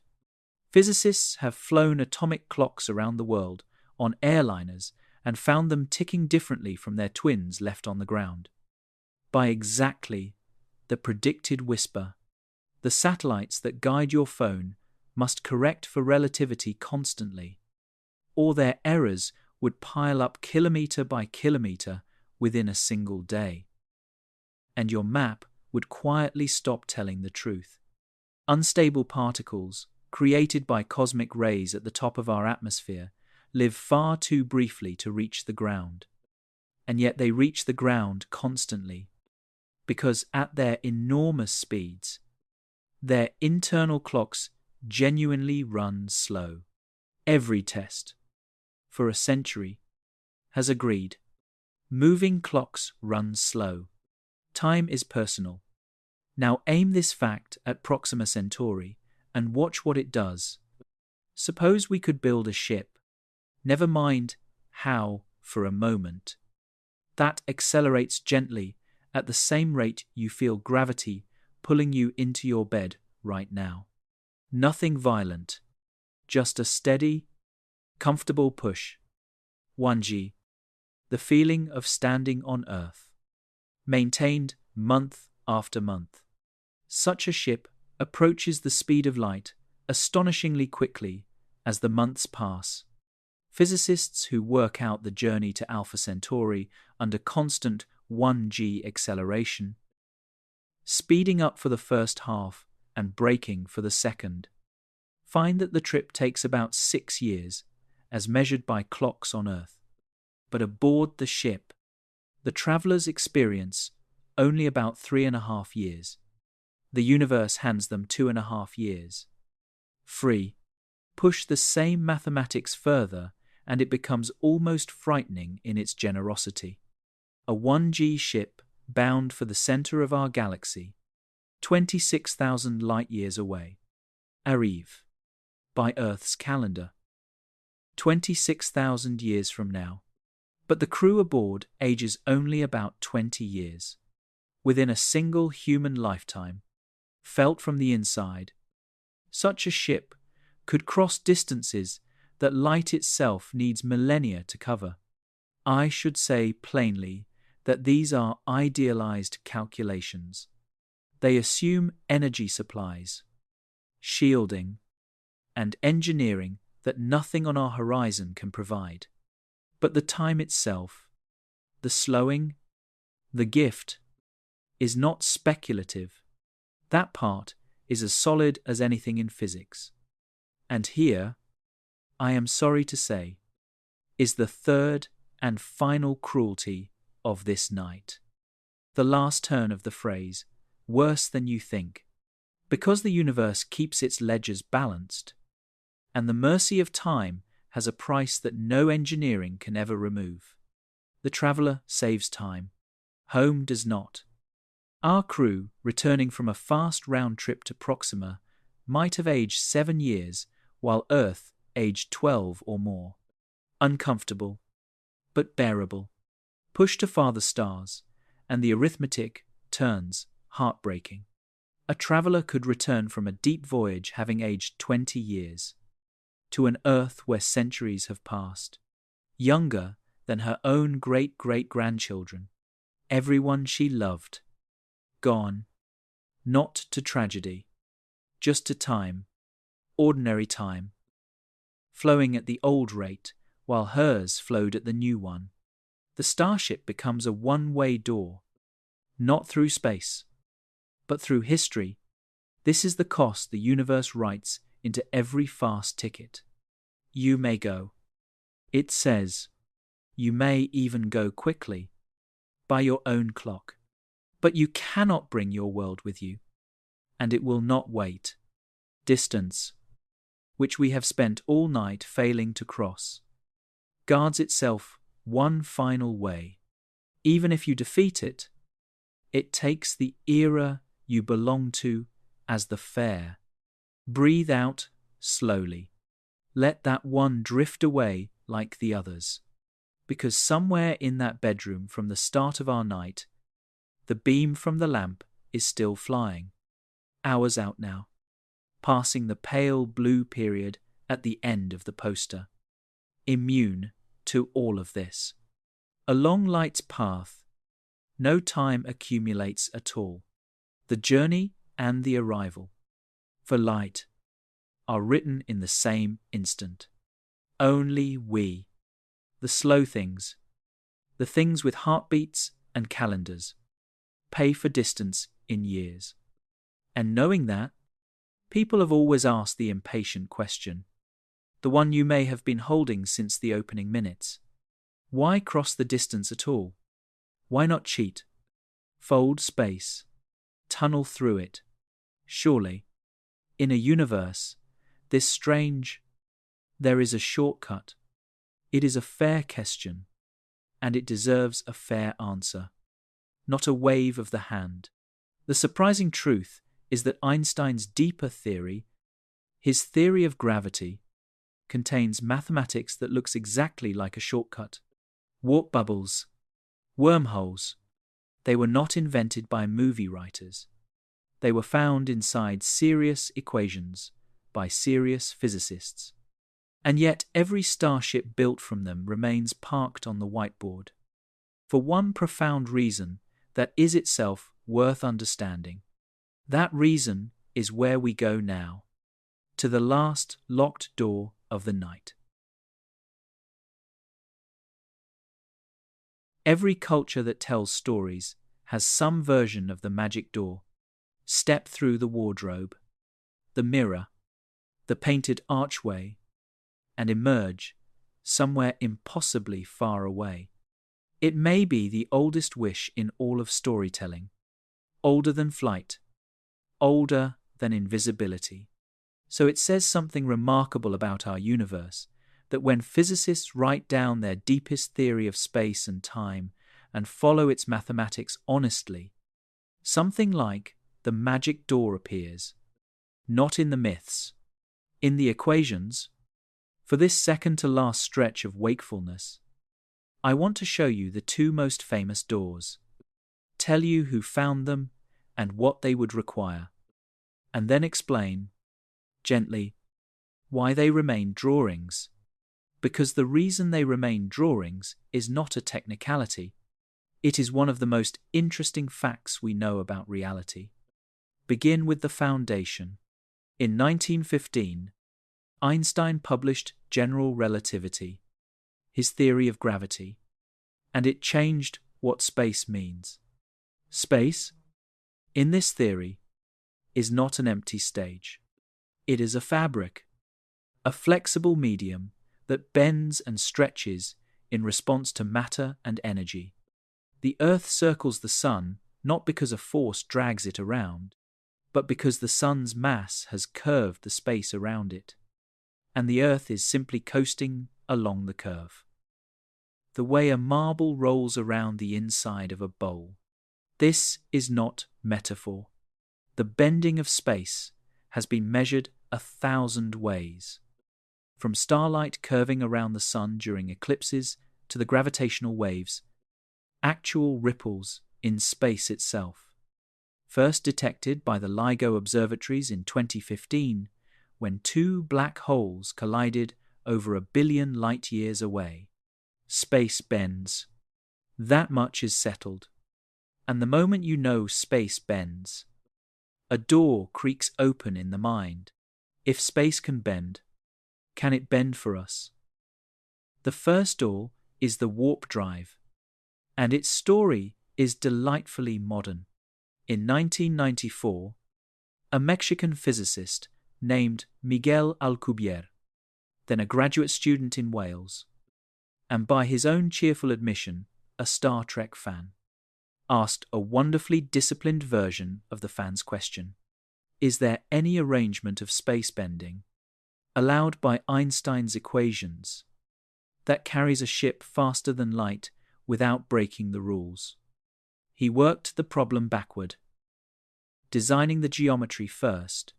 Physicists have flown atomic clocks around the world on airliners and found them ticking differently from their twins left on the ground. By exactly the predicted whisper, the satellites that guide your phone must correct for relativity constantly, or their errors would pile up kilometre by kilometre within a single day. And your map would quietly stop telling the truth. Unstable particles, created by cosmic rays at the top of our atmosphere, live far too briefly to reach the ground. And yet they reach the ground constantly, because at their enormous speeds, their internal clocks genuinely run slow. Every test, for a century, has agreed. Moving clocks run slow. Time is personal. Now aim this fact at Proxima Centauri and watch what it does. Suppose we could build a ship, never mind how for a moment, that accelerates gently at the same rate you feel gravity pulling you into your bed right now. Nothing violent, just a steady, comfortable push. 1G. The feeling of standing on Earth. Maintained month after month. Such a ship approaches the speed of light astonishingly quickly as the months pass. Physicists who work out the journey to Alpha Centauri under constant 1G acceleration, speeding up for the first half and braking for the second, find that the trip takes about 6 years, as measured by clocks on Earth. But aboard the ship, the travelers experience only about 3.5 years. The universe hands them 2.5 years. Free. Push the same mathematics further, and it becomes almost frightening in its generosity. A 1G ship bound for the center of our galaxy, 26,000 light-years away. Arrive. By Earth's calendar. 26,000 years from now. But the crew aboard ages only about 20 years. Within a single human lifetime, felt from the inside, such a ship could cross distances that light itself needs millennia to cover. I should say plainly that these are idealized calculations. They assume energy supplies, shielding, and engineering that nothing on our horizon can provide. But the time itself, the slowing, the gift, is not speculative. That part is as solid as anything in physics. And here, I am sorry to say, is the third and final cruelty of this night. The last turn of the phrase, worse than you think. Because the universe keeps its ledgers balanced, and the mercy of time has a price that no engineering can ever remove. The traveler saves time. Home does not. Our crew, returning from a fast round trip to Proxima, might have aged 7 years, while Earth aged 12 or more. Uncomfortable, but bearable. Push to farther stars, and the arithmetic turns heartbreaking. A traveler could return from a deep voyage having aged 20 years. To an Earth where centuries have passed, younger than her own great-great-grandchildren, everyone she loved, gone, not to tragedy, just to time, ordinary time, flowing at the old rate while hers flowed at the new one. The starship becomes a one-way door, not through space, but through history. This is the cost the universe writes into every fast ticket. You may go. It says, you may even go quickly, by your own clock. But you cannot bring your world with you, and it will not wait. Distance, which we have spent all night failing to cross, guards itself one final way. Even if you defeat it, it takes the era you belong to as the fare. Breathe out slowly. Let that one drift away like the others. Because somewhere in that bedroom from the start of our night, the beam from the lamp is still flying. Hours out now, passing the pale blue period at the end of the poster. Immune to all of this. Along light's path, no time accumulates at all. The journey and the arrival, for light, are written in the same instant. Only we, the slow things, the things with heartbeats and calendars, pay for distance in years. And knowing that, people have always asked the impatient question, the one you may have been holding since the opening minutes. Why cross the distance at all? Why not cheat? Fold space, tunnel through it. Surely, in a universe, this strange, there is a shortcut. It is a fair question, and it deserves a fair answer, not a wave of the hand. The surprising truth is that Einstein's deeper theory, his theory of gravity, contains mathematics that looks exactly like a shortcut. Warp bubbles, wormholes, they were not invented by movie writers. They were found inside serious equations by serious physicists. And yet every starship built from them remains parked on the whiteboard. For one profound reason that is itself worth understanding. That reason is where we go now, to the last locked door of the night. Every culture that tells stories has some version of the magic door. Step through the wardrobe, the mirror, the painted archway, and emerge somewhere impossibly far away. It may be the oldest wish in all of storytelling, older than flight, older than invisibility. So it says something remarkable about our universe, that when physicists write down their deepest theory of space and time and follow its mathematics honestly, something like the magic door appears, not in the myths, in the equations. For this second to last stretch of wakefulness, I want to show you the two most famous doors, tell you who found them and what they would require, and then explain, gently, why they remain drawings. Because the reason they remain drawings is not a technicality. It is one of the most interesting facts we know about reality. Begin with the foundation. In 1915, Einstein published General Relativity, his theory of gravity, and it changed what space means. Space, in this theory, is not an empty stage. It is a fabric, a flexible medium that bends and stretches in response to matter and energy. The Earth circles the Sun not because a force drags it around, but because the Sun's mass has curved the space around it, and the Earth is simply coasting along the curve. The way a marble rolls around the inside of a bowl. This is not metaphor. The bending of space has been measured 1,000 ways. From starlight curving around the Sun during eclipses to the gravitational waves, actual ripples in space itself. First detected by the LIGO observatories in 2015, when two black holes collided over 1 billion light-years away. Space bends. That much is settled. And the moment you know space bends, a door creaks open in the mind. If space can bend, can it bend for us? The first door is the warp drive, and its story is delightfully modern. In 1994, a Mexican physicist named Miguel Alcubierre, then a graduate student in Wales, and by his own cheerful admission, a Star Trek fan, asked a wonderfully disciplined version of the fan's question. Is there any arrangement of space bending, allowed by Einstein's equations, that carries a ship faster than light without breaking the rules? He worked the problem backward, designing the geometry first,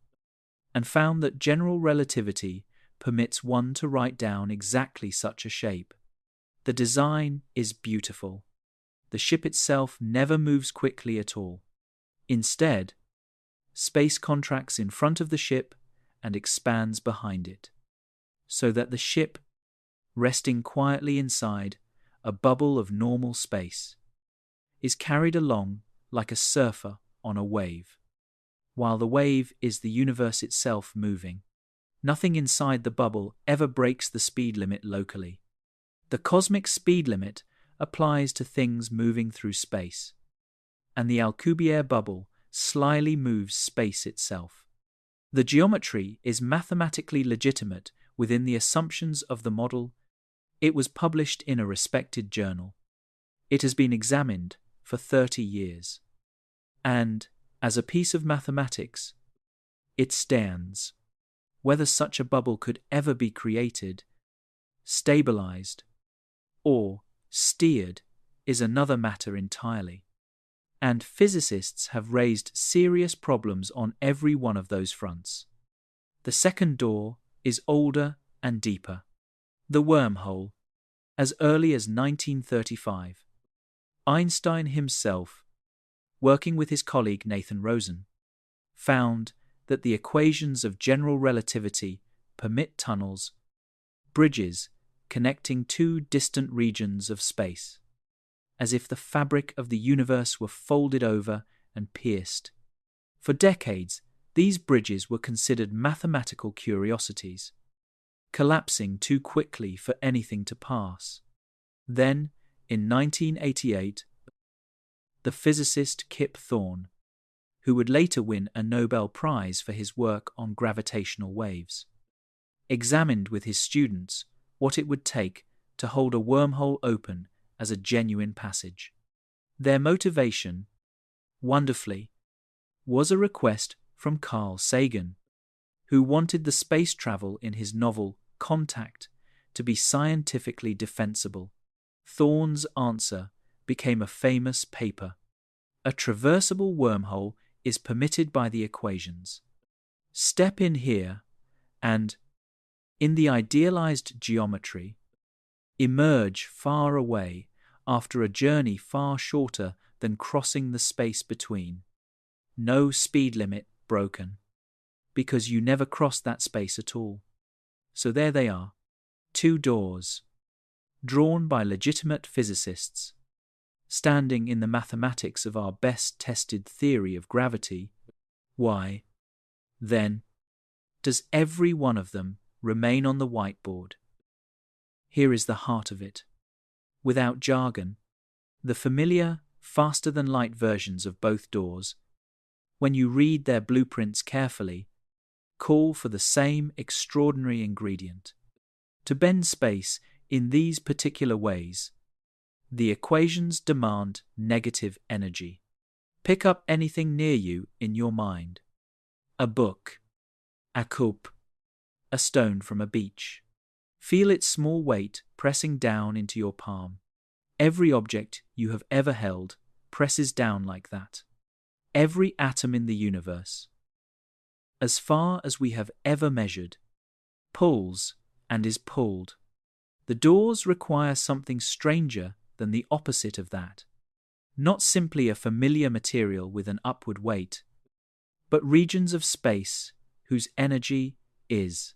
and found that general relativity permits one to write down exactly such a shape. The design is beautiful. The ship itself never moves quickly at all. Instead, space contracts in front of the ship and expands behind it, so that the ship, resting quietly inside a bubble of normal space, is carried along like a surfer on a wave, while the wave is the universe itself moving. Nothing inside the bubble ever breaks the speed limit locally. The cosmic speed limit applies to things moving through space, and the Alcubierre bubble slyly moves space itself. The geometry is mathematically legitimate within the assumptions of the model. It was published in a respected journal. It has been examined for 30 years. And, as a piece of mathematics, it stands. Whether such a bubble could ever be created, stabilized, or steered is another matter entirely. and physicists have raised serious problems on every one of those fronts. The second door is older and deeper. The wormhole. As early as 1935, Einstein himself, working with his colleague Nathan Rosen, found that the equations of general relativity permit tunnels, bridges connecting two distant regions of space, as if the fabric of the universe were folded over and pierced. For decades, these bridges were considered mathematical curiosities, collapsing too quickly for anything to pass. Then, in 1988, the physicist Kip Thorne, who would later win a Nobel Prize for his work on gravitational waves, examined with his students what it would take to hold a wormhole open as a genuine passage. Their motivation, wonderfully, was a request from Carl Sagan, who wanted the space travel in his novel Contact to be scientifically defensible. Thorne's answer became a famous paper. A traversable wormhole is permitted by the equations. Step in here and, in the idealized geometry, emerge far away after a journey far shorter than crossing the space between. No speed limit broken, because you never crossed that space at all. So there they are, two doors, drawn by legitimate physicists, standing in the mathematics of our best-tested theory of gravity. Why, then, does every one of them remain on the whiteboard? Here is the heart of it. Without jargon, the familiar, faster-than-light versions of both doors, when you read their blueprints carefully, call for the same extraordinary ingredient. To bend space in these particular ways, the equations demand negative energy. Pick up anything near you in your mind. A book, a cup, a stone from a beach. Feel its small weight pressing down into your palm. Every object you have ever held presses down like that. Every atom in the universe, as far as we have ever measured, pulls and is pulled. The doors require something stranger than the opposite of that. Not simply a familiar material with an upward weight, but regions of space whose energy is,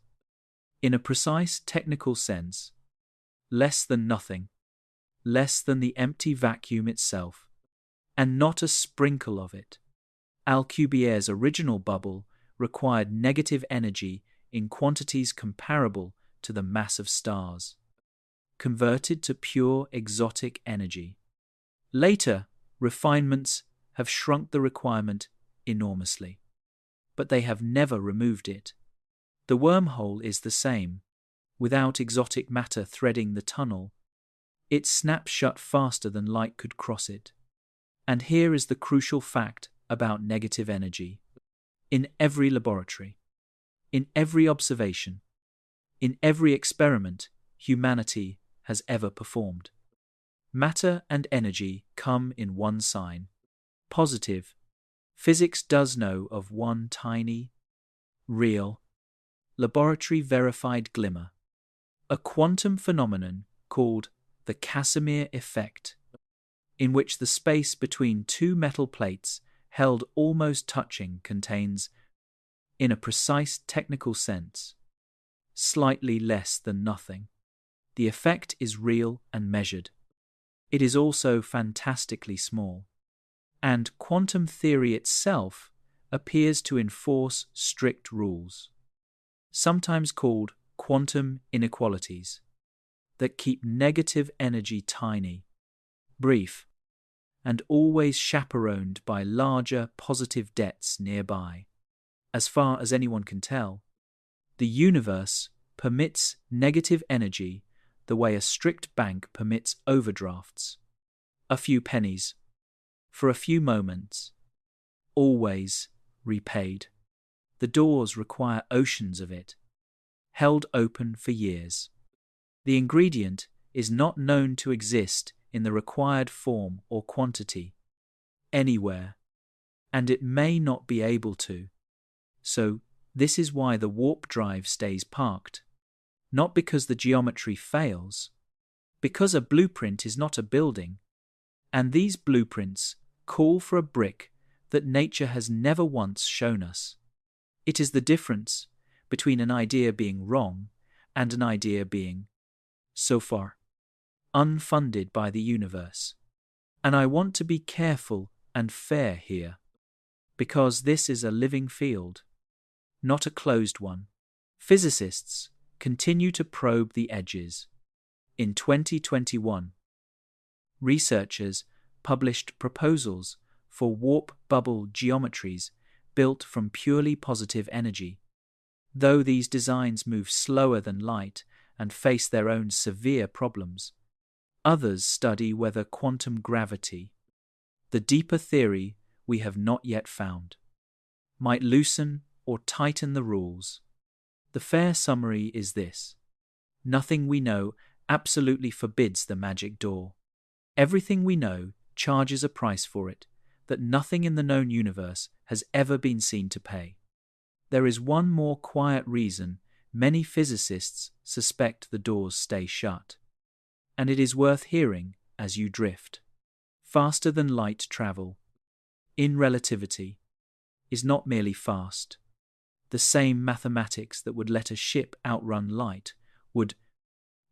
in a precise technical sense, less than nothing, less than the empty vacuum itself, and not a sprinkle of it. Alcubierre's original bubble required negative energy in quantities comparable to the mass of stars, converted to pure exotic energy. Later, refinements have shrunk the requirement enormously, but they have never removed it. The wormhole is the same. Without exotic matter threading the tunnel, it snaps shut faster than light could cross it. And here is the crucial fact about negative energy. In every laboratory, in every observation, in every experiment humanity has ever performed, matter and energy come in one sign. Positive. Physics does know of one tiny, real, laboratory-verified glimmer, a quantum phenomenon called the Casimir effect, in which the space between two metal plates held almost touching contains, in a precise technical sense, slightly less than nothing. The effect is real and measured. It is also fantastically small, and quantum theory itself appears to enforce strict rules, sometimes called quantum inequalities, that keep negative energy tiny, brief, and always chaperoned by larger positive debts nearby. As far as anyone can tell, the universe permits negative energy the way a strict bank permits overdrafts. A few pennies, for a few moments, always repaid. The doors require oceans of it, held open for years. The ingredient is not known to exist in the required form or quantity. anywhere, and it may not be able to. So, this is why the warp drive stays parked. Not because the geometry fails, because a blueprint is not a building, and these blueprints call for a brick that nature has never once shown us. It is the difference between an idea being wrong and an idea being, so far, unfunded by the universe. And I want to be careful and fair here, because this is a living field, not a closed one. Physicists continue to probe the edges. In 2021, researchers published proposals for warp bubble geometries built from purely positive energy. Though these designs move slower than light and face their own severe problems, others study whether quantum gravity, the deeper theory we have not yet found, might loosen or tighten the rules. The fair summary is this: nothing we know absolutely forbids the magic door. Everything we know charges a price for it that nothing in the known universe has ever been seen to pay. There is one more quiet reason many physicists suspect the doors stay shut, and it is worth hearing as you drift. Faster than light travel, in relativity, is not merely fast. The same mathematics that would let a ship outrun light would,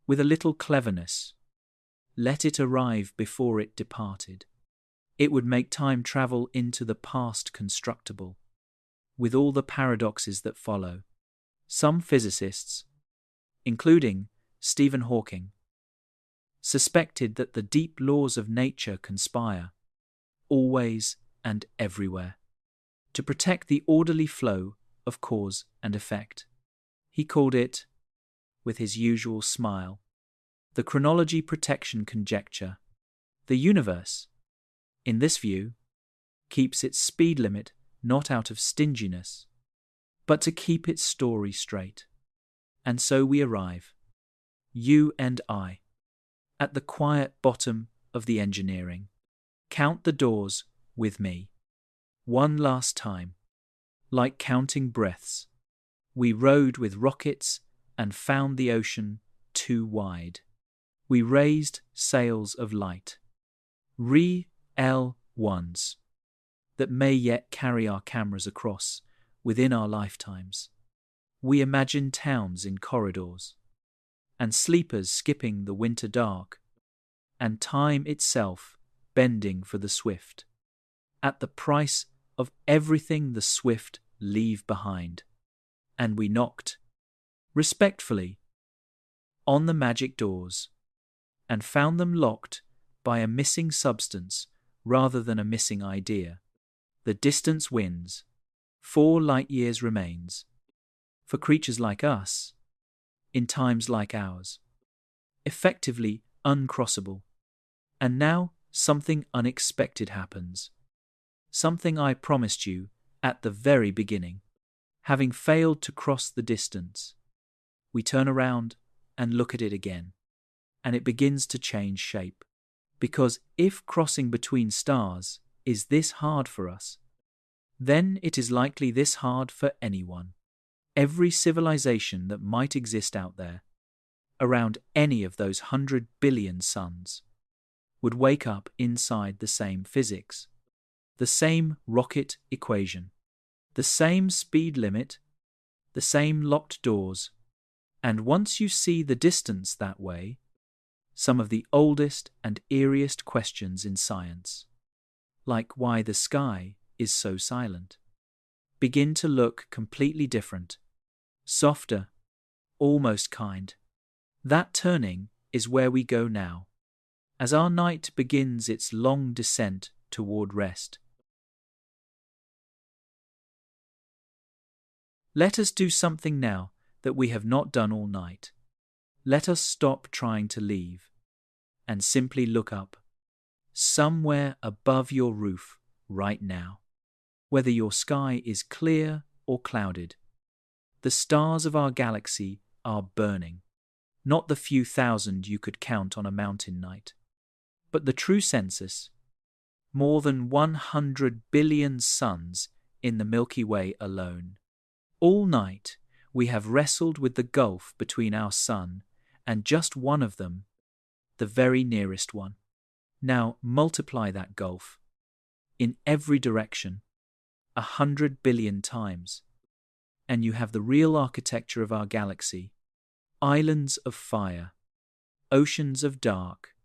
with a little cleverness, let it arrive before it departed. It would make time travel into the past constructible, with all the paradoxes that follow. Some physicists, including Stephen Hawking, suspected that the deep laws of nature conspire, always and everywhere, to protect the orderly flow of cause and effect. He called it, with his usual smile, the chronology protection conjecture. The universe, in this view, keeps its speed limit not out of stinginess, but to keep its story straight. And so we arrive, you and I, at the quiet bottom of the engineering. Count the doors with me. One last time. Like counting breaths, we rode with rockets and found the ocean too wide. We raised sails of light, L1s, that may yet carry our cameras across within our lifetimes. We imagined towns in corridors, and sleepers skipping the winter dark, and time itself bending for the swift, at the price of everything the swift leave behind. And we knocked, respectfully, on the magic doors, and found them locked by a missing substance rather than a missing idea. The distance wins. 4 light years remains. For creatures like us, in times like ours, effectively uncrossable. And now something unexpected happens. Something I promised you at the very beginning. Having failed to cross the distance, we turn around and look at it again, and it begins to change shape. Because if crossing between stars is this hard for us, then it is likely this hard for anyone. Every civilization that might exist out there, around any of those 100 billion suns, would wake up inside the same physics, the same rocket equation, the same speed limit, the same locked doors, and once you see the distance that way, some of the oldest and eeriest questions in science, like why the sky is so silent, begin to look completely different, softer, almost kind. That turning is where we go now, as our night begins its long descent toward rest. Let us do something now that we have not done all night. Let us stop trying to leave and simply look up, somewhere above your roof right now. Whether your sky is clear or clouded, the stars of our galaxy are burning, not the few thousand you could count on a mountain night, but the true census, more than 100 billion suns in the Milky Way alone. All night, we have wrestled with the gulf between our sun and just one of them, the very nearest one. Now multiply that gulf in every direction 100 billion times, and you have the real architecture of our galaxy: islands of fire, oceans of dark.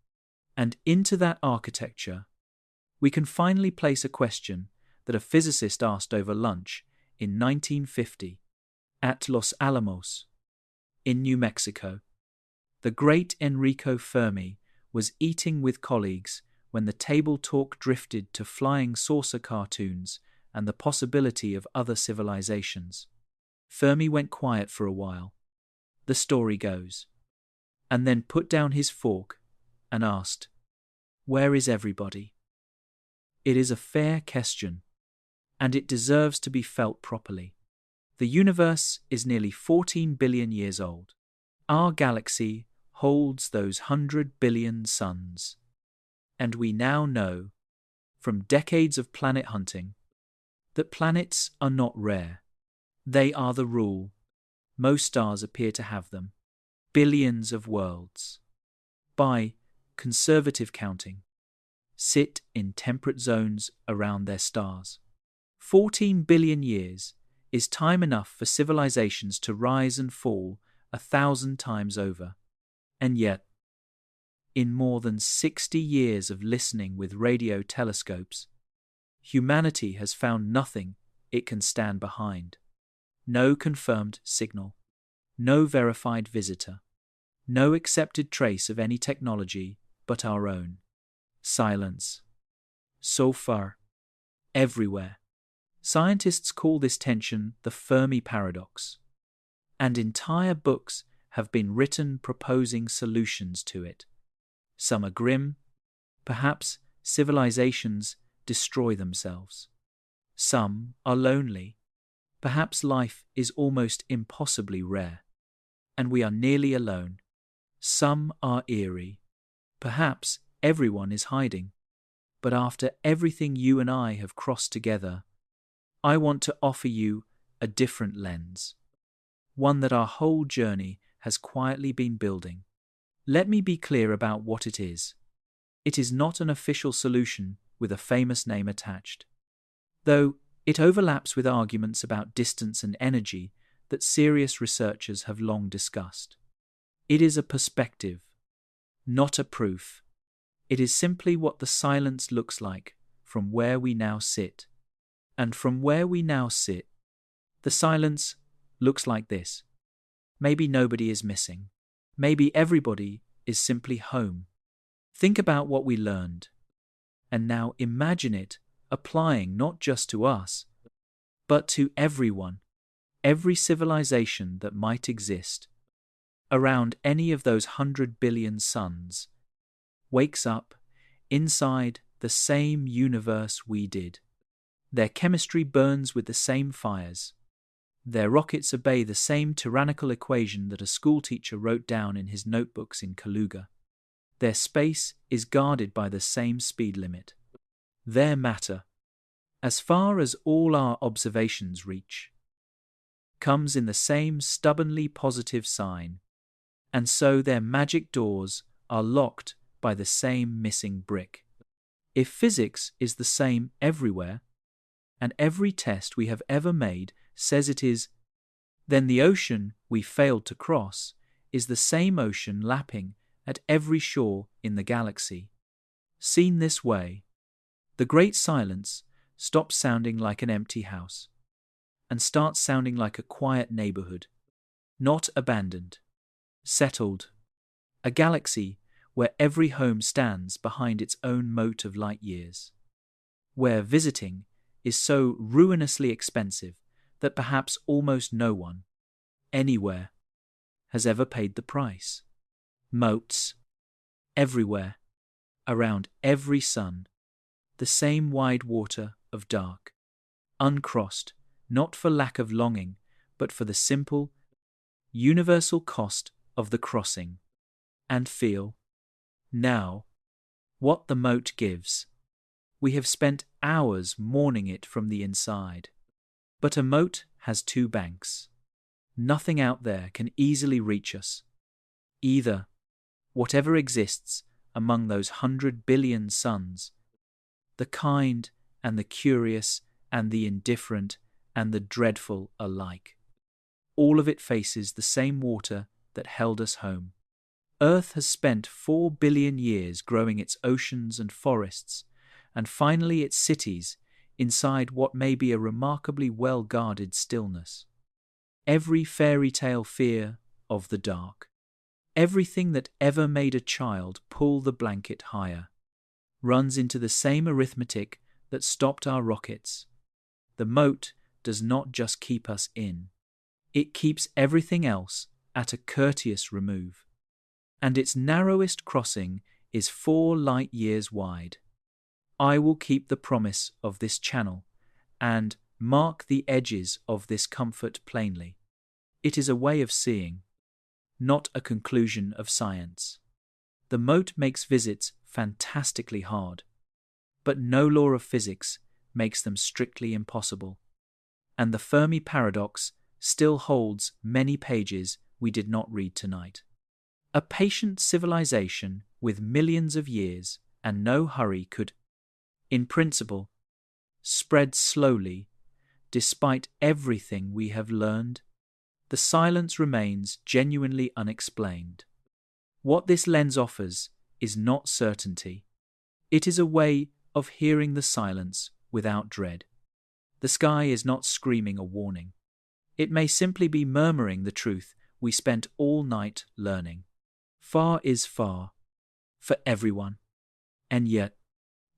And into that architecture, we can finally place a question that a physicist asked over lunch in 1950 at Los Alamos, in New Mexico. The great Enrico Fermi was eating with colleagues when the table talk drifted to flying saucer cartoons and the possibility of other civilizations. Fermi went quiet for a while, the story goes, and then put down his fork and asked, "Where is everybody?" It is a fair question, and it deserves to be felt properly. The universe is nearly 14 billion years old. Our galaxy holds those 100 billion suns. And we now know, from decades of planet hunting, that planets are not rare. They are the rule. Most stars appear to have them. Billions of worlds, by conservative counting, sit in temperate zones around their stars. 14 billion years is time enough for civilizations to rise and fall 1,000 times over. And yet, in more than 60 years of listening with radio telescopes, humanity has found nothing it can stand behind. No confirmed signal, no verified visitor, no accepted trace of any technology but our own. Silence. So far. Everywhere. Scientists call this tension the Fermi paradox, and entire books have been written proposing solutions to it. Some are grim. Perhaps civilizations destroy themselves. Some are lonely. Perhaps life is almost impossibly rare, and we are nearly alone. Some are eerie. Perhaps everyone is hiding. But after everything you and I have crossed together, I want to offer you a different lens, one that our whole journey has quietly been building. Let me be clear about what it is. It is not an official solution with a famous name attached, though it overlaps with arguments about distance and energy that serious researchers have long discussed. It is a perspective, not a proof. It is simply what the silence looks like from where we now sit. And from where we now sit, the silence looks like this. Maybe nobody is missing. Maybe everybody is simply home. Think about what we learned, and now imagine it applying not just to us, but to everyone, every civilization that might exist around any of those 100 billion suns, wakes up inside the same universe we did. Their chemistry burns with the same fires. Their rockets obey the same tyrannical equation that a schoolteacher wrote down in his notebooks in Kaluga. Their space is guarded by the same speed limit. Their matter, as far as all our observations reach, comes in the same stubbornly positive sign, and so their magic doors are locked by the same missing brick. If physics is the same everywhere, and every test we have ever made says it is, then the ocean we failed to cross is the same ocean lapping at every shore in the galaxy. Seen this way, the great silence stops sounding like an empty house and starts sounding like a quiet neighborhood, not abandoned, settled, a galaxy where every home stands behind its own moat of light years, where visiting is so ruinously expensive that perhaps almost no one, anywhere, has ever paid the price. Moats, everywhere, around every sun, the same wide water of dark, uncrossed, not for lack of longing, but for the simple, universal cost of the crossing. And feel, now, what the moat gives. We have spent hours mourning it from the inside. But a moat has two banks. Nothing out there can easily reach us. Either whatever exists among those 100 billion suns, the kind and the curious and the indifferent and the dreadful alike, all of it faces the same water that held us home. Earth has spent 4 billion years growing its oceans and forests, and finally its cities, inside what may be a remarkably well-guarded stillness. Every fairy tale fear of the dark, everything that ever made a child pull the blanket higher, runs into the same arithmetic that stopped our rockets. The moat does not just keep us in, it keeps everything else at a courteous remove. And its narrowest crossing is 4 light years wide. I will keep the promise of this channel and mark the edges of this comfort plainly. It is a way of seeing, not a conclusion of science. The moat makes visits fantastically hard, but no law of physics makes them strictly impossible. And the Fermi paradox still holds many pages we did not read tonight. A patient civilization with millions of years and no hurry could, in principle, spread slowly, despite everything we have learned. The silence remains genuinely unexplained. What this lens offers is not certainty. It is a way of hearing the silence without dread. The sky is not screaming a warning. It may simply be murmuring the truth we spent all night learning. Far is far, for everyone. And yet,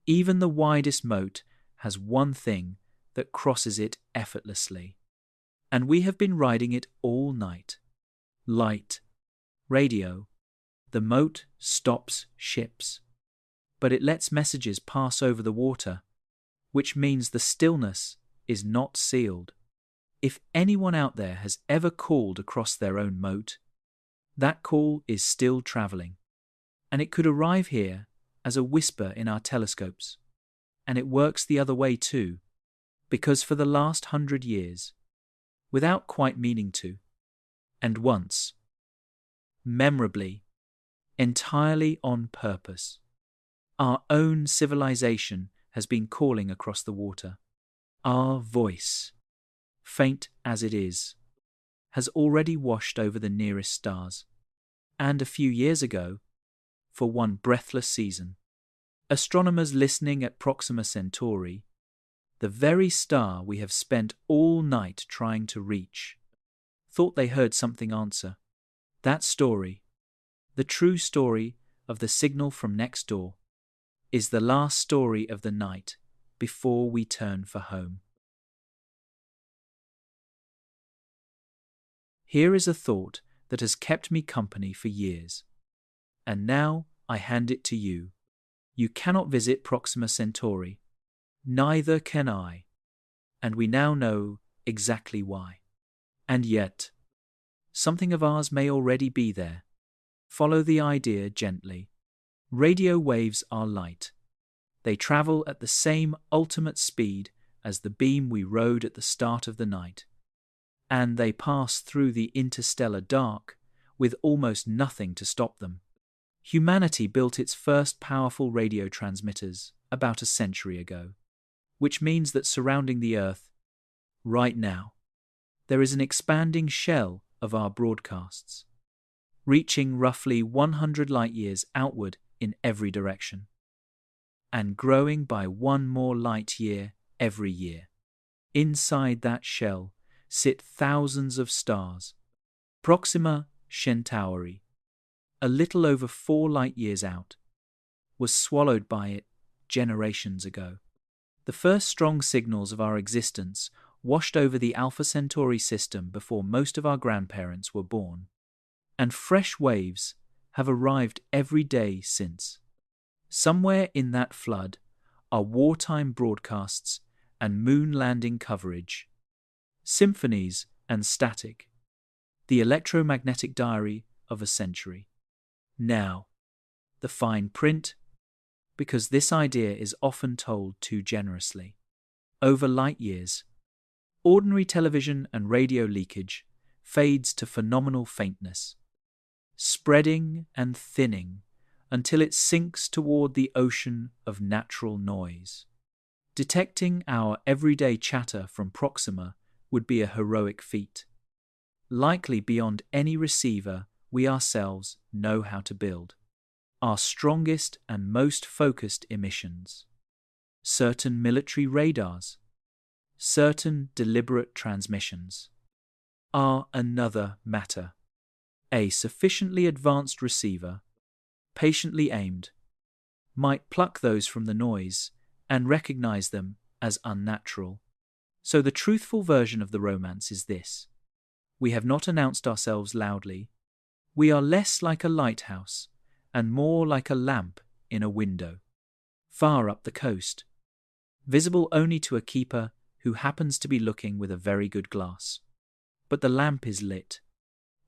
even the widest moat has one thing that crosses it effortlessly. And we have been riding it all night. Light, radio. The moat stops ships, but it lets messages pass over the water, which means the stillness is not sealed. If anyone out there has ever called across their own moat, that call is still traveling, and it could arrive here as a whisper in our telescopes. And it works the other way too, because for the last 100 years, without quite meaning to, and once, memorably, entirely on purpose, our own civilization has been calling across the water. Our voice, faint as it is, has already washed over the nearest stars. And a few years ago, for one breathless season, astronomers listening at Proxima Centauri, the very star we have spent all night trying to reach, thought they heard something answer. That story, the true story of the signal from next door, is the last story of the night before we turn for home. Here is a thought that has kept me company for years, and now I hand it to you. You cannot visit Proxima Centauri. Neither can I, and we now know exactly why. And yet, something of ours may already be there. Follow the idea gently. Radio waves are light. They travel at the same ultimate speed as the beam we rode at the start of the night, and they pass through the interstellar dark with almost nothing to stop them. Humanity built its first powerful radio transmitters about a century ago, which means that surrounding the Earth, right now, there is an expanding shell of our broadcasts, reaching roughly 100 light-years outward in every direction, and growing by 1 more light-year every year. Inside that shell sit thousands of stars. Proxima Centauri, a little over 4 light-years out, was swallowed by it generations ago. The first strong signals of our existence washed over the Alpha Centauri system before most of our grandparents were born, and fresh waves have arrived every day since. Somewhere in that flood are wartime broadcasts and moon landing coverage, symphonies and static, the electromagnetic diary of a century. Now, the fine print, because this idea is often told too generously. Over light years, ordinary television and radio leakage fades to phenomenal faintness, spreading and thinning until it sinks toward the ocean of natural noise. Detecting our everyday chatter from Proxima would be a heroic feat, likely beyond any receiver we ourselves know how to build. Our strongest and most focused emissions, certain military radars, certain deliberate transmissions, are another matter. A sufficiently advanced receiver, patiently aimed, might pluck those from the noise and recognize them as unnatural. So the truthful version of the romance is this: we have not announced ourselves loudly. We are less like a lighthouse and more like a lamp in a window, far up the coast, visible only to a keeper who happens to be looking with a very good glass. But the lamp is lit.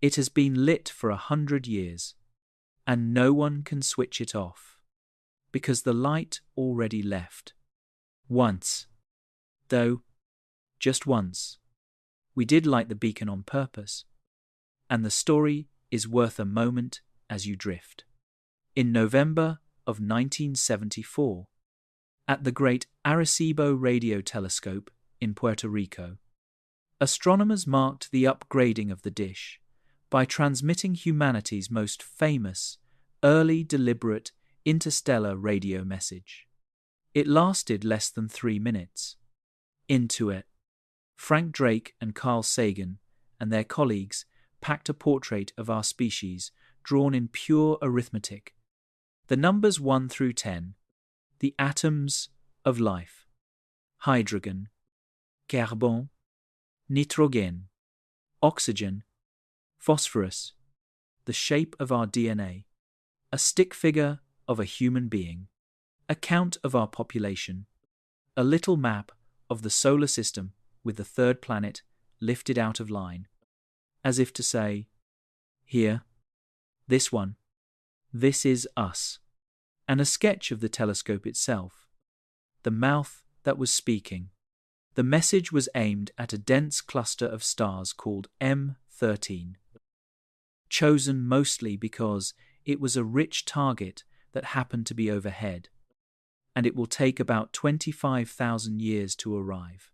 It has been lit for 100 years, and no one can switch it off, because the light already left. Once, though, just once, we did light the beacon on purpose, and the story is worth a moment as you drift. In November of 1974, at the Great Arecibo Radio Telescope in Puerto Rico, astronomers marked the upgrading of the dish by transmitting humanity's most famous, early deliberate interstellar radio message. It lasted less than 3 minutes. Into it, Frank Drake and Carl Sagan and their colleagues packed a portrait of our species drawn in pure arithmetic. The numbers 1 through 10, the atoms of life: hydrogen, carbon, nitrogen, oxygen, phosphorus, the shape of our DNA, a stick figure of a human being, a count of our population, a little map of the solar system with the third planet lifted out of line, as if to say, here, this one, this is us, and a sketch of the telescope itself, the mouth that was speaking. The message was aimed at a dense cluster of stars called M13, chosen mostly because it was a rich target that happened to be overhead, and it will take about 25,000 years to arrive.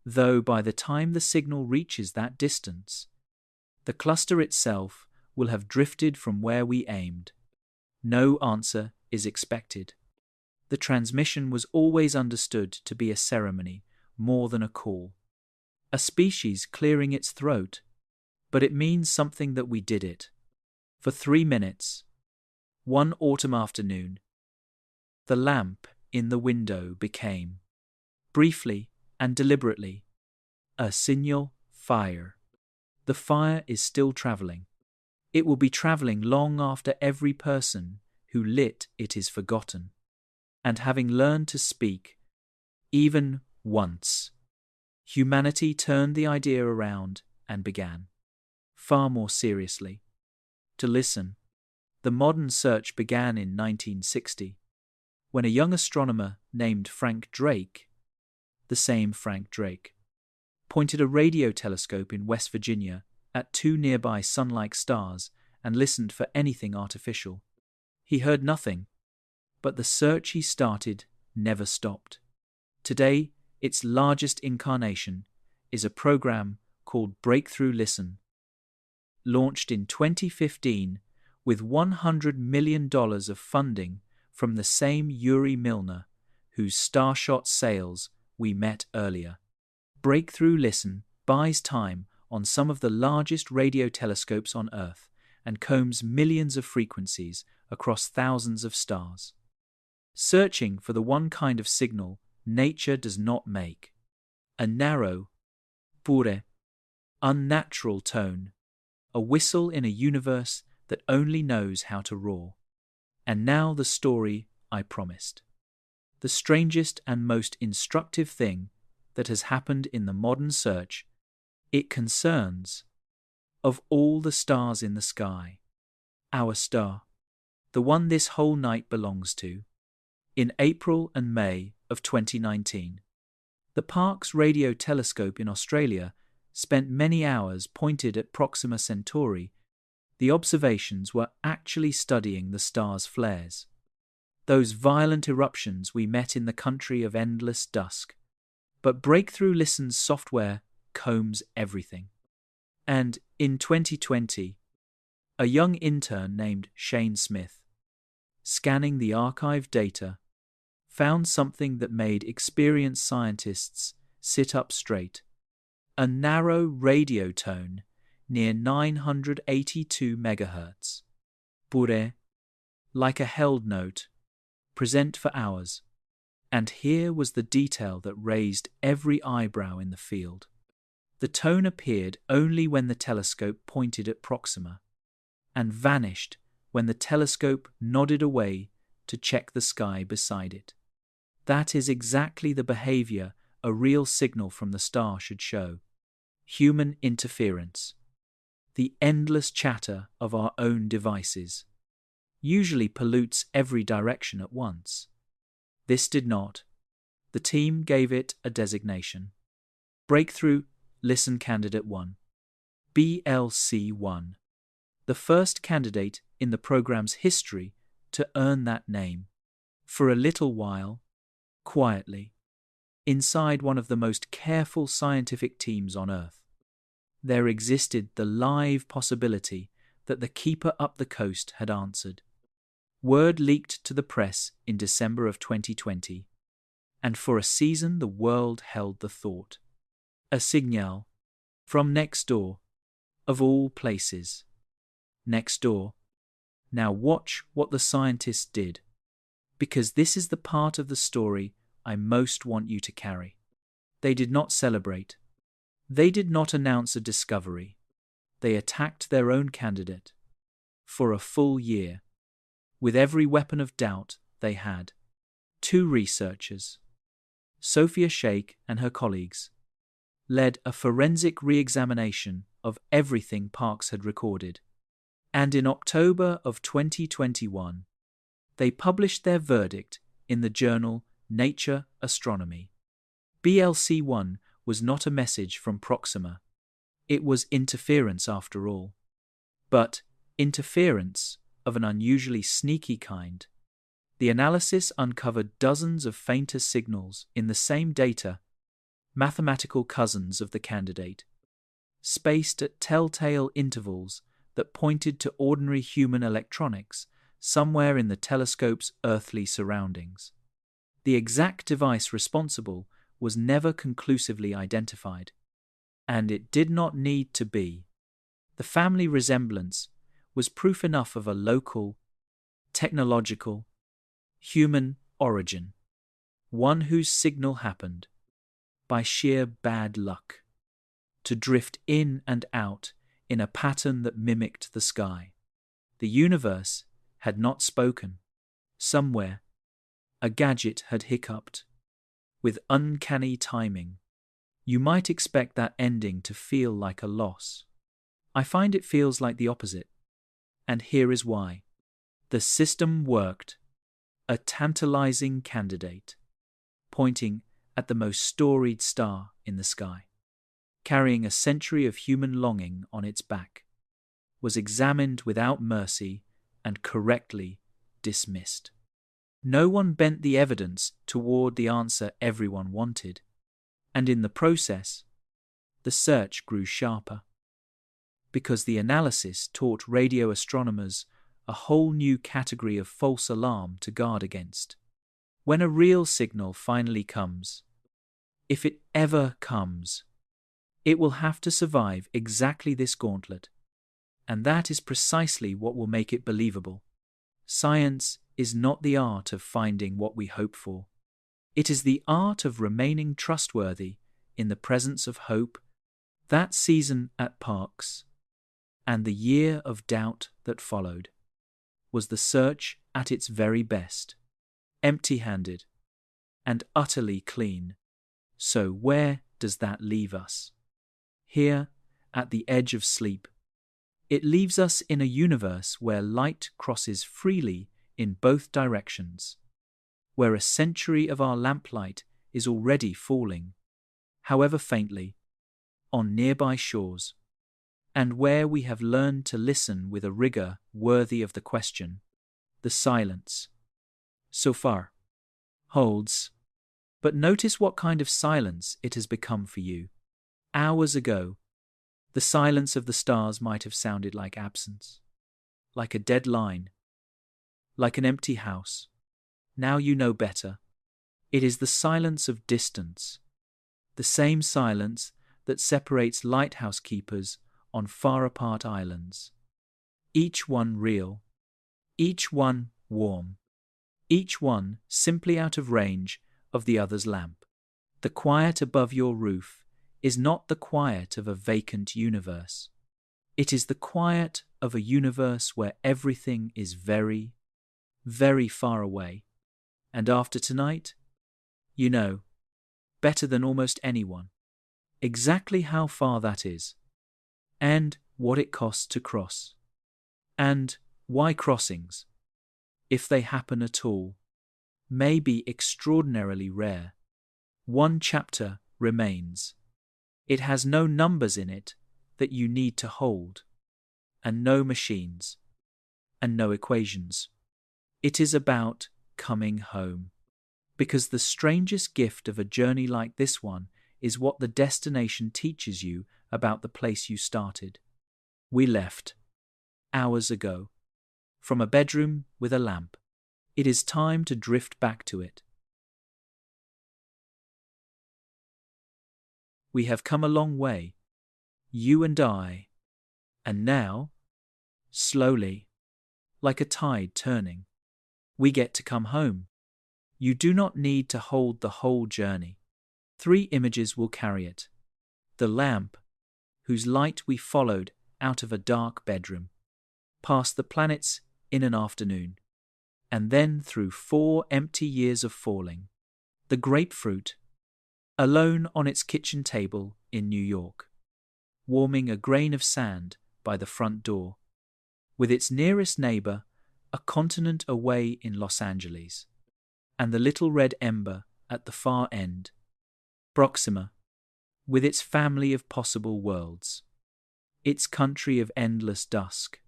Though by the time the signal reaches that distance, the cluster itself will have drifted from where we aimed. No answer is expected. The transmission was always understood to be a ceremony more than a call, a species clearing its throat, but it means something that we did it. For 3 minutes, one autumn afternoon, the lamp in the window became, briefly and deliberately, a signal fire. The fire is still traveling. It will be traveling long after every person who lit it is forgotten. And having learned to speak, even once, humanity turned the idea around and began, far more seriously, to listen. The modern search began in 1960, when a young astronomer named Frank Drake, the same Frank Drake, pointed a radio telescope in West Virginia at 2 nearby sun-like stars and listened for anything artificial. He heard nothing, but the search he started never stopped. Today, its largest incarnation is a program called Breakthrough Listen, launched in 2015 with $100 million of funding from the same Yuri Milner, whose starshot sails we met earlier. Breakthrough Listen buys time on some of the largest radio telescopes on Earth and combs millions of frequencies across thousands of stars, searching for the one kind of signal nature does not make: a narrow, pure, unnatural tone, a whistle in a universe that only knows how to roar. And now the story I promised. The strangest and most instructive thing that has happened in the modern search. It concerns, of all the stars in the sky, our star, the one this whole night belongs to, in April and May of 2019. The Parkes Radio Telescope in Australia spent many hours pointed at Proxima Centauri. The observations were actually studying the star's flares. Those violent eruptions we met in the country of endless dusk. But Breakthrough Listen's software combs everything. And in 2020, a young intern named Shane Smith, scanning the archived data, found something that made experienced scientists sit up straight. A narrow radio tone near 982 MHz. Pure, like a held note, present for hours. And here was the detail that raised every eyebrow in the field. The tone appeared only when the telescope pointed at Proxima, and vanished when the telescope nodded away to check the sky beside it. That is exactly the behavior a real signal from the star should show. Human interference. The endless chatter of our own devices usually pollutes every direction at once. This did not. The team gave it a designation. Breakthrough Listen Candidate 1. BLC1. The first candidate in the program's history to earn that name. For a little while, quietly, inside one of the most careful scientific teams on Earth, there existed the live possibility that the keeper up the coast had answered. Word leaked to the press in December of 2020, and for a season the world held the thought. A signal from next door, of all places. Next door. Now watch what the scientists did, because this is the part of the story I most want you to carry. They did not celebrate. They did not announce a discovery. They attacked their own candidate. For a full year. With every weapon of doubt they had. Two researchers, Sophia Sheikh and her colleagues, led a forensic re-examination of everything Parkes had recorded. And in October of 2021, they published their verdict in the journal Nature Astronomy. BLC1 was not a message from Proxima. It was interference after all. But interference of an unusually sneaky kind. The analysis uncovered dozens of fainter signals in the same data, mathematical cousins of the candidate, spaced at telltale intervals that pointed to ordinary human electronics somewhere in the telescope's earthly surroundings. The exact device responsible was never conclusively identified, and it did not need to be. The family resemblance was proof enough of a local, technological, human origin, one whose signal happened, by sheer bad luck, to drift in and out in a pattern that mimicked the sky. The universe had not spoken. Somewhere, a gadget had hiccuped. With uncanny timing, you might expect that ending to feel like a loss. I find it feels like the opposite. And here is why. The system worked. A tantalizing candidate, pointing at the most storied star in the sky, carrying a century of human longing on its back, was examined without mercy and correctly dismissed. No one bent the evidence toward the answer everyone wanted, and in the process, the search grew sharper. Because the analysis taught radio astronomers a whole new category of false alarm to guard against. When a real signal finally comes, if it ever comes, it will have to survive exactly this gauntlet, and that is precisely what will make it believable. Science is not the art of finding what we hope for. It is the art of remaining trustworthy in the presence of hope. That season at Parkes, and the year of doubt that followed, was the search at its very best, empty-handed and utterly clean. So where does that leave us? Here, at the edge of sleep. It leaves us in a universe where light crosses freely in both directions, where a century of our lamplight is already falling, however faintly, on nearby shores, and where we have learned to listen with a rigor worthy of the question, the silence, so far, holds. But notice what kind of silence it has become for you. Hours ago, the silence of the stars might have sounded like absence, like a dead line, like an empty house. Now you know better. It is the silence of distance, the same silence that separates lighthouse keepers on far-apart islands. Each one real, each one warm, each one simply out of range of the other's lamp. The quiet above your roof is not the quiet of a vacant universe. It is the quiet of a universe where everything is very, very far away. And after tonight, you know, better than almost anyone, exactly how far that is, and what it costs to cross, and why crossings, if they happen at all, may be extraordinarily rare. One chapter remains. It has no numbers in it that you need to hold, and no machines, and no equations. It is about coming home. Because the strangest gift of a journey like this one is what the destination teaches you about the place you started. We left, hours ago, from a bedroom with a lamp. It is time to drift back to it. We have come a long way, you and I, and now, slowly, like a tide turning, we get to come home. You do not need to hold the whole journey. 3 images will carry it. The lamp, whose light we followed out of a dark bedroom, past the planets in an afternoon, and then through 4 empty years of falling. The grapefruit, alone on its kitchen table in New York, warming a grain of sand by the front door, with its nearest neighbor a continent away in Los Angeles, and the little red ember at the far end, Proxima, with its family of possible worlds, its country of endless dusk,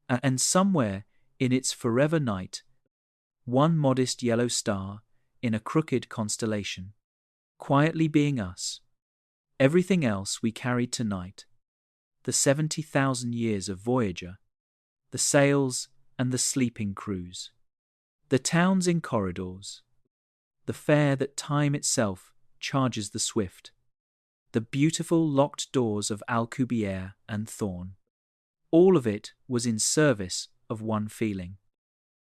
and somewhere in its forever night, one modest yellow star in a crooked constellation, quietly being us. Everything else we carried tonight, the 70,000 years of Voyager, the sails and the sleeping crews, the towns in corridors, the fare that time itself charges the swift, the beautiful locked doors of Alcubierre and Thorn. All of it was in service of one feeling,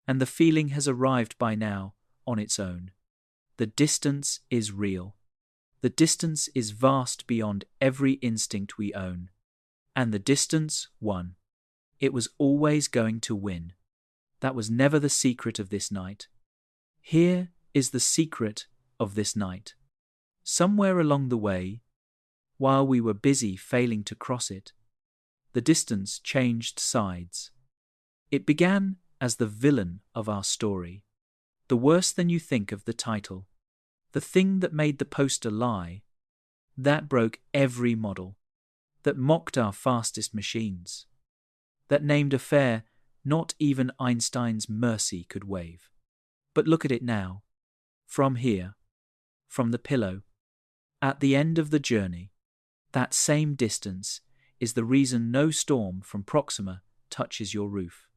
and the feeling has arrived by now on its own. The distance is real. The distance is vast beyond every instinct we own. And the distance won. It was always going to win. That was never the secret of this night. Here is the secret of this night. Somewhere along the way, while we were busy failing to cross it, the distance changed sides. It began as the villain of our story, the worse than you think of the title, the thing that made the poster lie, that broke every model, that mocked our fastest machines, that named a fare not even Einstein's mercy could waive. But look at it now, from here, from the pillow, at the end of the journey. That same distance is the reason no storm from Proxima touches your roof.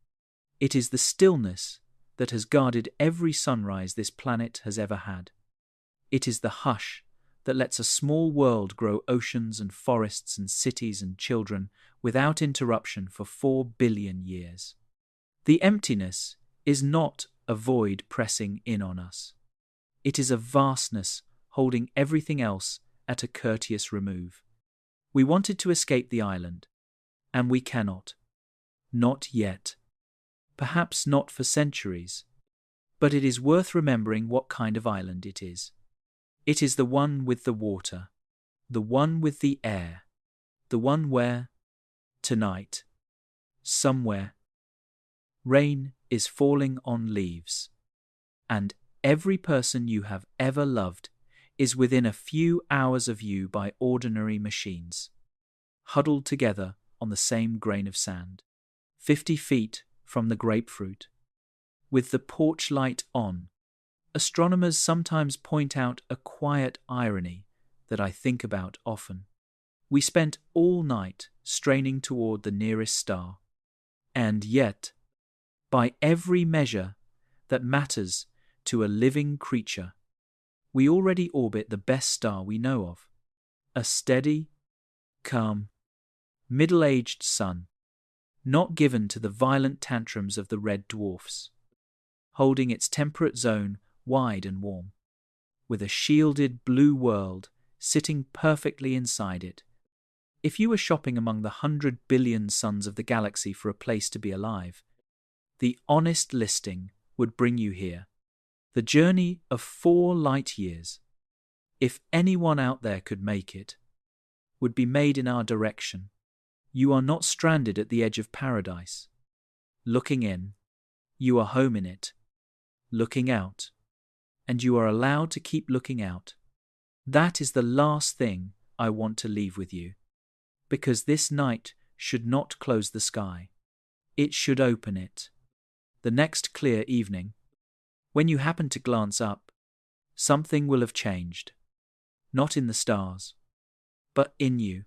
It is the stillness that has guarded every sunrise this planet has ever had. It is the hush that lets a small world grow oceans and forests and cities and children without interruption for 4 billion years. The emptiness is not a void pressing in on us. It is a vastness holding everything else at a courteous remove. We wanted to escape the island, and we cannot. Not yet. Perhaps not for centuries. But it is worth remembering what kind of island it is. It is the one with the water, the one with the air, the one where, tonight, somewhere, rain is falling on leaves, and every person you have ever loved is within a few hours of you by ordinary machines, huddled together on the same grain of sand, 50 feet from the grapefruit. With the porch light on, astronomers sometimes point out a quiet irony that I think about often. We spent all night straining toward the nearest star, and yet, by every measure that matters to a living creature, we already orbit the best star we know of, a steady, calm, middle-aged sun, not given to the violent tantrums of the red dwarfs, holding its temperate zone wide and warm, with a shielded blue world sitting perfectly inside it. If you were shopping among the 100 billion suns of the galaxy for a place to be alive, the honest listing would bring you here. The journey of 4 light years, if anyone out there could make it, would be made in our direction. You are not stranded at the edge of paradise. Looking in, you are home in it. Looking out, and you are allowed to keep looking out. That is the last thing I want to leave with you, because this night should not close the sky. It should open it. The next clear evening, when you happen to glance up, something will have changed. Not in the stars, but in you.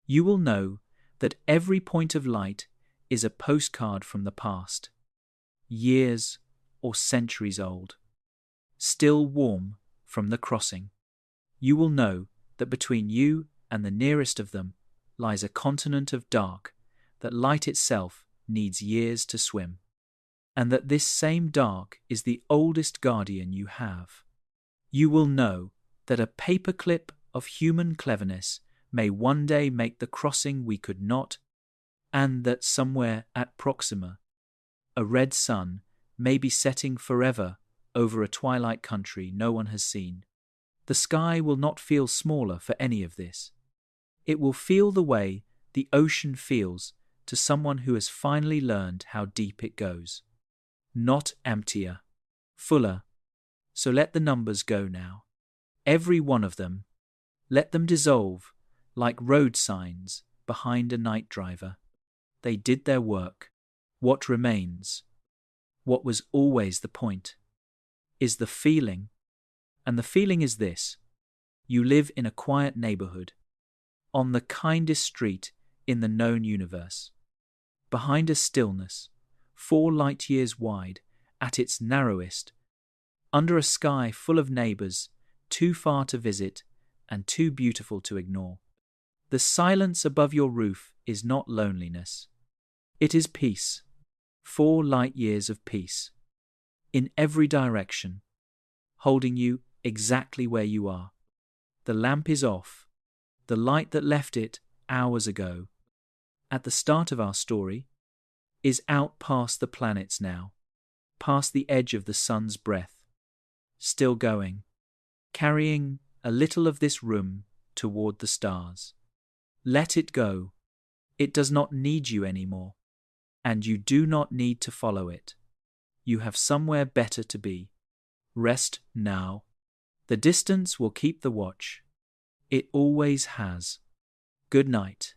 You will know that every point of light is a postcard from the past, years or centuries old, still warm from the crossing. You will know that between you and the nearest of them lies a continent of dark that light itself needs years to swim, and that this same dark is the oldest guardian you have. You will know that a paperclip of human cleverness may one day make the crossing we could not, and that somewhere at Proxima, a red sun may be setting forever over a twilight country no one has seen. The sky will not feel smaller for any of this. It will feel the way the ocean feels to someone who has finally learned how deep it goes. Not emptier, fuller. So let the numbers go now. Every one of them. Let them dissolve like road signs behind a night driver. They did their work. What remains, what was always the point, is the feeling. And the feeling is this: you live in a quiet neighborhood, on the kindest street in the known universe, behind a stillness 4 light years wide at its narrowest, under a sky full of neighbors too far to visit and too beautiful to ignore. The silence above your roof is not loneliness. It is peace. 4 light years of peace, in every direction, holding you exactly where you are. The lamp is off, the light that left it hours ago, at the start of our story, is out past the planets now, past the edge of the sun's breath, still going, carrying a little of this room toward the stars. Let it go. It does not need you anymore, and you do not need to follow it. You have somewhere better to be. Rest now. The distance will keep the watch. It always has. Good night.